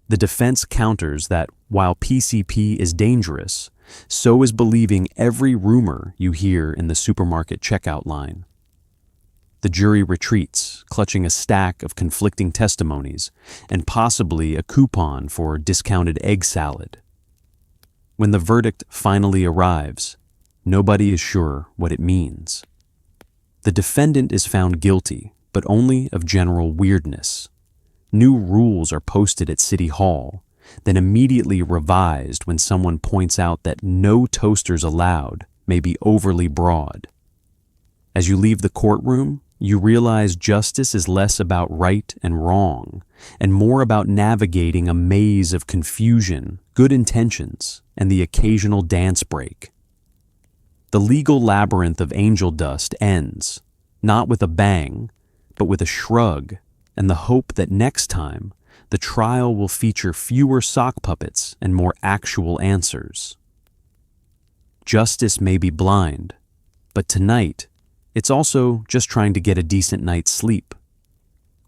Speaker 1: The defense counters that while PCP is dangerous, so is believing every rumor you hear in the supermarket checkout line. The jury retreats, clutching a stack of conflicting testimonies and possibly a coupon for discounted egg salad. When the verdict finally arrives, nobody is sure what it means. The defendant is found guilty, but only of general weirdness. New rules are posted at City Hall, then immediately revised when someone points out that no toasters allowed may be overly broad. As you leave the courtroom, you realize justice is less about right and wrong, and more about navigating a maze of confusion, good intentions, and the occasional dance break. The legal labyrinth of angel dust ends, not with a bang, but with a shrug and the hope that next time, the trial will feature fewer sock puppets and more actual answers. Justice may be blind, but tonight, it's also just trying to get a decent night's sleep.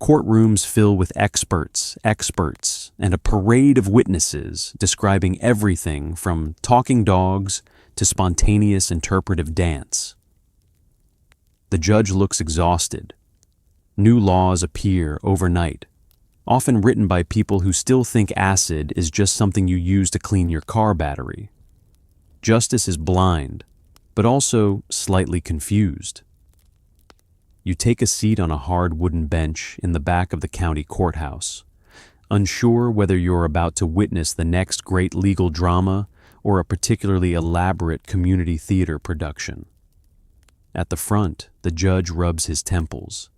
Speaker 1: Courtrooms fill with experts, and a parade of witnesses describing everything from talking dogs to spontaneous interpretive dance. The judge looks exhausted. New laws appear overnight, often written by people who still think acid is just something you use to clean your car battery. Justice is blind, but also slightly confused. You take a seat on a hard wooden bench in the back of the county courthouse, unsure whether you're about to witness the next great legal drama or a particularly elaborate community theater production. At the front, the judge rubs his temples.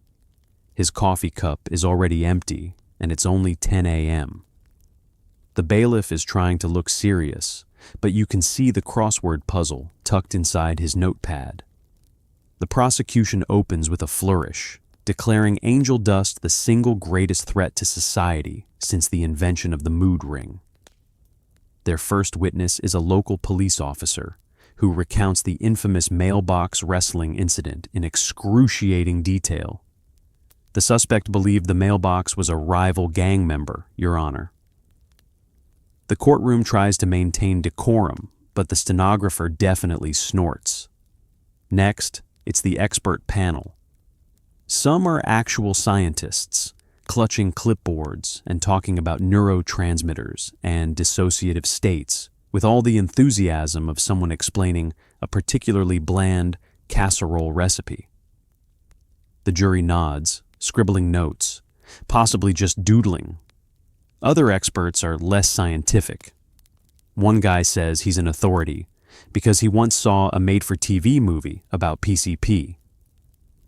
Speaker 1: His coffee cup is already empty, and it's only 10 a.m. The bailiff is trying to look serious, but you can see the crossword puzzle tucked inside his notepad. The prosecution opens with a flourish, declaring angel dust the single greatest threat to society since the invention of the mood ring. Their first witness is a local police officer who recounts the infamous mailbox wrestling incident in excruciating detail. The suspect believed the mailbox was a rival gang member, Your Honor. The courtroom tries to maintain decorum, but the stenographer definitely snorts. Next, it's the expert panel. Some are actual scientists, clutching clipboards and talking about neurotransmitters and dissociative states with all the enthusiasm of someone explaining a particularly bland casserole recipe. The jury nods, scribbling notes, possibly just doodling. Other experts are less scientific. One guy says he's an authority because he once saw a made-for-TV movie about PCP.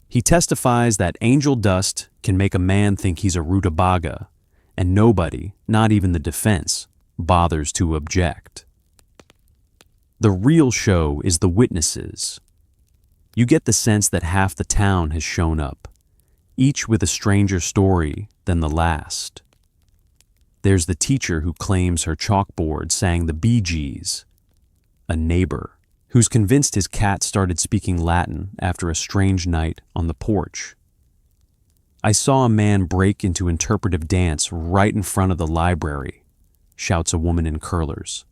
Speaker 1: He testifies that angel dust can make a man think he's a rutabaga, and nobody, not even the defense, bothers to object. The real show is the witnesses. You get the sense that half the town has shown up, each with a stranger story than the last. There's the teacher who claims her chalkboard sang the Bee Gees, a neighbor who's convinced his cat started speaking Latin after a strange night on the porch. I saw a man break into interpretive dance right in front of the library, shouts a woman in curlers.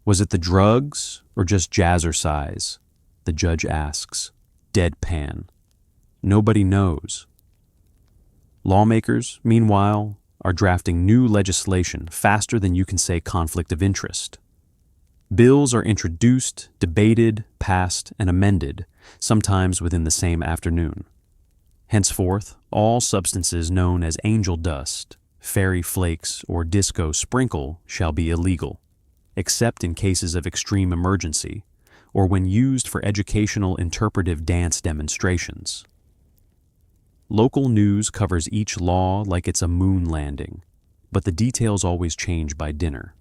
Speaker 1: Was it the drugs or just jazzercise? The judge asks, deadpan. Nobody knows. Lawmakers, meanwhile, are drafting new legislation faster than you can say conflict of interest. Bills are introduced, debated, passed, and amended, sometimes within the same afternoon. Henceforth, all substances known as angel dust, fairy flakes, or disco sprinkle shall be illegal, except in cases of extreme emergency, or when used for educational interpretive dance demonstrations. Local news covers each law like it's a moon landing, but the details always change by dinner.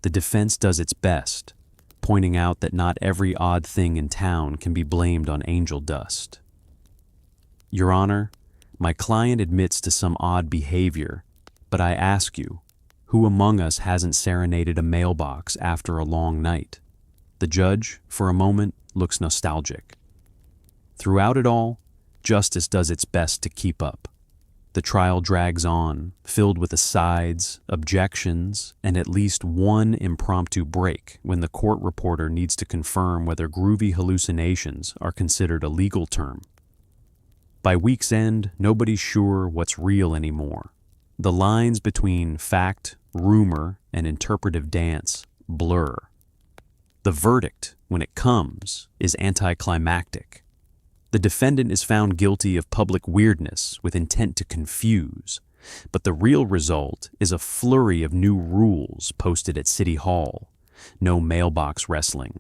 Speaker 1: The defense does its best, pointing out that not every odd thing in town can be blamed on angel dust. Your Honor, my client admits to some odd behavior, but I ask you, who among us hasn't serenaded a mailbox after a long night? The judge, for a moment, looks nostalgic. Throughout it all, justice does its best to keep up. The trial drags on, filled with asides, objections, and at least one impromptu break when the court reporter needs to confirm whether groovy hallucinations are considered a legal term. By week's end, nobody's sure what's real anymore. The lines between fact, rumor, and interpretive dance blur. The verdict, when it comes, is anticlimactic. The defendant is found guilty of public weirdness with intent to confuse, but the real result is a flurry of new rules posted at City Hall. No mailbox wrestling,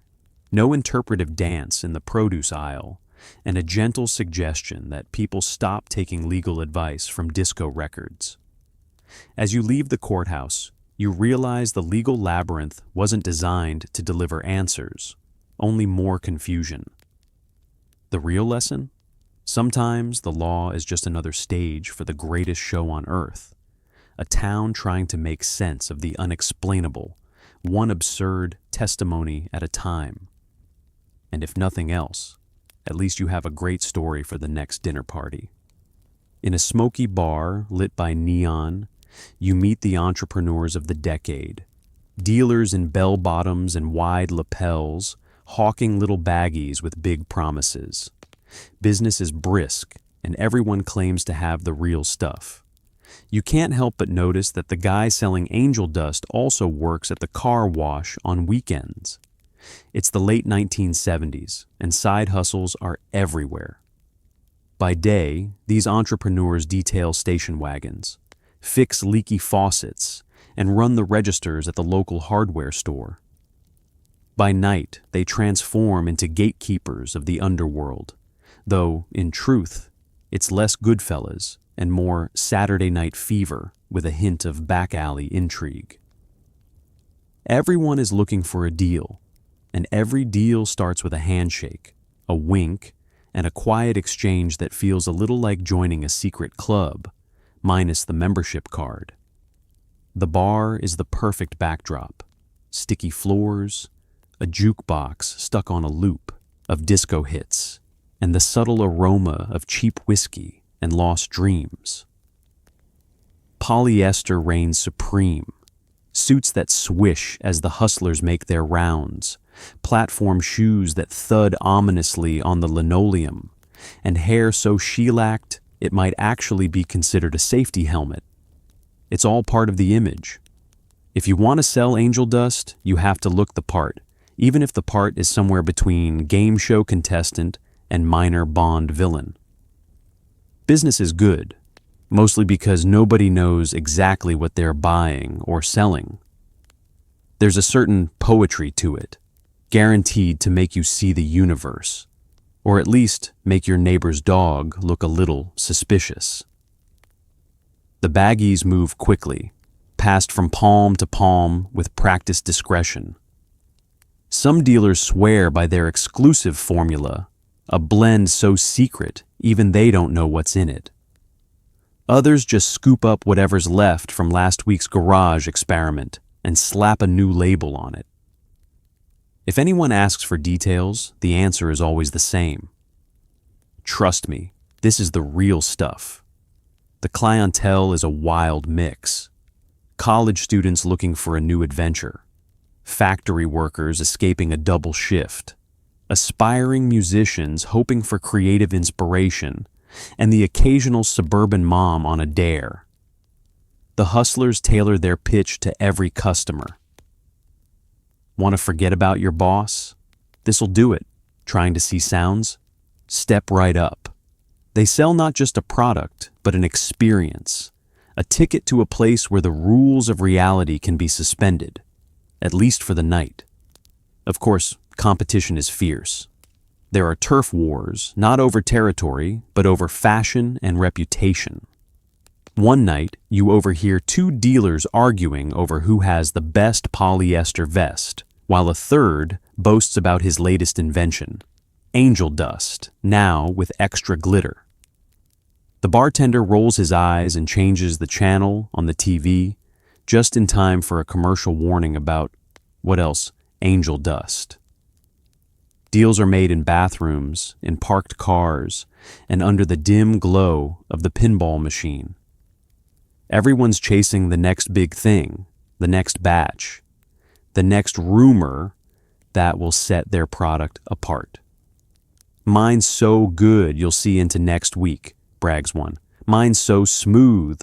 Speaker 1: no interpretive dance in the produce aisle, and a gentle suggestion that people stop taking legal advice from disco records. As you leave the courthouse, you realize the legal labyrinth wasn't designed to deliver answers, only more confusion. The real lesson? Sometimes the law is just another stage for the greatest show on earth, a town trying to make sense of the unexplainable, one absurd testimony at a time. And if nothing else, at least you have a great story for the next dinner party. In a smoky bar lit by neon, you meet the entrepreneurs of the decade, dealers in bell-bottoms and wide lapels, hawking little baggies with big promises. Business is brisk, and everyone claims to have the real stuff. You can't help but notice that the guy selling angel dust also works at the car wash on weekends. It's the late 1970s, and side hustles are everywhere. By day, these entrepreneurs detail station wagons, fix leaky faucets, and run the registers at the local hardware store. By night, they transform into gatekeepers of the underworld, though, in truth, it's less Goodfellas and more Saturday Night Fever with a hint of back-alley intrigue. Everyone is looking for a deal, and every deal starts with a handshake, a wink, and a quiet exchange that feels a little like joining a secret club, minus the membership card. The bar is the perfect backdrop. Sticky floors, a jukebox stuck on a loop of disco hits and the subtle aroma of cheap whiskey and lost dreams. Polyester reigns supreme, suits that swish as the hustlers make their rounds, platform shoes that thud ominously on the linoleum, and hair so shellacked it might actually be considered a safety helmet. It's all part of the image. If you want to sell angel dust, you have to look the part, even if the part is somewhere between game show contestant and minor Bond villain. Business is good, mostly because nobody knows exactly what they're buying or selling. There's a certain poetry to it, guaranteed to make you see the universe, or at least make your neighbor's dog look a little suspicious. The baggies move quickly, passed from palm to palm with practiced discretion. Some dealers swear by their exclusive formula, a blend so secret even they don't know what's in it. Others just scoop up whatever's left from last week's garage experiment and slap a new label on it. If anyone asks for details, the answer is always the same. Trust me, this is the real stuff. The clientele is a wild mix. College students looking for a new adventure, factory workers escaping a double shift, aspiring musicians hoping for creative inspiration, and the occasional suburban mom on a dare. The hustlers tailor their pitch to every customer. Want to forget about your boss? This'll do it. Trying to see sounds? Step right up. They sell not just a product, but an experience. A ticket to a place where the rules of reality can be suspended, at least for the night. Of course, competition is fierce. There are turf wars, not over territory, but over fashion and reputation. One night, you overhear two dealers arguing over who has the best polyester vest, while a third boasts about his latest invention, angel dust, now with extra glitter. The bartender rolls his eyes and changes the channel on the TV, just in time for a commercial warning about, what else, angel dust. Deals are made in bathrooms, in parked cars, and under the dim glow of the pinball machine. Everyone's chasing the next big thing, the next batch, the next rumor that will set their product apart. Mine's so good you'll see into next week, brags one. Mine's so smooth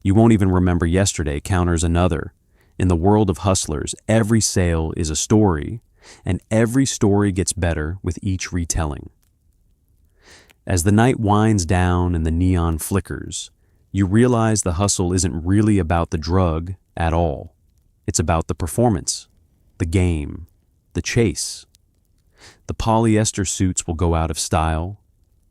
Speaker 1: you won't even remember yesterday, counters another. In the world of hustlers, every sale is a story, and every story gets better with each retelling. As the night winds down and the neon flickers, you realize the hustle isn't really about the drug at all. It's about the performance, the game, the chase. The polyester suits will go out of style,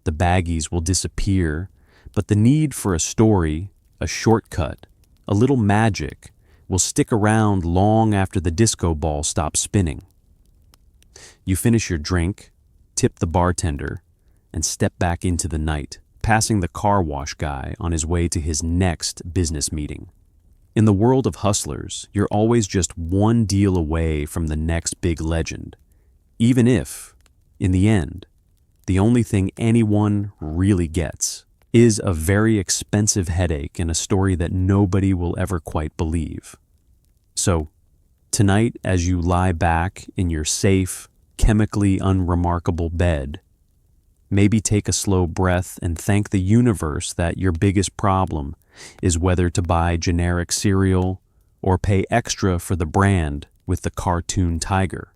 Speaker 1: the baggies will disappear, but the need for a story, a shortcut, a little magic will stick around long after the disco ball stops spinning. You finish your drink, tip the bartender, and step back into the night, passing the car wash guy on his way to his next business meeting. In the world of hustlers, you're always just one deal away from the next big legend, even if, in the end, the only thing anyone really gets is a very expensive headache and a story that nobody will ever quite believe. So, tonight, as you lie back in your safe, chemically unremarkable bed, maybe take a slow breath and thank the universe that your biggest problem is whether to buy generic cereal or pay extra for the brand with the cartoon tiger.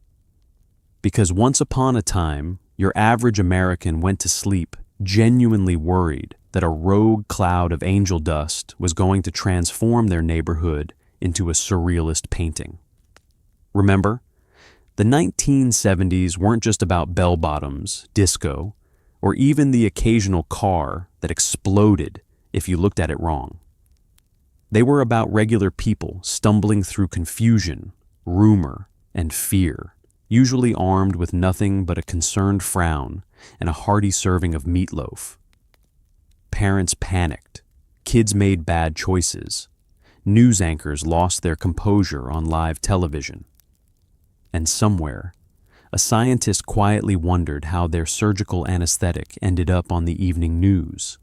Speaker 1: Because once upon a time, your average American went to sleep genuinely worried that a rogue cloud of angel dust was going to transform their neighborhood into a surrealist painting. Remember, the 1970s weren't just about bell-bottoms, disco, or even the occasional car that exploded if you looked at it wrong. They were about regular people stumbling through confusion, rumor, and fear, usually armed with nothing but a concerned frown and a hearty serving of meatloaf. Parents panicked, kids made bad choices, news anchors lost their composure on live television. And somewhere, A scientist quietly wondered how their surgical anesthetic ended up on the evening news.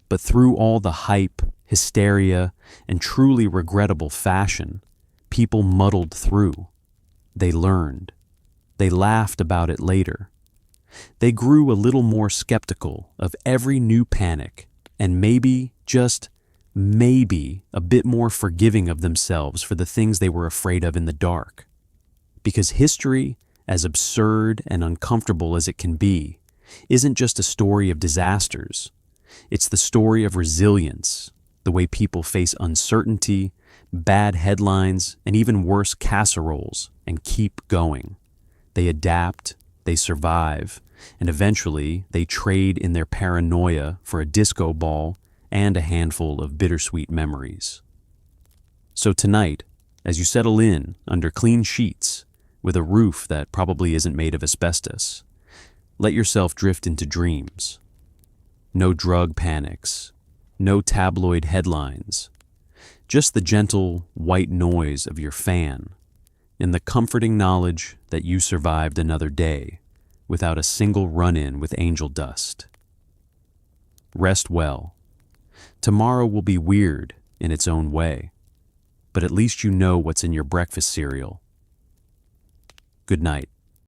Speaker 1: But through all the hype, hysteria, and truly regrettable fashion, people muddled through. They learned. They laughed about it later. They grew a little more skeptical of every new panic, and maybe, just maybe, a bit more forgiving of themselves for the things they were afraid of in the dark. Because history, as absurd and uncomfortable as it can be, isn't just a story of disasters. It's the story of resilience, the way people face uncertainty, bad headlines, and even worse casseroles, and keep going. They adapt, they survive, and eventually they trade in their paranoia for a disco ball and a handful of bittersweet memories. So tonight, as you settle in under clean sheets, with a roof that probably isn't made of asbestos, let yourself drift into dreams. No drug panics, no tabloid headlines, just the gentle white noise of your fan, and the comforting knowledge that you survived another day without a single run-in with angel dust. Rest well. Tomorrow will be weird in its own way, but at least you know what's in your breakfast cereal. Good night.